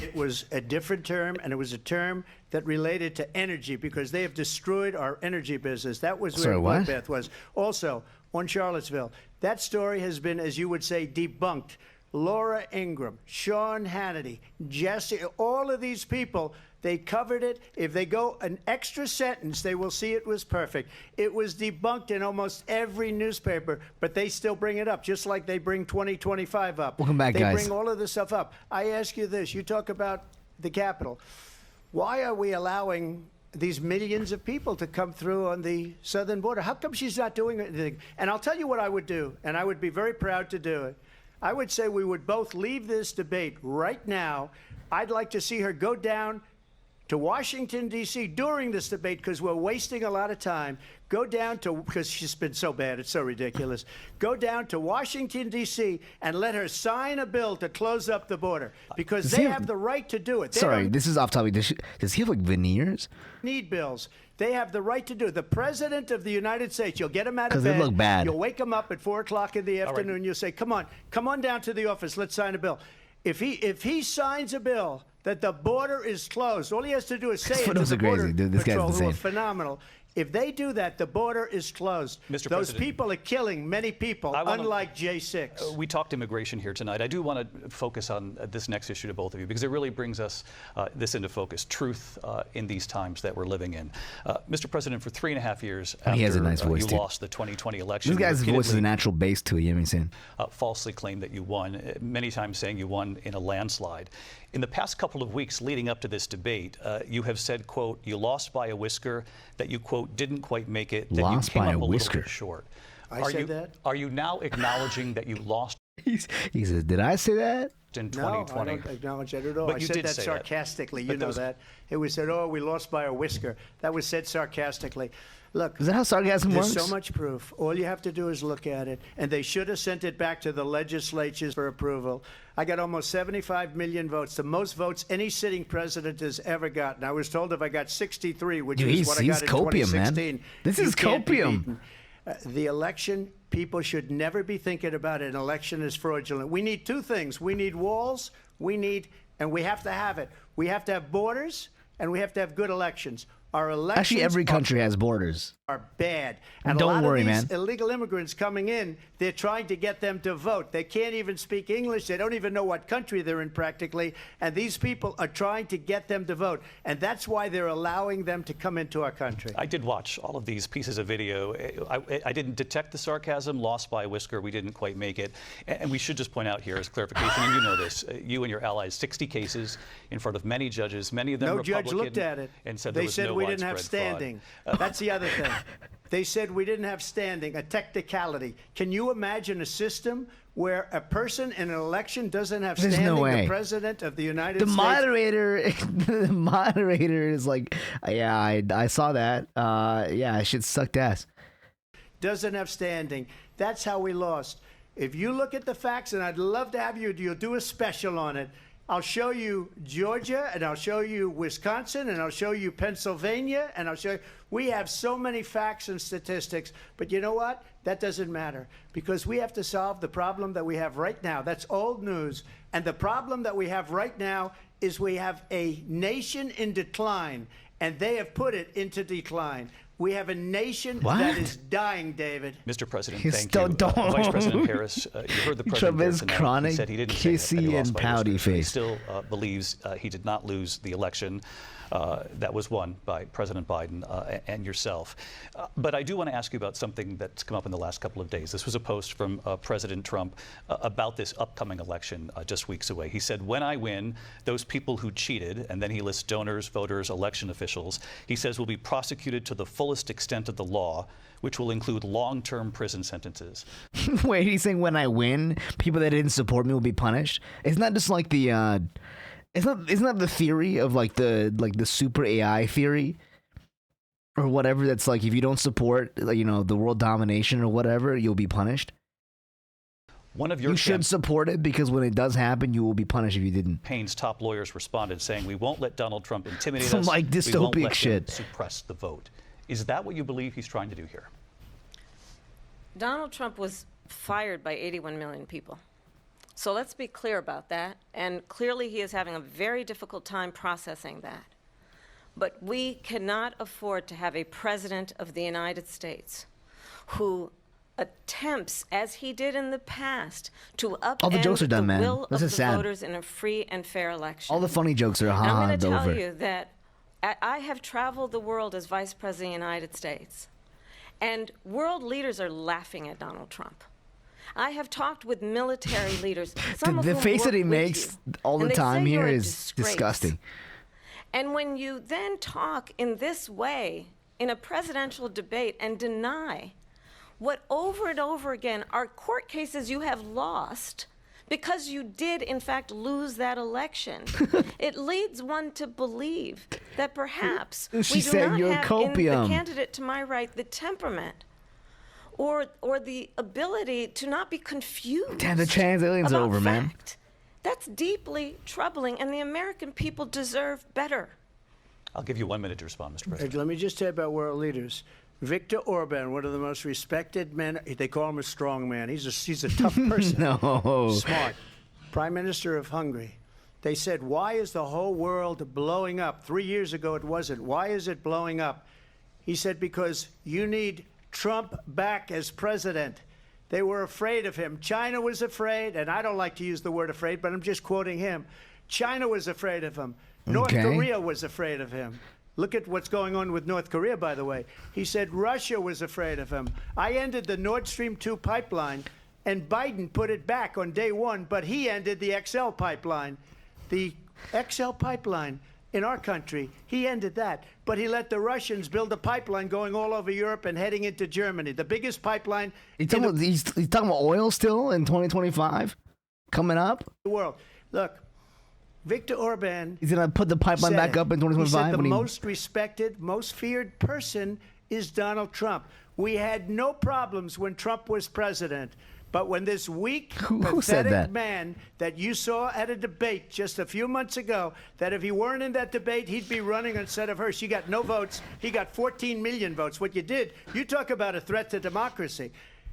It was a different term, and it was a term that related to energy because they have destroyed our energy business. That was where what? Bloodbath was. Also, on Charlottesville, that story has been, as you would say, debunked. Laura Ingraham, Sean Hannity, Jesse, all of these people, they covered it. If they go an extra sentence, they will see it was perfect. It was debunked in almost every newspaper, but they still bring it up, just like they bring 2025 up. Welcome back, they guys. bring all of this stuff up. I ask you this. You talk about the Capitol. Why are we allowing these millions of people to come through on the southern border? How come she's not doing anything? And I'll tell you what I would do, and I would be very proud to do it. I would say we would both leave this debate right now. I'd like to see her go down to Washington, D.C. during this debate because we're wasting a lot of time. Go down to, because she's been so bad, it's so ridiculous. Go down to Washington, D.C. and let her sign a bill to close up the border because they have the right to do it. They Sorry, don't this is off topic. Does he have like veneers? need bills. They have the right to do it. The President of the United States, you'll get him out of 'Cause they bed. look bad. You'll wake him up at 4 o'clock in the afternoon. You'll say, come on down to the office. Let's sign a bill. If he signs a bill that the border is closed, all he has to do is say it to photos the are crazy, Border dude. This guy's Patrol, who are insane. phenomenal. If they do that, the border is closed. Mr. Those President, people are killing many people, unlike J6. We talked immigration here tonight. I do want to focus on this next issue to both of you because it really brings us this into focus, truth in these times that we're living in. Mr. President, for 3.5 years after He has a nice voice, you too. lost the 2020 election, This guy's you voice is a repeatedly, natural bass to it. You know what I'm saying? falsely claimed that you won, many times saying you won in a landslide. In the past couple of weeks leading up to this debate, you have said, quote, you lost by a whisker, that you, quote, didn't quite make it, that Lost you came by up a little whisker. bit short. I said that? Are you now acknowledging that you lost He says, did I say that? in No, I 2020? don't acknowledge that at all. But I you said did that say that. sarcastically. But You know those- that. It was said, oh, we lost by a whisker. That was said sarcastically. Look, Is that how sarcasm there's works? so much proof. All you have to do is look at it. And they should have sent it back to the legislatures for approval. I got almost 75 million votes, the most votes any sitting president has ever gotten. I was told if I got 63, which Dude, is what I he's got in copium, man. 2016. This you is can't be copium. beaten. The election, people should never be thinking about an election as fraudulent. We need two things. We need walls, and we have to have it. We have to have borders, and we have to have good elections. Our elections Actually, every country has borders. are bad. And Don't a lot worry, of these man. illegal immigrants coming in, they're trying to get them to vote. They can't even speak English. They don't even know what country they're in practically. And these people are trying to get them to vote. And that's why they're allowing them to come into our country. I did watch all of these pieces of video. I didn't detect the sarcasm, lost by a whisker. We didn't quite make it. And we should just point out here as clarification, and you know this, you and your allies, 60 cases in front of many judges, many of them No Republican. judge looked at it. And said They there was said no we didn't have widespread fraud. standing. That's the other thing. They said we didn't have standing, a technicality. Can you imagine a system where a person in an election doesn't have There's standing? no way. The president of the United The States. the moderator is like, yeah, I saw that. Yeah, I should sucked ass. Doesn't have standing. That's how we lost. If you look at the facts, and I'd love to have you'll do a special on it. I'll show you Georgia, and I'll show you Wisconsin, and I'll show you Pennsylvania, and I'll show you. We have so many facts and statistics, but you know what? That doesn't matter because we have to solve the problem that we have right now. That's old news. And the problem that we have right now is we have a nation in decline, and they have put it into decline. We have a nation that is dying, David. Mr. President, He's thank still you. don't. Vice President Harris, you heard the president there Travis tonight. chronic, He said he didn't say that kissy he lost and by pouty whiskers. He face. still believes he did not lose the election that was won by President Biden and yourself. But I do want to ask you about something that's come up in the last couple of days. This was a post from President Trump about this upcoming election just weeks away. He said, when I win, those people who cheated, and then he lists donors, voters, election officials, he says will be prosecuted to the fullest extent of the law, which will include long-term prison sentences. Wait, he's saying when I win, people that didn't support me will be punished? Isn't that just like the isn't that the theory of like the super AI theory? Or whatever, that's like if you don't support like, the world domination or whatever, you'll be punished. One of your You should support it because when it does happen, you will be punished if you didn't. campaign's top lawyers responded saying, we won't let Donald Trump intimidate Some us. like We won't dystopic let him shit. suppress the vote. Is that what you believe he's trying to do here? Donald Trump was fired by 81 million people. So let's be clear about that. And clearly he is having a very difficult time processing that. But we cannot afford to have a president of the United States who attempts, as he did in the past, to All the jokes are upend done, the man. will This of is the sad. voters in a free and fair election. All the funny jokes are And I'm going hard to tell over. you that I have traveled the world as Vice President of the United States, and world leaders are laughing at Donald Trump. I have talked with military leaders, some of The whom face that work he with makes you, all the and they time say here you're a is disgrace. disgusting. And when you then talk in this way in a presidential debate and deny what over and over again are court cases you have lost because you did in fact lose that election, it leads one to believe that perhaps She we do said not you're have in the copium. candidate to my right the temperament or the ability to not be confused. Damn, the trans aliens are about over, man. fact. That's deeply troubling, and the American people deserve better. I'll give you 1 minute to respond, Mr. President. Let me just say about world leaders. Viktor Orban, one of the most respected men, they call him a strong man. He's a tough person. No. Smart. Prime Minister of Hungary. They said, why is the whole world blowing up? 3 years ago it wasn't. Why is it blowing up? He said, because you need Trump back as president. They were afraid of him. China was afraid, and I don't like to use the word afraid, but I'm just quoting him. China was afraid of him. North Korea was afraid of him. Look at what's going on with North Korea, by the way. He said Russia was afraid of him. I ended the Nord Stream 2 pipeline, and Biden put it back on day one, but he ended the XL pipeline. The XL pipeline in our country, he ended that. But he let the Russians build a pipeline going all over Europe and heading into Germany. The biggest pipeline He's talking about oil still in 2025? Coming up? the world. Look, Viktor Orban. He's going to put the pipeline back up in 2025? He said the when he- most respected, most feared person is Donald Trump. We had no problems when Trump was president. But when this weak, Who said pathetic that? man that you saw at a debate just a few months ago, that if he weren't in that debate, he'd be running instead of her. She got no votes. He got 14 million votes. What you did, you talk about a threat to democracy.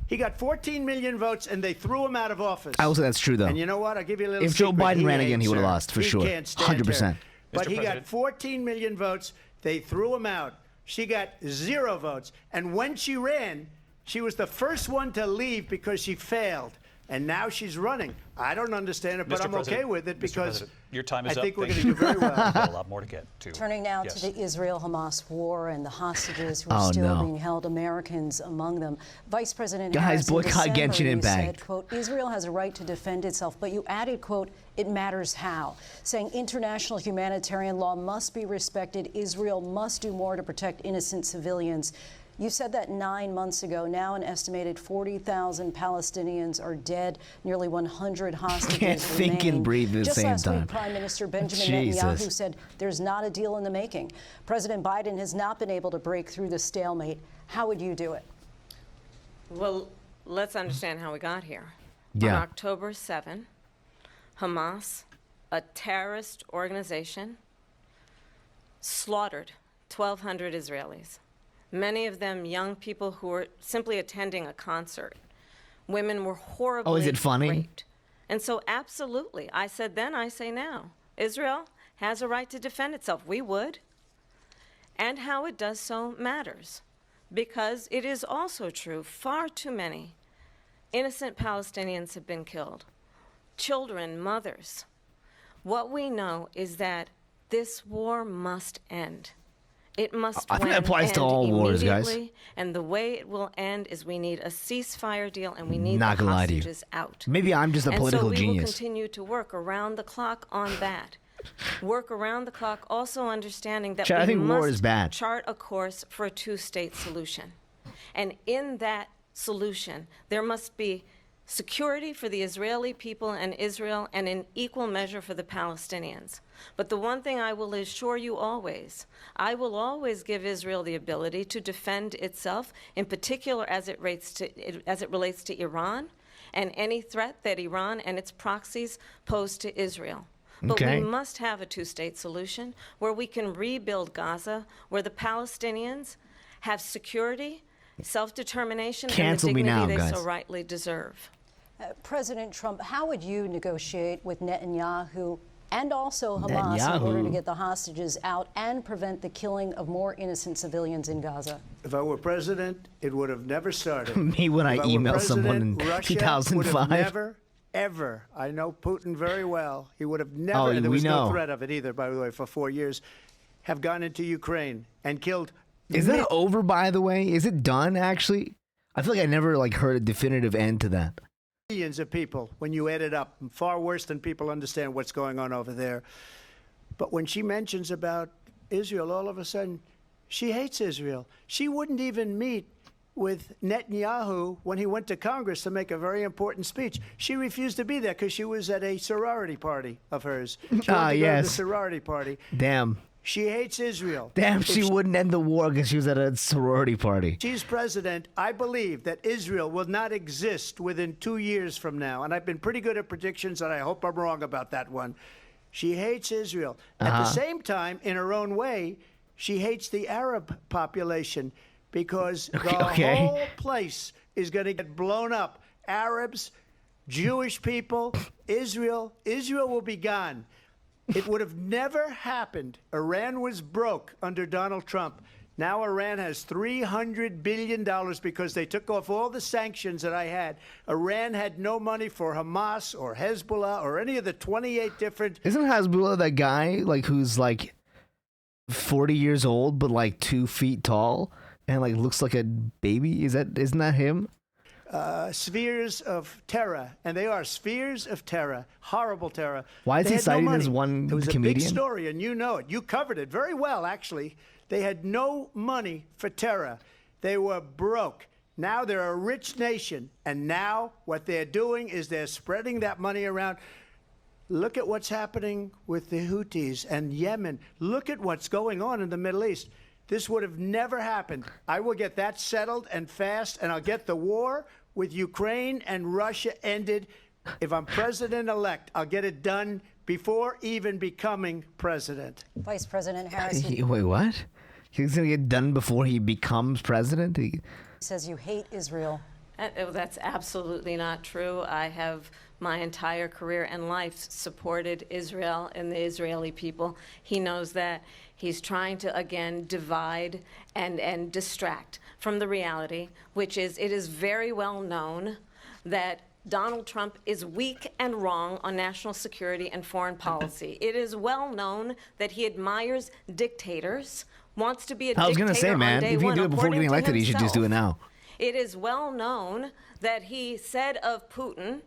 He got 14 million votes, and they threw him out of office. I will say that's true, though. And you know what? I'll give you a little If Joe secret. Biden He ran again, hates he would've her. lost, for He sure. can't stand 100%. her. But Mr. he got President. 14 million votes. They threw him out. She got 0 votes. And when she ran, she was the first one to leave because she failed. And now she's running. I don't understand it, but Mr. I'm President, okay with it Mr. because President, your time is I up. think we're Thank going to do you. very well. We've got a lot more to get to. Turning now Yes. to the Israel-Hamas war and the hostages who are Oh, still no. being held, Americans among them. Vice President Guys, Harris, in boycott December, Genshin you Impact. said, quote, Israel has a right to defend itself, but you added, quote, it matters how, saying international humanitarian law must be respected. Israel must do more to protect innocent civilians. You said that 9 months ago. Now an estimated 40,000 Palestinians are dead. Nearly 100 hostages Can't think remain. and breathe at the Just same last time. week, Prime Minister Benjamin Jesus. Netanyahu said there's not a deal in the making. President Biden has not been able to break through the stalemate. How would you do it? Well, let's understand how we got here. Yeah. On October 7, Hamas, a terrorist organization, slaughtered 1,200 Israelis, many of them young people who were simply attending a concert. Women were horribly Oh, is it funny? raped. And so, absolutely, I said then, I say now, Israel has a right to defend itself. We would. And how it does so matters. Because it is also true, far too many innocent Palestinians have been killed. Children, mothers. What we know is that this war must end. It must I think that applies to end all wars, guys. immediately, and the way it will end is we need a ceasefire deal, and we need Not the gonna lie to you. hostages out. Maybe I'm just a political and so we will genius. continue to work around the clock on that. Work around the clock, also understanding that Chad, I we think war must is bad. chart a course for a two-state solution. And in that solution, there must be security for the Israeli people and Israel, and in equal measure for the Palestinians. But the one thing I will assure you always, I will always give Israel the ability to defend itself, in particular as it relates to Iran and any threat that Iran and its proxies pose to Israel. But Okay. we must have a two-state solution where we can rebuild Gaza, where the Palestinians have security, self-determination, and the Cancel me dignity now, they guys. so rightly deserve. President Trump, how would you negotiate with Netanyahu and also Hamas in order to get the hostages out and prevent the killing of more innocent civilians in Gaza? If I were president, it would have never started. Me when I emailed someone in Russia 2005. would have never, ever, I know Putin very well, he would have never, Oh, and there we was know. no threat of it either, by the way, for 4 years, have gone into Ukraine and killed. Is that over, by the way? Is it done, actually? I feel like I never heard a definitive end to that. Millions of people when you add it up, far worse than people understand what's going on over there. But when she mentions about Israel, all of a sudden, she hates Israel. She wouldn't even meet with Netanyahu when he went to Congress to make a very important speech. She refused to be there because she was at a sorority party of hers. She wanted to go to the sorority party. Damn. She hates Israel. Damn, she wouldn't end the war because she was at a sorority party. She's president. I believe that Israel will not exist within 2 years from now. And I've been pretty good at predictions, and I hope I'm wrong about that one. She hates Israel. At the same time, in her own way, she hates the Arab population because the whole place is going to get blown up. Arabs, Jewish people, Israel will be gone. It would have never happened. Iran was broke under Donald Trump. Now Iran has $300 billion because they took off all the sanctions that I had. Iran had no money for Hamas or Hezbollah or any of the 28 different... Isn't Hezbollah that guy who's 40 years old but 2 feet tall and looks like a baby? Isn't that him? Spheres of terror, and they are spheres of terror, horrible terror. Why is he citing as comedian? one It was comedian? a big story, and you know it. You covered it very well, actually. They had no money for terror. They were broke. Now they're a rich nation, and now what they're doing is they're spreading that money around. Look at what's happening with the Houthis and Yemen. Look at what's going on in the Middle East. This would have never happened. I will get that settled and fast, and I'll get the war with Ukraine and Russia ended. If I'm president-elect, I'll get it done before even becoming president. Vice President Harris. Wait, what? He's going to get done before he becomes president? He says you hate Israel. That's absolutely not true. I have my entire career and life supported Israel and the Israeli people. He knows that. He's trying to, again, divide and distract from the reality, which is it is very well known that Donald Trump is weak and wrong on national security and foreign policy. It is well known that he admires dictators, wants to be a dictator. I was going to say, man, if you do it before getting elected, he should just do it now. It is well known that he said of Putin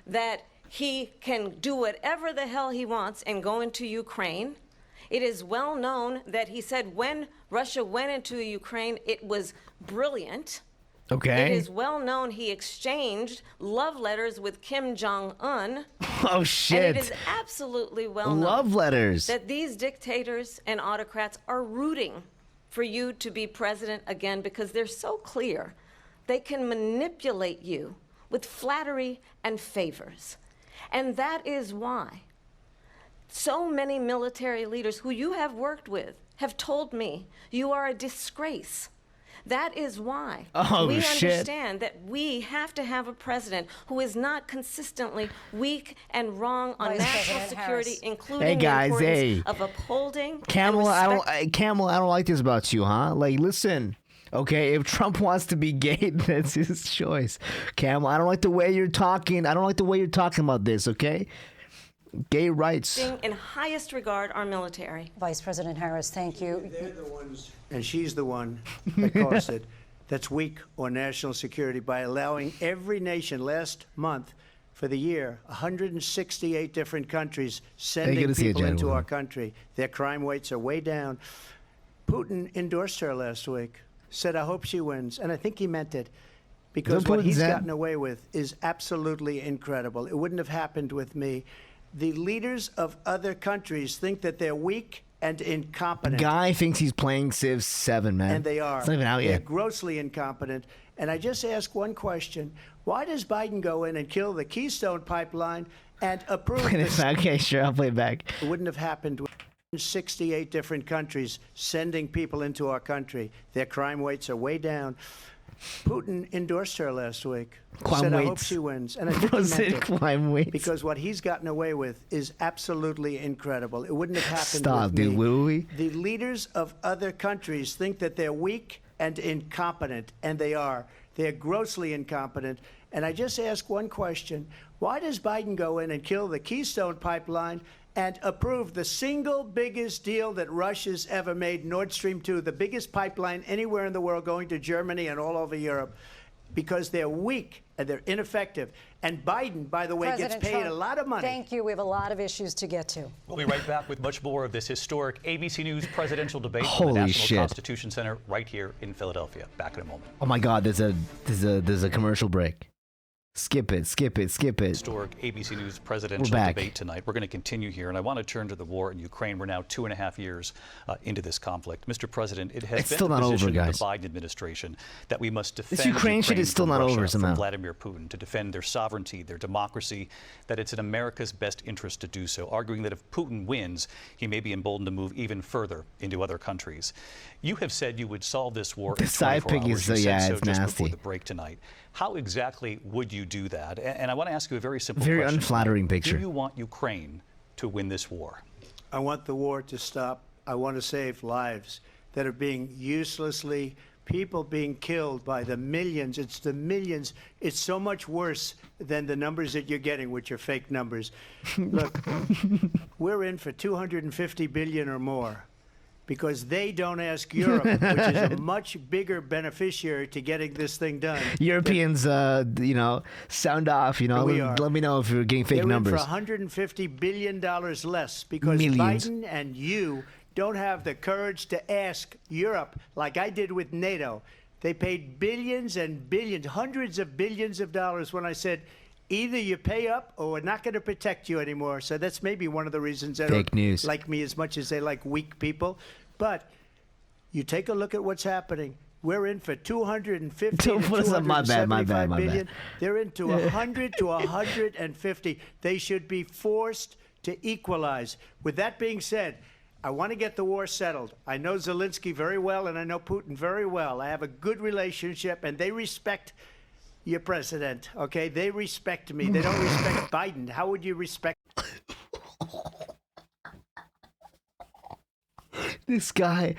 that he can do whatever the hell he wants and go into Ukraine. It is well known that he said when Russia went into Ukraine, it was brilliant. Okay. It is well known he exchanged love letters with Kim Jong-un. Oh, shit. And it is absolutely well known love letters that these dictators and autocrats are rooting for you to be president again because they're so clear. They can manipulate you with flattery and favors. And that is why so many military leaders who you have worked with have told me you are a disgrace. That is why we understand that we have to have a president who is not consistently weak and wrong on national security, including the importance of upholding. Camel, I don't like this about you, huh? Listen. Okay, if Trump wants to be gay, that's his choice. Camel, I don't like the way you're talking. I don't like the way you're talking about this, okay? Gay rights. In highest regard, our military. Vice President Harris, thank you. They're the ones, and she's the one that caused it, that's weak on national security by allowing every nation last month for the year, 168 different countries sending people into our country. Their crime rates are way down. Putin endorsed her last week. Said, I hope she wins. And I think he meant it because what he's gotten away with is absolutely incredible. It wouldn't have happened with me. The leaders of other countries think that they're weak and incompetent. Guy thinks he's playing Civ 7, man. And they are. It's not even out They're yet. grossly incompetent. And I just ask one question. Why does Biden go in and kill the Keystone Pipeline and approve this? Okay, sure, I'll play it back. It wouldn't have happened with 68 different countries sending people into our country. Their crime rates are way down. Putin endorsed her last week. Climb said, I hope weights. she wins. And I think Bro he said meant it. climb weights. Because what he's gotten away with is absolutely incredible. It wouldn't have happened Stop, with dude. me. Will we? The leaders of other countries think that they're weak and incompetent, and they are. They're grossly incompetent. And I just ask one question. Why does Biden go in and kill the Keystone Pipeline and approve the single biggest deal that Russia's ever made, Nord Stream 2, the biggest pipeline anywhere in the world going to Germany and all over Europe? Because they're weak and they're ineffective. And Biden, by the way, President gets paid Trump, a lot of money. Thank you. We have a lot of issues to get to. We'll be right back with much more of this historic ABC News presidential debate from Holy the National shit. Constitution Center right here in Philadelphia. Back in a moment. Oh my God, there's a commercial break. Skip it. Historic ABC News presidential back. debate tonight. We're going to continue here, and I want to turn to the war in Ukraine. We're now 2.5 years into this conflict. Mr. President, it has It's been still the not over, position of guys. the Biden administration that we must defend This Ukraine shit is still from not Russia, over somehow. from Vladimir Putin, to defend their sovereignty, their democracy, that it's in America's best interest to do so, arguing that if Putin wins, he may be emboldened to move even further into other countries. You have said you would solve this war The in 24 side pig hours. is You said yeah, so it's just nasty. before the break tonight. How exactly would you do that? And I want to ask you a very simple Very question. unflattering picture. Do you want Ukraine to win this war? I want the war to stop. I want to save lives that are being uselessly, people being killed by the millions. It's the millions. It's so much worse than the numbers that you're getting, which are fake numbers. Look, we're in for 250 billion or more because they don't ask Europe, which is a much bigger beneficiary to getting this thing done. Europeans, sound off. We are. Let me know if you're getting fake They're numbers. in for $150 billion less because Millions. Biden and you don't have the courage to ask Europe like I did with NATO. They paid billions and billions, hundreds of billions of dollars when I said, either you pay up or we're not going to protect you anymore. So that's maybe one of the reasons they Fake don't news. like me as much as they like weak people. But you take a look at what's happening. We're in for 250 to My bad. 275 billion. They're into 100 to 150. They should be forced to equalize. With that being said, I want to get the war settled. I know Zelensky very well, and I know Putin very well. I have a good relationship, and they respect your president, okay? They respect me. They don't respect Biden. How would you respect? This guy.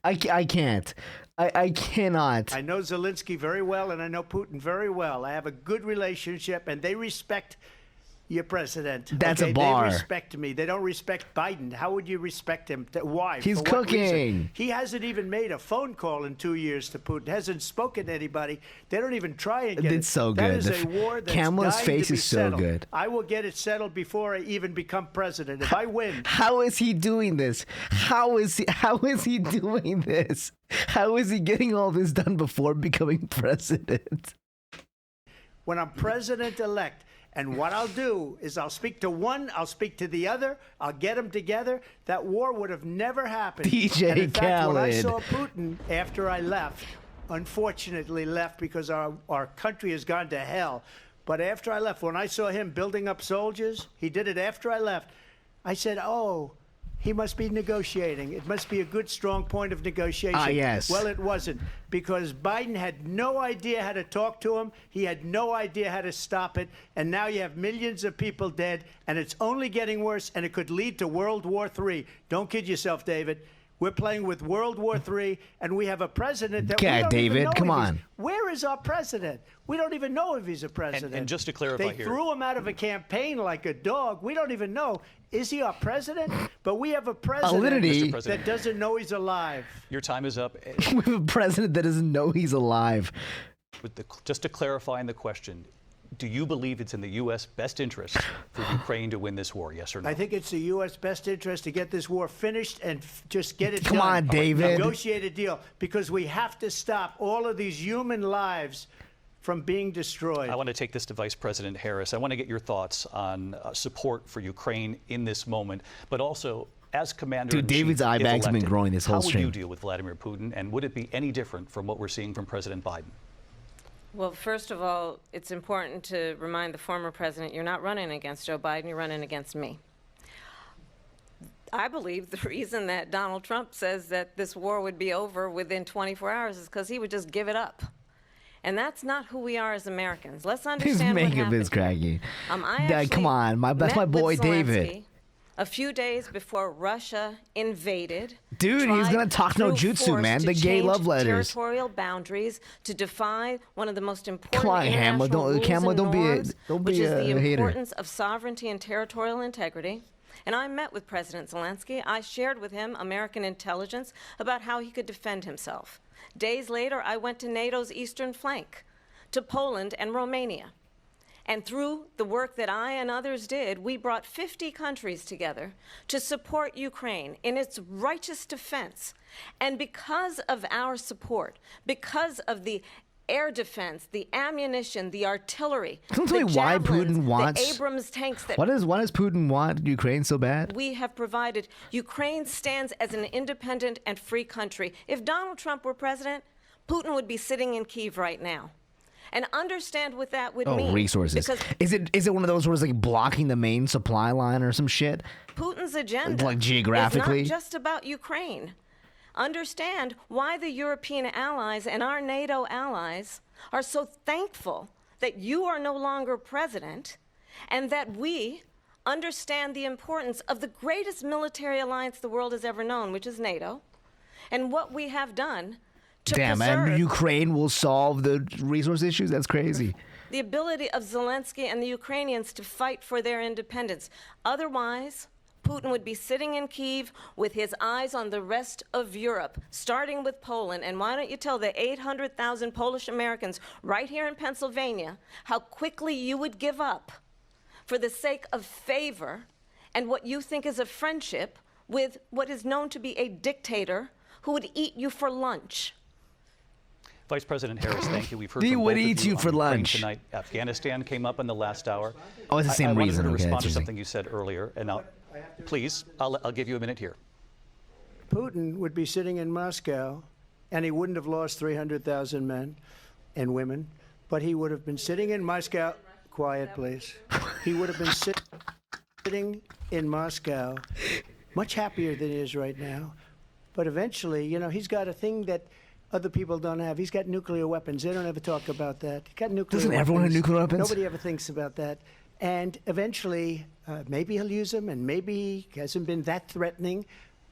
I can't. I cannot. I know Zelensky very well, and I know Putin very well. I have a good relationship, and they respect your president. That's okay? a bar. They respect me. They don't respect Biden. How would you respect him? Why? He's For what reason? cooking. He hasn't even made a phone call in 2 years to Putin. Hasn't spoken to anybody. They don't even try and get it. It's so That good. is a war that's Kamala's dying face to be is so settled. good. I will get it settled before I even become president. If I win, How is he doing this? How is he doing this? How is he getting all this done before becoming president? when I'm president-elect. And what I'll do is I'll speak to one, I'll speak to the other, I'll get them together. That war would have never happened. DJ and in fact, when I Khaled. saw Putin after I left, unfortunately left because our country has gone to hell. But after I left, when I saw him building up soldiers, he did it after I left. I said, oh, he must be negotiating. It must be a good, strong point of negotiation. Ah, yes. Well, it wasn't, because Biden had no idea how to talk to him. He had no idea how to stop it. And now you have millions of people dead, and it's only getting worse, and it could lead to World War III. Don't kid yourself, David. We're playing with World War III, and we have a president that we God, don't David, even know come if he's- on. Where is our president? We don't even know if he's a president. And just to clarify they here- threw him out of a campaign like a dog. We don't even know. Is he our president? But we have a president Validity. that doesn't know he's alive. Your time is up. We have a president that doesn't know he's alive. Just to clarify in the question, do you believe it's in the U.S. best interest for Ukraine to win this war, yes or no? I think it's the U.S. best interest to get this war finished and just get it Come done. on, David. Negotiate a deal, because we have to stop all of these human lives from being destroyed. I want to take this to Vice President Harris. I want to get your thoughts on support for Ukraine in this moment, but also as commander. Dude, David's eye bag's been growing this whole How stream. would you deal with Vladimir Putin, and would it be any different from what we're seeing from President Biden? Well, first of all, it's important to remind the former president you're not running against Joe Biden, you're running against me. I believe the reason that Donald Trump says that this war would be over within 24 hours is because he would just give it up. And that's not who we are as Americans. Let's understand what happened. His craggy. I Come on, that's my boy David. A few days before Russia invaded, dude, he's gonna talk no jutsu, man. The gay love letters, territorial boundaries to defy one of the most important Come on, international rules and don't norms, be which is the hater. importance of sovereignty and territorial integrity. And I met with President Zelensky. I shared with him American intelligence about how he could defend himself. Days later, I went to NATO's eastern flank, to Poland and Romania. And through the work that I and others did, we brought 50 countries together to support Ukraine in its righteous defense. And because of our support, because of the air defense, the ammunition, the artillery, Don't tell me why Putin wants the Abrams tanks that why does Putin want Ukraine so bad? we have provided, Ukraine stands as an independent and free country. If Donald Trump were president, Putin would be sitting in Kyiv right now. And understand what that would mean. Resources. Is it one of those where it's like blocking the main supply line or some shit? Putin's agenda like geographically is not just about Ukraine. Understand why the European allies and our NATO allies are so thankful that you are no longer president, and that we understand the importance of the greatest military alliance the world has ever known, which is NATO, and what we have done to Damn, preserve and Ukraine will solve the resource issues? That's crazy. the ability of Zelensky and the Ukrainians to fight for their independence. Otherwise, Putin would be sitting in Kyiv with his eyes on the rest of Europe, starting with Poland. And why don't you tell the 800,000 Polish Americans right here in Pennsylvania how quickly you would give up for the sake of favor and what you think is a friendship with what is known to be a dictator who would eat you for lunch. Vice President Harris, thank you. We've heard He from would both of eat you for on Ukraine lunch. Tonight. Afghanistan came up in the last hour. Oh, it's the same I reason. wanted to Okay, respond to that's something you said earlier, and please, I'll give you a minute here. Putin would be sitting in Moscow, and he wouldn't have lost 300,000 men and women, but he would have been sitting in Moscow. Quiet, please. He would have been sitting in Moscow, much happier than he is right now. But eventually, you know, he's got a thing that other people don't have. He's got nuclear weapons. They don't ever talk about that. He's got nuclear Doesn't weapons. everyone have nuclear weapons? Nobody ever thinks about that. And eventually, maybe he'll use them, and maybe he hasn't been that threatening,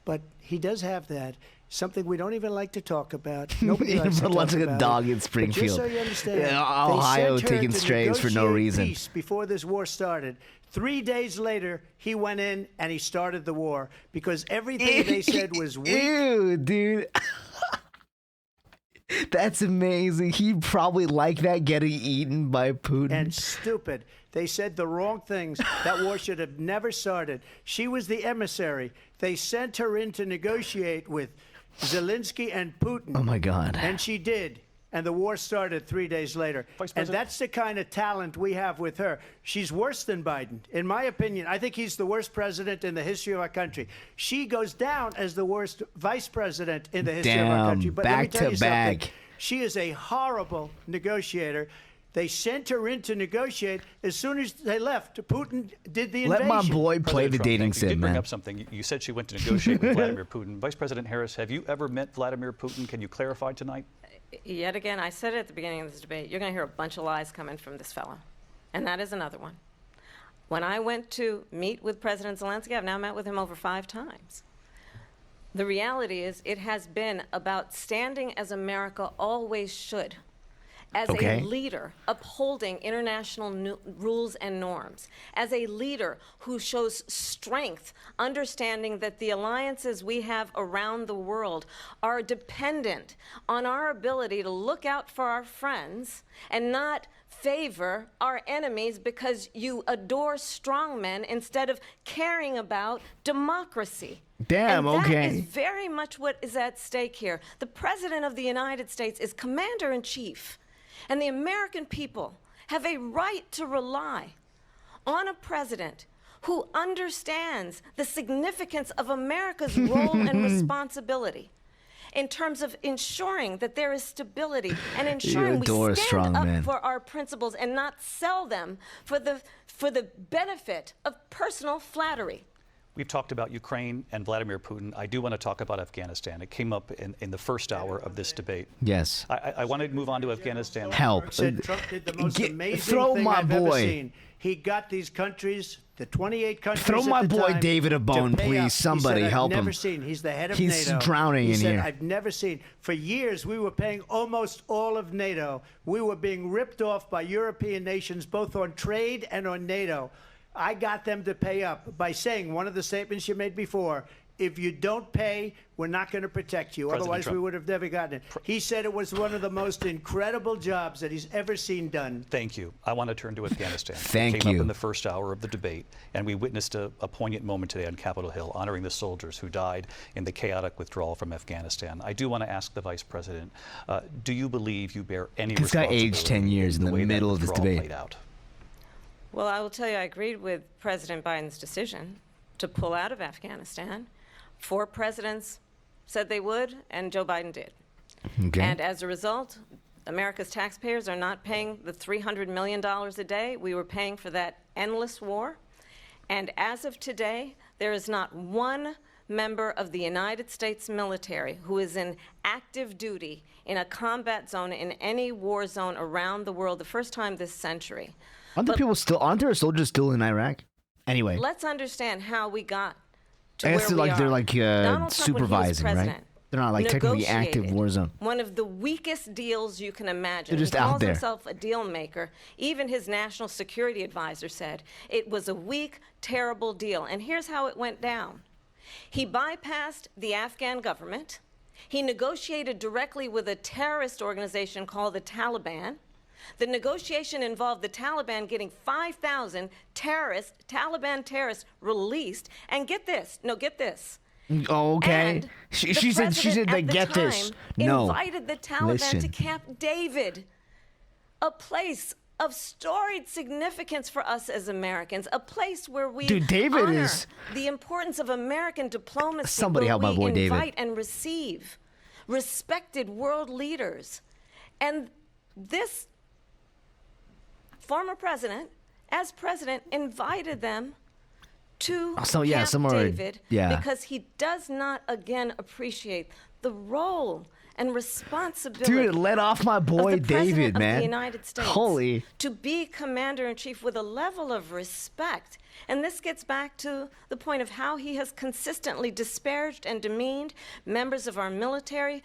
but he does have that. Something we don't even like to talk about. Nobody likes to talk like about a dog it. in Springfield. But just so you understand, Yeah, they Ohio sent her taking to strays for no negotiate reason. Peace before this war started. 3 days later, he went in and he started the war because everything they said was weak. Ew, dude. That's amazing. He'd probably like that getting eaten by Putin. And stupid. They said the wrong things. That war should have never started. She was the emissary. They sent her in to negotiate with Zelensky and Putin. Oh, my God. And she did. And the war started 3 days later. And that's the kind of talent we have with her. She's worse than Biden. In my opinion, I think he's the worst president in the history of our country. She goes down as the worst vice president in the history of our country. But let me tell you something. She is a horrible negotiator. They sent her in to negotiate. As soon as they left, Putin did the invasion. Let my boy play the dating sim, You did bring man. up something. You said she went to negotiate with Vladimir Putin. Vice President Harris, have you ever met Vladimir Putin? Can you clarify tonight? Yet again, I said it at the beginning of this debate, you're going to hear a bunch of lies coming from this fellow. And that is another one. When I went to meet with President Zelensky, I've now met with him over 5 times. The reality is it has been about standing as America always should, as a leader upholding international rules and norms, as a leader who shows strength, understanding that the alliances we have around the world are dependent on our ability to look out for our friends and not favor our enemies because you adore strongmen instead of caring about democracy. Damn, and okay. That is very much what is at stake here. The President of the United States is commander-in-chief. And the American people have a right to rely on a president who understands the significance of America's role and responsibility in terms of ensuring that there is stability and ensuring we stand up for our principles and not sell them for the benefit of personal flattery. We've talked about Ukraine and Vladimir Putin. I do want to talk about Afghanistan. It came up in the first hour of this debate. Yes. I want to move on to Afghanistan. Help. Said Trump did the most amazing throw thing my I've ever boy. seen. He got these countries, the 28 countries. Throw at my the boy time, David a to bone, pay please. up. Somebody he said, help I've never him. seen. He's the head of He's NATO. drowning he in said, here. I've never seen. For years, we were paying almost all of NATO. We were being ripped off by European nations, both on trade and on NATO. I got them to pay up by saying one of the statements you made before, if you don't pay, we're not going to protect you. President Otherwise, Trump. we would have never gotten it. He said it was one of the most incredible jobs that he's ever seen done. Thank you. I want to turn to Afghanistan. Thank It came you. up in the first hour of the debate, and we witnessed a poignant moment today on Capitol Hill, honoring the soldiers who died in the chaotic withdrawal from Afghanistan. I do want to ask the Vice President, do you believe you bear any This guy responsibility aged 10 years in the way that middle of this withdrawal debate. played out? Well, I will tell you, I agreed with President Biden's decision to pull out of Afghanistan. 4 presidents said they would, and Joe Biden did. Okay. And as a result, America's taxpayers are not paying the $300 million a day we were paying for that endless war. And as of today, there is not one member of the United States military who is in active duty in a combat zone in any war zone around the world, the first time this century. Aren't there soldiers still in Iraq? Anyway. Let's understand how we got to I where guess we are. they're like Donald Trump, when he was supervising, right? president, They're not like technically active negotiated war zone. one of the weakest deals you can imagine. They're just he out calls there. himself a deal maker. Even his national security advisor said it was a weak, terrible deal. And here's how it went down. He bypassed the Afghan government. He negotiated directly with a terrorist organization called the Taliban. The negotiation involved the Taliban getting 5,000 Taliban terrorists released. And get this. Oh, okay. And She the said president they at the get this. time No. invited the Taliban Listen. to Camp David, a place of storied significance for us as Americans, a place where we Dude, David honor is- the importance of American diplomacy, Somebody where help my we boy David. invite and receive respected world leaders. And this former president, as president, invited them to So, yeah, Camp somewhere- David yeah. because he does not, again, appreciate the role and responsibility. Dude, let off my boy of the President David, of man. the United States Holy. to be commander-in-chief with a level of respect. And this gets back to the point of how he has consistently disparaged and demeaned members of our military,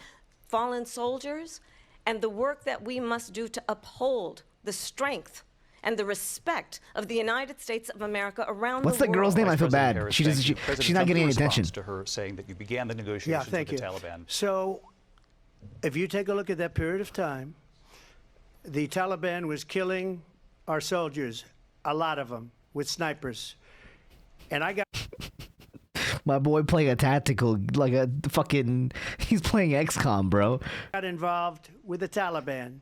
fallen soldiers, and the work that we must do to uphold the strength and the respect of the United States of America around What's the the world. girl's name? I Vice feel President bad. Harris, She thank doesn't. you. President She's not Trump, getting your any attention. response to her saying that you began the Yeah, negotiations thank with you. the Taliban. So, if you take a look at that period of time, the Taliban was killing our soldiers, a lot of them, with snipers. And I got My boy playing a tactical, like a fucking. He's playing XCOM, bro. involved with the Taliban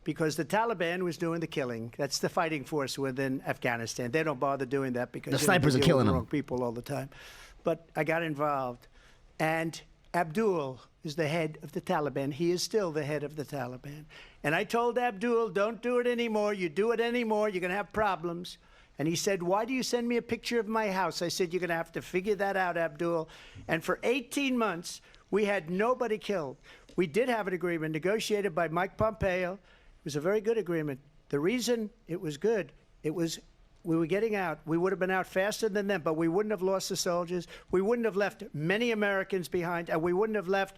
because the Taliban was doing the killing. That's the fighting force within Afghanistan. They don't bother doing that because The they snipers are deal with killing the them. wrong people all the time. But I got involved, and Abdul is the head of the Taliban. He is still the head of the Taliban. And I told Abdul, don't do it anymore. You do it anymore, you're going to have problems. And he said, why do you send me a picture of my house? I said, you're going to have to figure that out, Abdul. And for 18 months, we had nobody killed. We did have an agreement negotiated by Mike Pompeo. It was a very good agreement. The reason it was good, it was we were getting out. We would have been out faster than them, but we wouldn't have lost the soldiers. We wouldn't have left many Americans behind, and we wouldn't have left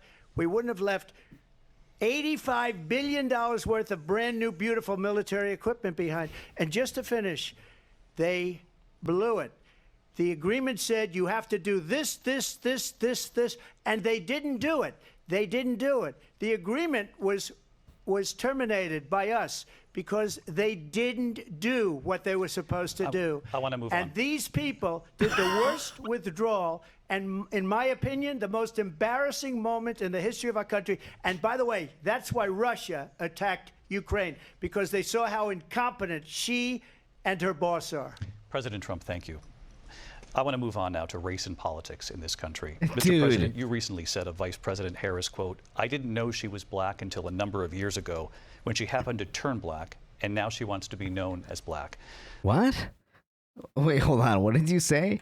$85 billion worth of brand new, beautiful military equipment behind. And just to finish, they blew it. The agreement said you have to do this, and they didn't do it. They didn't do it. The agreement was terminated by us because they didn't do what they were supposed to do. I want to move and on. these people did the worst withdrawal, and in my opinion, the most embarrassing moment in the history of our country. And by the way, that's why Russia attacked Ukraine, because they saw how incompetent she and her boss are. President Trump, thank you. I want to move on now to race and politics in this country. Mr. Dude. President, you recently said of Vice President Harris, quote, I didn't know she was black until a number of years ago when she happened to turn black, and now she wants to be known as black. What? Wait, hold on. What did you say?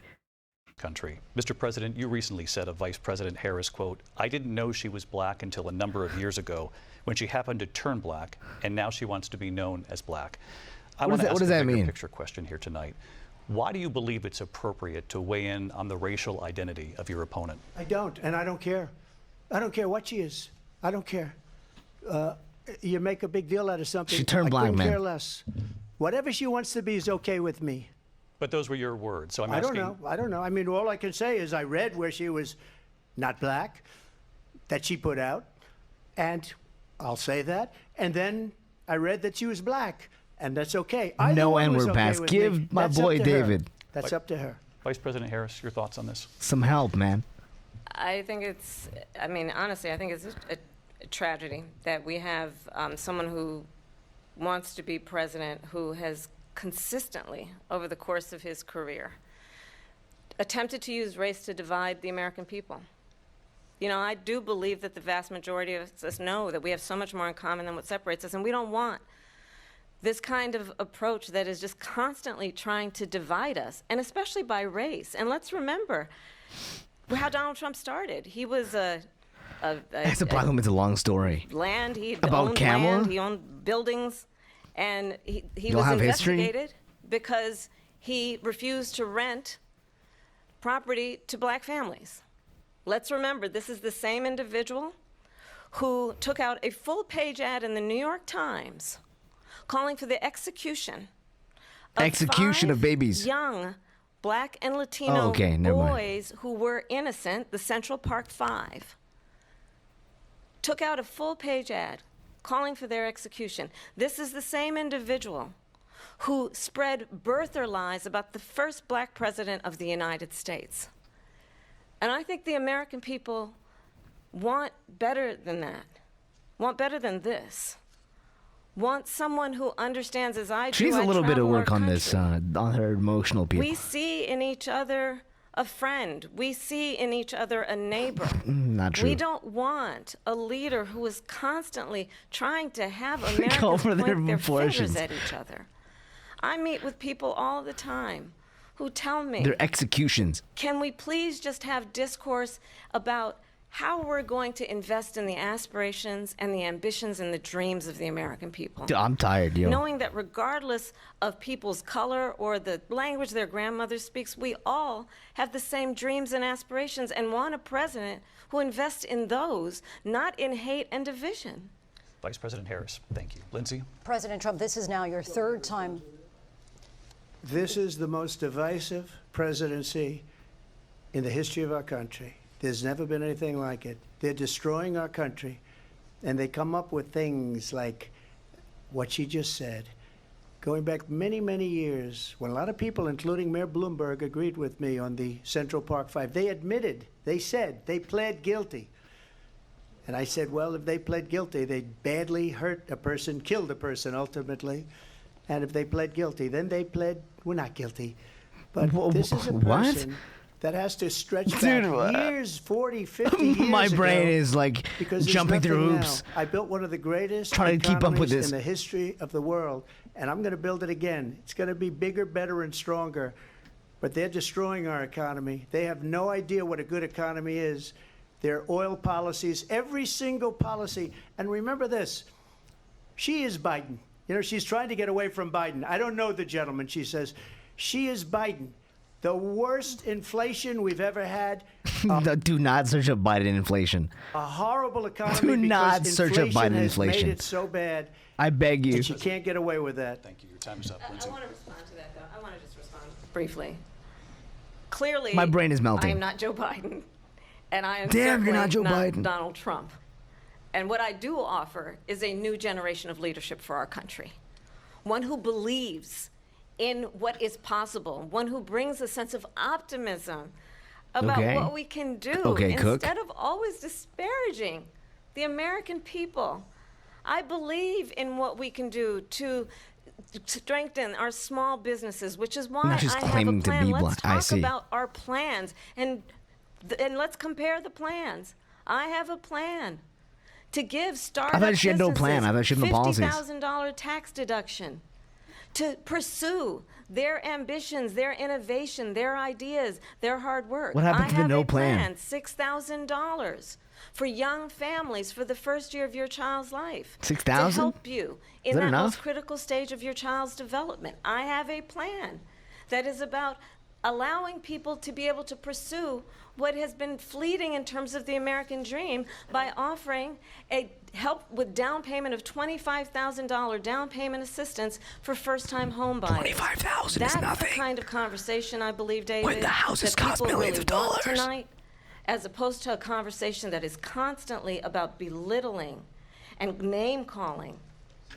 country. Mr. President, you recently said of Vice President Harris, quote, "I didn't know she was black until a number of years ago when she happened to turn black, and now she wants to be known as black." I want to ask a bigger picture question here tonight. Why do you believe it's appropriate to weigh in on the racial identity of your opponent? I don't, and I don't care. I don't care what she is. I don't care. You make a big deal out of something. She turned black, man. I couldn't man. care less. Whatever she wants to be is okay with me. But those were your words, so I'm I asking. I don't know. I mean, all I can say is I read where she was not black, that she put out, and I'll say that. And then I read that she was black, and that's okay. No N-word pass. Give my boy David. That's up to her. Vice President Harris, your thoughts on this? Some help, man. I think it's, I mean, honestly, I think it's a tragedy that we have someone who wants to be president who has consistently, over the course of his career, attempted to use race to divide the American people. You know, I do believe that the vast majority of us know that we have so much more in common than what separates us, and we don't want this kind of approach that is just constantly trying to divide us, and especially by race. And let's remember how Donald Trump started. He was That's a problem. It's a long story. Land. He About owned Camel? land. He owned buildings, and he You'll was have history? investigated because he refused to rent property to black families. Let's remember, this is the same individual who took out a full-page ad in the New York Times calling for the execution of babies. Young black and Latino never mind. boys who were innocent, the Central Park Five. Took out a full-page ad calling for their execution. This is the same individual who spread birther lies about the first black president of the United States. And I think the American people want better than that, want better than this, want someone who understands, as I do. She needs a little bit of travel work our on this, country. on her emotional people. We see in each other a friend. We see in each other a neighbor. Not true. We don't want a leader who is constantly trying to have Americans over their point their proportions. fingers at each other. I meet with people all the time who tell me, Their executions. can we please just have discourse about how we're going to invest in the aspirations and the ambitions and the dreams of the American people? Dude, I'm tired, yo. Knowing that regardless of people's color or the language their grandmother speaks, we all have the same dreams and aspirations and want a president who invests in those, not in hate and division. Vice President Harris, thank you. Lindsay? President Trump, this is now your third time. This is the most divisive presidency in the history of our country. There's never been anything like it. They're destroying our country, and they come up with things like what she just said. Going back many, many years, when a lot of people, including Mayor Bloomberg, agreed with me on the Central Park Five, they admitted, they said, they pled guilty. And I said, well, if they pled guilty, they badly hurt a person, killed a person ultimately. And if they pled guilty, then they pled, we're not guilty. But this is a person that has to stretch back years, 40, 50 years My brain ago, is like because there's jumping through nothing hoops. now. I built one of the greatest Trying to keep up with economies this. in the history of the world, and I'm going to build it again. It's going to be bigger, better, and stronger. But they're destroying our economy. They have no idea what a good economy is. Their oil policies, every single policy. And remember this, she is Biden. You know, she's trying to get away from Biden. I don't know the gentleman, she says. She is Biden. The worst inflation we've ever had. Do not search up Biden inflation. A horrible economy. Do not because search up Biden has inflation. made it so bad. I beg you. That you can't get away with that. Thank you. Your time is up, Lindsay. I want to respond to that, though. I want to just respond briefly. Clearly, My brain is melting. I am not Joe Biden, and I am Damn, you're certainly not Joe Biden. Donald Trump. And what I do offer is a new generation of leadership for our country. One who believes in what is possible, one who brings a sense of optimism about what we can do instead of always disparaging the American people. I believe in what we can do to strengthen our small businesses, which is why I have a plan. Let's talk about our plans and let's compare the plans. I have a plan to give startup I thought she had no plan. I thought she had no policies. $50,000 tax deduction, to pursue their ambitions, their innovation, their ideas, their hard work. What happened to the no plan? I have a plan, $6,000 for young families for the first year of your child's life. $6,000? To help you in that enough? most critical stage of your child's development. I have a plan that is about allowing people to be able to pursue what has been fleeting in terms of the American dream by offering a help with down payment of $25,000 down payment assistance for first-time home buyers. $25,000 is That's nothing. the kind of conversation, I believe, David, When the houses that cost people millions really of dollars. want tonight, as opposed to a conversation that is constantly about belittling and name-calling.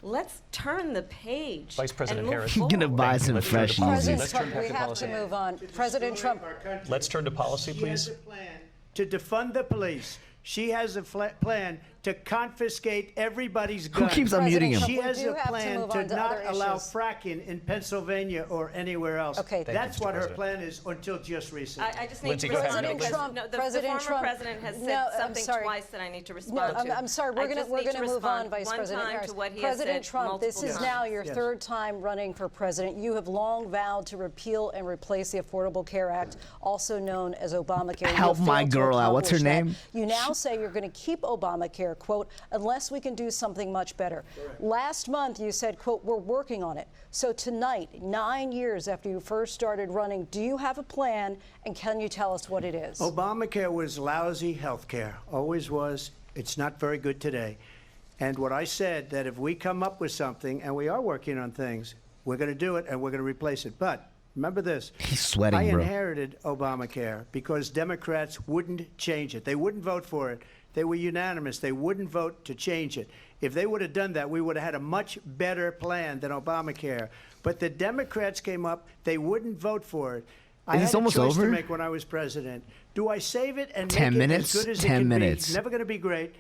Let's turn the page. Vice President and move Harris. You're gonna forward. buy some Let's turn to fresh policy. Yeezys. Let's President turn Trump, back we to have policy. to move on. President Trump. Let's turn to policy, She please. has a plan to defund the police. She has a plan to confiscate everybody's Who guns. keeps unmuting him? President She Trump, has we do a have to plan move to on to not other allow issues. fracking in Pennsylvania or anywhere else. Okay. Thank you, That's Mr. what her President. plan is until just recently. I just need Lindsay, to go ahead. respond President because Trump, the President former Trump. president has said No, I'm something sorry. twice that I need to No, respond to. I'm sorry. We're I just need going to move respond on, Vice one President time Harris. to what he President has said Trump, this multiple is times. now your Yes. third time running for president. You have long vowed to repeal and replace the Affordable Care Act, also known as Obamacare. You Help have my failed to girl out. What's her accomplish that. name? You now say you're going to keep Obamacare, quote, unless we can do something much better. Last month, you said, quote, we're working on it. So tonight, 9 years after you first started running, do you have a plan, and can you tell us what it is? Obamacare was lousy health care, always was. It's not very good today. And what I said, that if we come up with something, and we are working on things, we're going to do it and we're going to replace it. But remember this. He's sweating, I bro. inherited Obamacare because Democrats wouldn't change it. They wouldn't vote for it. They were unanimous. They wouldn't vote to change it. If they would have done that, we would have had a much better plan than Obamacare. But the Democrats came up. They wouldn't vote for it. I Is had this a almost choice over? to make when I was president. Do I save it and 10 make minutes? it as good as 10 it can minutes. be? Never going to be great.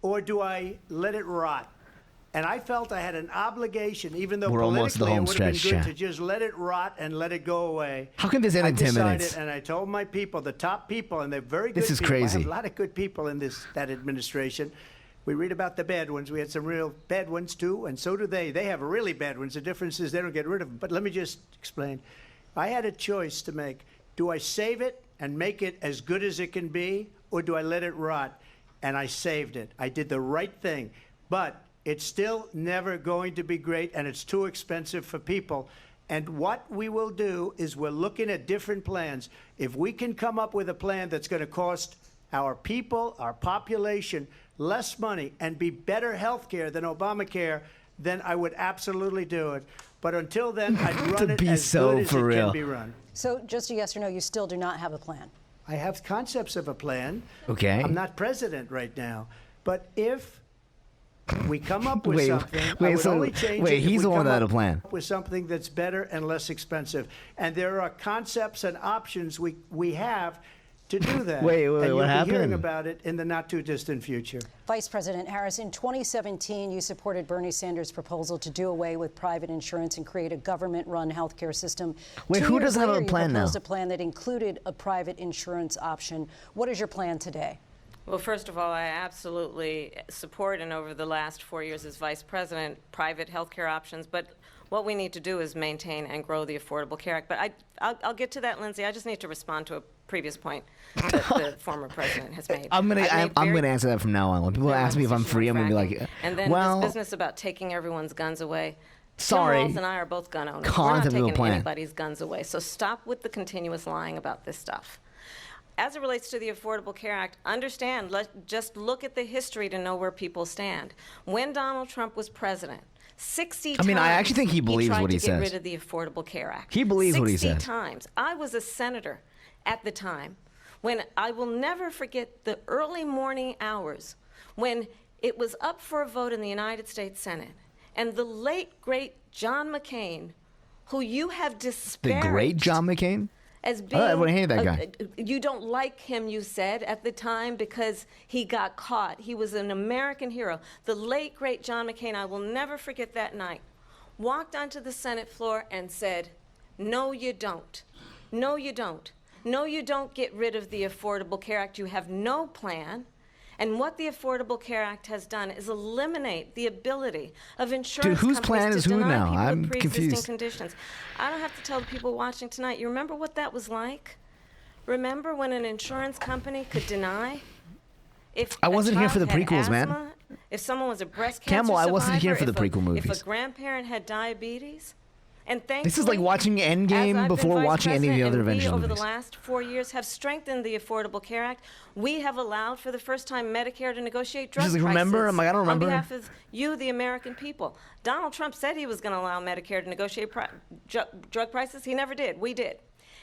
Or do I let it rot? And I felt I had an obligation, even though We're almost to the politically it home would have been stretch, good yeah. to just let it rot and let it go away. How can this end I in 10 decided, minutes? And I told my people, the top people, and they're very good This is people. I crazy. have a lot of good people in that administration. We read about the bad ones. We had some real bad ones, too, and so do they. They have really bad ones. The difference is they don't get rid of them. But let me just explain. I had a choice to make. Do I save it and make it as good as it can be, or do I let it rot? And I saved it. I did the right thing. But it's still never going to be great, and it's too expensive for people. And what we will do is we're looking at different plans. If we can come up with a plan that's going to cost our people, our population, less money and be better health care than Obamacare, then I would absolutely do it. But until then, I'd run it be as so good as for it real. can be run. So just a yes or no, you still do not have a plan. I have concepts of a plan. Okay. I'm not president right now. But if we come up with Wait, something, I wait, would so- only change wait, it if he's we the one come that had a up plan. with something that's better and less expensive. And there are concepts and options we have to do that. Wait, and what you'll be happened? hearing about it in the not too distant future. Vice President Harris, in 2017, you supported Bernie Sanders' proposal to do away with private insurance and create a government-run healthcare system. Wait, 2 who years doesn't have a later, plan you now? proposed a plan that included a private insurance option. What is your plan today? Well, first of all, I absolutely support, and over the last 4 years as vice president, private health care options. But what we need to do is maintain and grow the Affordable Care Act. But I'll get to that, Lindsay. I just need to respond to a previous point that the former president has made. I'm gonna I've made very answer that from now on. When people clear ask me if I'm position free, on I'm gonna be fracking. like, And then well, this business about taking everyone's guns away. Sorry. Tim Walz and I are both gun owners. We're Cons not of the taking plan. anybody's guns away. So stop with the continuous lying about this stuff. As it relates to the Affordable Care Act, understand, just look at the history to know where people stand. When Donald Trump was president, 60 times I actually think he believes what he tried to get says. rid of the Affordable Care Act. He believes what he 60 says. times. I was a senator at the time when I will never forget the early morning hours when it was up for a vote in the United States Senate, and the late, great John McCain, who you have the disparaged great John McCain. as being, everyone hated that guy. You don't like him, you said at the time, because he got caught. He was an American hero. The late, great John McCain, I will never forget that night, walked onto the Senate floor and said, no, you don't. No, you don't. No, you don't get rid of the Affordable Care Act. You have no plan. And what the Affordable Care Act has done is eliminate the ability of insurance whose companies plan to is who deny now? people I'm with pre-existing confused. conditions. I don't have to tell the people watching tonight, you remember what that was like? Remember when an insurance company could deny? If I wasn't a here for the child had prequels, man. asthma, if someone was a breast cancer Camel, I wasn't here survivor, for the prequel if movies. a grandparent had diabetes, and This is like watching Endgame before watching any of the other Avengers over movies. the last 4 years have strengthened the Affordable Care Act. We have allowed for the first time Medicare to negotiate drug She's like, prices remember? I'm like, I don't remember. on behalf of you, the American people. Donald Trump said he was going to allow Medicare to negotiate drug prices. He never did. We did.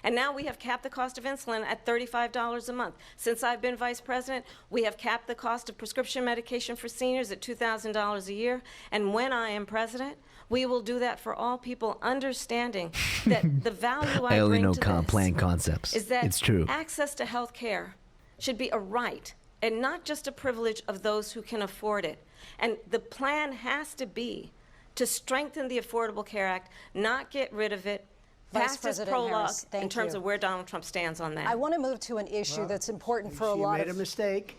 And now we have capped the cost of insulin at $35 a month. Since I've been vice president, we have capped the cost of prescription medication for seniors at $2,000 a year. And when I am president, we will do that for all people, understanding that the value I I only bring know to this plan concepts. is that It's true. access to health care should be a right and not just a privilege of those who can afford it. And the plan has to be to strengthen the Affordable Care Act, not get rid of it, Vice past his President prologue Harris, thank in terms you. of where Donald Trump stands on that. I want to move to an issue that's important for a She lot made of a mistake.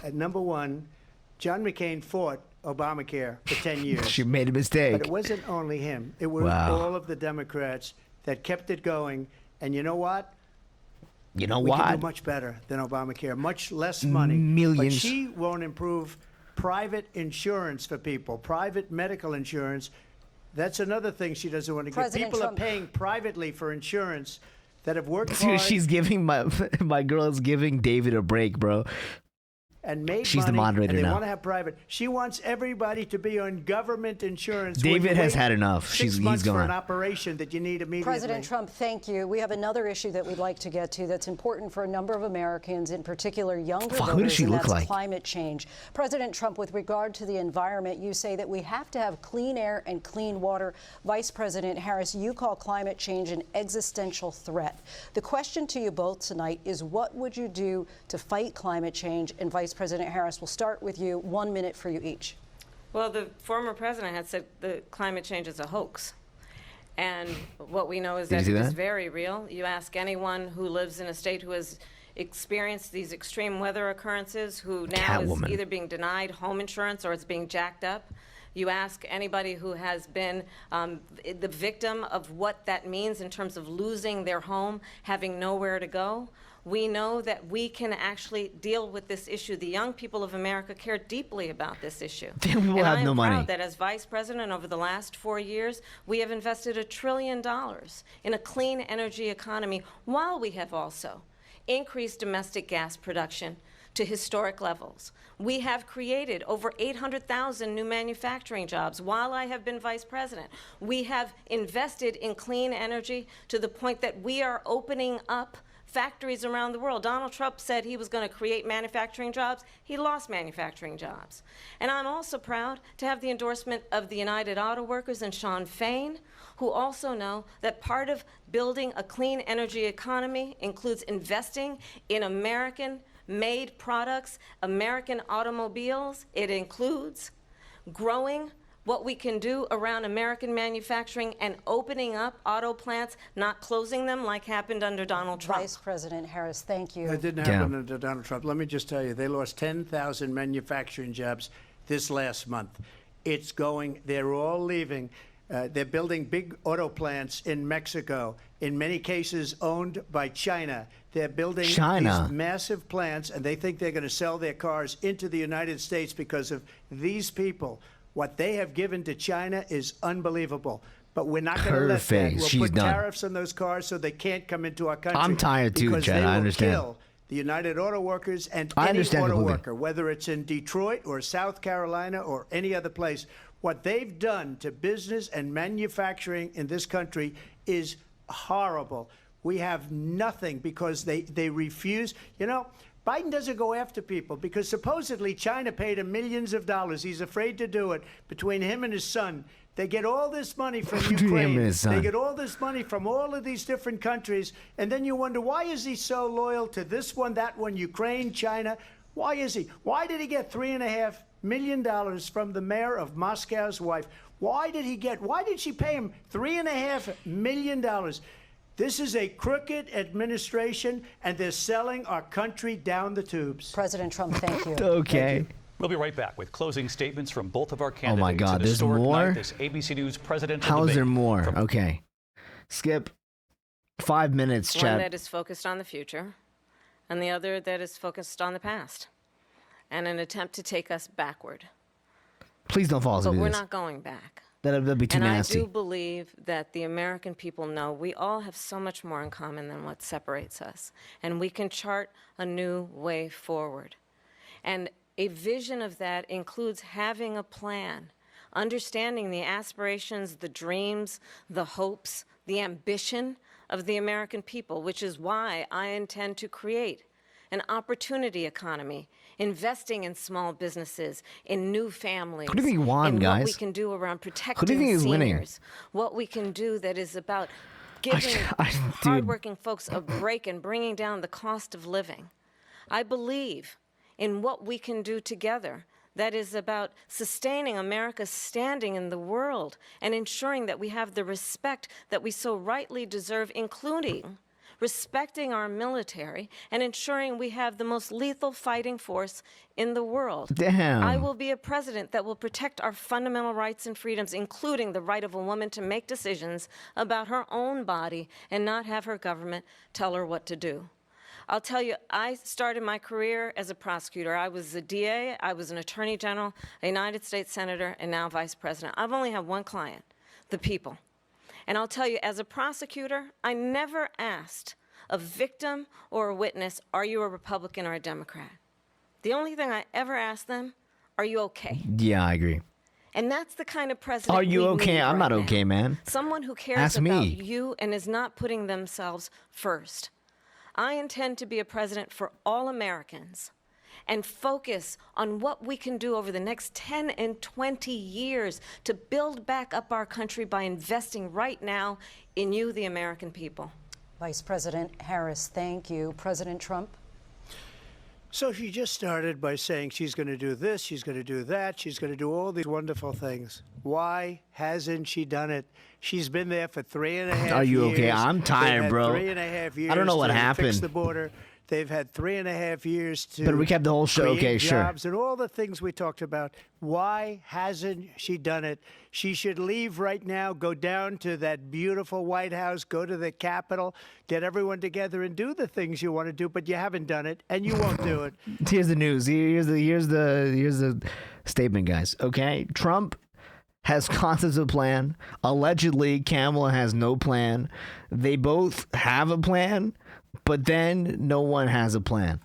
At number one, John McCain fought Obamacare for 10 years. She made a mistake. But it wasn't only him. It was Wow. all of the Democrats that kept it going. And you know what? You know We can what? do much better than Obamacare. Much less money. Millions. But she won't improve private insurance for people, private medical insurance. That's another thing she doesn't want to give. President People Trump- are paying privately for insurance that have worked Dude, hard she's giving my girl is giving David a break, bro. and made She's the money, moderator and they now. want to have private. She wants everybody to be on government insurance. David when you has wait had enough. 6 He's months for gone. an operation that you need immediately. President Trump, thank you. We have another issue that we'd like to get to that's important for a number of Americans, in particular younger Fuck, voters, who does she and look that's like? climate change. President Trump, with regard to the environment, you say that we have to have clean air and clean water. Vice President Harris, you call climate change an existential threat. The question to you both tonight is, what would you do to fight climate change? And Vice President Harris, we'll start with you. 1 minute for you each. Well, the former president had said that climate change is a hoax. And what we know is Did you that see it is that? very real. You ask anyone who lives in a state who has experienced these extreme weather occurrences, who now is Catwoman. either being denied home insurance or it's being jacked up. You ask anybody who has been the victim of what that means in terms of losing their home, having nowhere to go. We know that we can actually deal with this issue. The young people of America care deeply about this issue. We will And have I am no money. proud that as vice president over the last 4 years, we have invested $1 trillion in a clean energy economy, while we have also increased domestic gas production to historic levels. We have created over 800,000 new manufacturing jobs while I have been vice president. We have invested in clean energy to the point that we are opening up factories around the world. Donald Trump said he was going to create manufacturing jobs. He lost manufacturing jobs. And I'm also proud to have the endorsement of the United Auto Workers and Sean Fain, who also know that part of building a clean energy economy includes investing in American-made products, American automobiles. It includes growing what we can do around American manufacturing and opening up auto plants, not closing them like happened under Donald Trump. Vice President Harris, thank you. That didn't happen under Donald Trump. Let me just tell you, they lost 10,000 manufacturing jobs this last month. It's going, they're all leaving. They're building big auto plants in Mexico, in many cases owned by China. They're building these massive plants, and they think they're going to sell their cars into the United States because of these people. What they have given to China is unbelievable. But we're not going to let that. We'll She's put done. tariffs on those cars so they can't come into our country. I'm tired too, because Chad. they I will understand. Kill the United Auto Workers and I any understand auto completely. worker, whether it's in Detroit or South Carolina or any other place. What they've done to business and manufacturing in this country is horrible. We have nothing because they refuse. You know, Biden doesn't go after people because supposedly China paid him millions of dollars. He's afraid to do it. Between him and his son, they get all this money from Between him Ukraine. and his son. They get all this money from all of these different countries. And then you wonder, why is he so loyal to this one, that one, Ukraine, China? Why is he? Why did he get $3.5 million from the mayor of Moscow's wife? Why did she pay him $3.5 million? This is a crooked administration, and they're selling our country down the tubes. President Trump, thank you. Okay. We'll be right back with closing statements from both of our candidates. Oh my God, An there's historic more? night, this ABC News presidential How is debate there more? from- Okay. Skip 5 minutes, One chat. that is focused on the future, and the other that is focused on the past, and an attempt to take us backward. Please don't fall But into we're this. not going back. That'd be too And nasty. I do believe that the American people know we all have so much more in common than what separates us. And we can chart a new way forward. And a vision of that includes having a plan, understanding the aspirations, the dreams, the hopes, the ambition of the American people, which is why I intend to create an opportunity economy, investing in small businesses, in new families, Who do you think won, in guys? what we can do around Who do you protecting think is winning? seniors, what we can do that is about giving dude. hardworking folks a break and bringing down the cost of living. I believe in what we can do together that is about sustaining America's standing in the world and ensuring that we have the respect that we so rightly deserve, including respecting our military and ensuring we have the most lethal fighting force in the world. Damn. I will be a president that will protect our fundamental rights and freedoms, including the right of a woman to make decisions about her own body and not have her government tell her what to do. I'll tell you, I started my career as a prosecutor. I was a DA, I was an attorney general, a United States senator, and now vice president. I've only had one client, the people. And I'll tell you, as a prosecutor, I never asked a victim or a witness, are you a Republican or a Democrat? The only thing I ever asked them, are you okay? Yeah, I agree. And that's the kind of president Are you we okay? need I'm right not now. okay, man. Someone who cares Ask about me. you and is not putting themselves first. I intend to be a president for all Americans and focus on what we can do over the next 10 and 20 years to build back up our country by investing right now in you, the American people. Vice President Harris, thank you. President Trump? So she just started by saying she's going to do this, she's going to do that, she's going to do all these wonderful things. Why hasn't she done it? She's been there for 3.5 years. Are you okay? I'm They've tired, had bro. 3.5 years I don't know what to happened. fix the border. They've had 3.5 years to But we kept the whole show. create Okay, sure. jobs and all the things we talked about. Why hasn't she done it? She should leave right now, go down to that beautiful White House, go to the Capitol, get everyone together and do the things you want to do, but you haven't done it and you won't do it. Here's the news. Here's the statement, guys. Okay, Trump has concepts of plan. Allegedly, Kamala has no plan. They both have a plan, but then no one has a plan.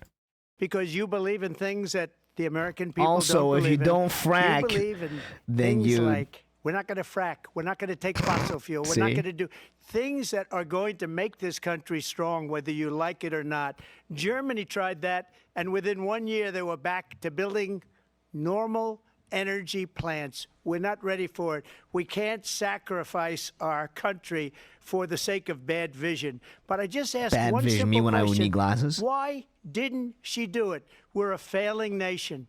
Because you believe in things that the American people Also, don't if you believe in. don't frack, you believe in then things you- like we're not going to frack, we're not going to take fossil fuel, we're not See? going to do things that are going to make this country strong, whether you like it or not. Germany tried that, and within 1 year they were back to building normal energy plants. We're not ready for it. We can't sacrifice our country for the sake of bad vision. But I just asked Bad one vision, simple me when I would question. need glasses? Why didn't she do it? We're a failing nation.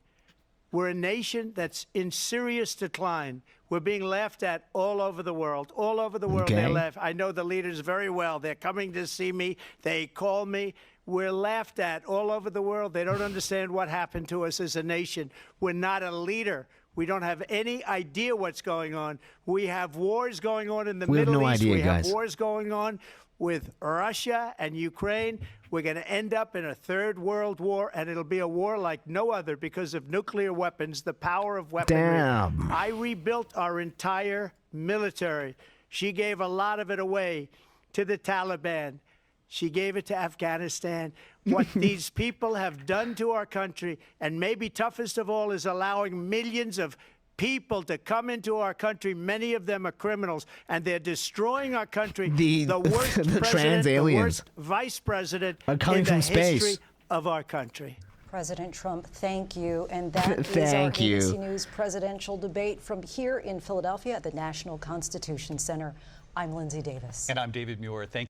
We're a nation that's in serious decline. We're being laughed at all over the world. All over the world, Okay. they're laughed. I know the leaders very well. They're coming to see me. They call me. We're laughed at all over the world. They don't understand what happened to us as a nation. We're not a leader. We don't have any idea what's going on. We have wars going on in the We have Middle no East. idea, we have guys. wars going on with Russia and Ukraine. We're going to end up in a third world war, and it'll be a war like no other because of nuclear weapons, the power of weaponry. Damn. I rebuilt our entire military. She gave a lot of it away to the Taliban. She gave it to Afghanistan. What these people have done to our country, and maybe toughest of all, is allowing millions of people to come into our country. Many of them are criminals, and they're destroying our country. The worst the president, trans the aliens worst vice president are coming in the from space. history of our country. President Trump, thank you. And that is our Thank you. ABC News presidential debate from here in Philadelphia at the National Constitution Center. I'm Lindsay Davis. And I'm David Muir. Thank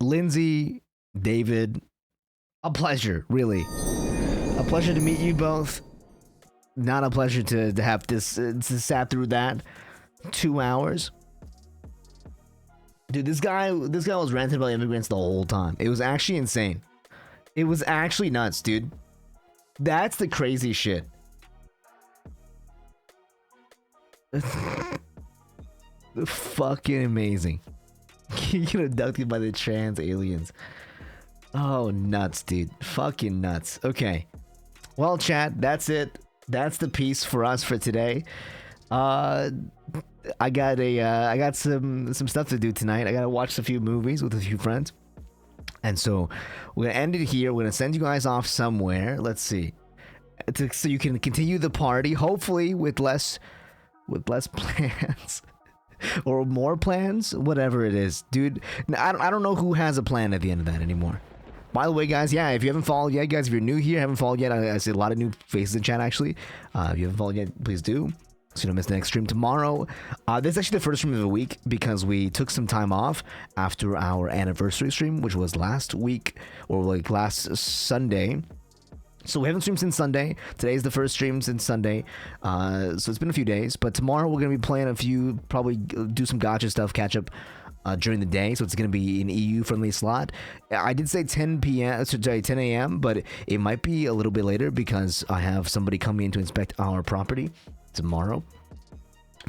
Lindsay, David, a pleasure, really. A pleasure to meet you both. Not a pleasure to have this to sat through that 2 hours. Dude, this guy was ranting about immigrants the whole time. It was actually insane. It was actually nuts, dude. That's the crazy shit. Fucking amazing. You get abducted by the trans aliens. Oh, nuts, dude. Fucking nuts. Okay. Well, chat, that's it. That's the piece for us for today. I got some stuff to do tonight. I gotta watch a few movies with a few friends. And so we're gonna end it here. We're gonna send you guys off somewhere. Let's see. So you can continue the party, hopefully with less plans. Or more plans, whatever it is, dude. I don't know who has a plan at the end of that anymore. By the way, guys, yeah, if you haven't followed yet, guys, if you're new here, haven't followed yet, I see a lot of new faces in chat, actually. If you haven't followed yet, please do, so you don't miss the next stream tomorrow. This is actually the first stream of the week because we took some time off after our anniversary stream, which was last week, or like last Sunday. So we haven't streamed since Sunday. Today's the first stream since Sunday. So it's been a few days. But tomorrow we're going to be playing a few, probably do some gacha stuff, catch up during the day. So it's going to be an EU-friendly slot. I did say 10 a.m., but it might be a little bit later because I have somebody coming in to inspect our property tomorrow.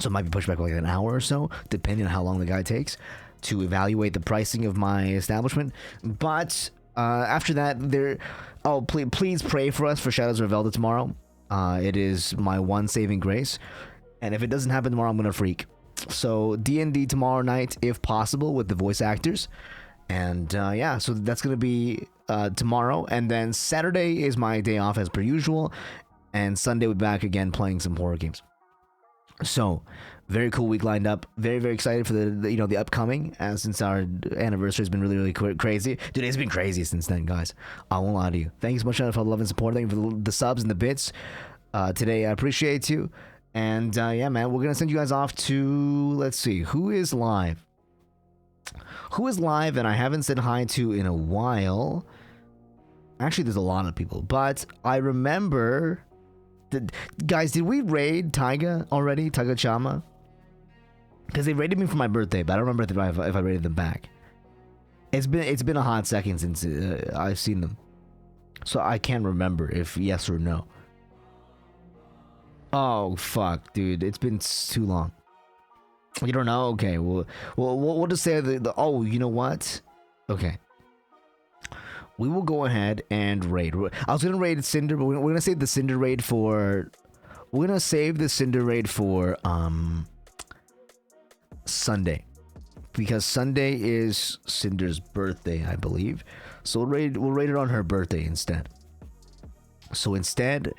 So it might be pushed back like an hour or so, depending on how long the guy takes to evaluate the pricing of my establishment. But after that, please pray for us for Shadows of Revelda tomorrow. It is my one saving grace, and if it doesn't happen tomorrow, I'm gonna freak. So D&D tomorrow night, if possible, with the voice actors, and yeah, so that's gonna be tomorrow, and then Saturday is my day off as per usual, and Sunday we'll be back again playing some horror games. So very cool week lined up. Very, very excited for the upcoming, since our anniversary has been really, really crazy. Dude, it's been crazy since then, guys. I won't lie to you. Thank you so much for the love and support. Thank you for the subs and the bits today. I appreciate you. And yeah, man, we're gonna send you guys off to, let's see, who is live. Who is live and I haven't said hi to in a while. Actually, there's a lot of people, but I remember. Guys, did we raid Taiga already? Taiga Chama? Because they raided me for my birthday, but I don't remember if I raided them back. It's been a hot second since I've seen them, so I can't remember if yes or no. Oh fuck, dude, it's been too long. You don't know? Okay, we'll just say the oh, you know what? Okay. We will go ahead and raid. I was gonna raid Cinder, but we're gonna save the Cinder raid for. We're gonna save the Cinder raid for Sunday, because Sunday is Cinder's birthday, I believe. So we'll raid it on her birthday instead. So instead,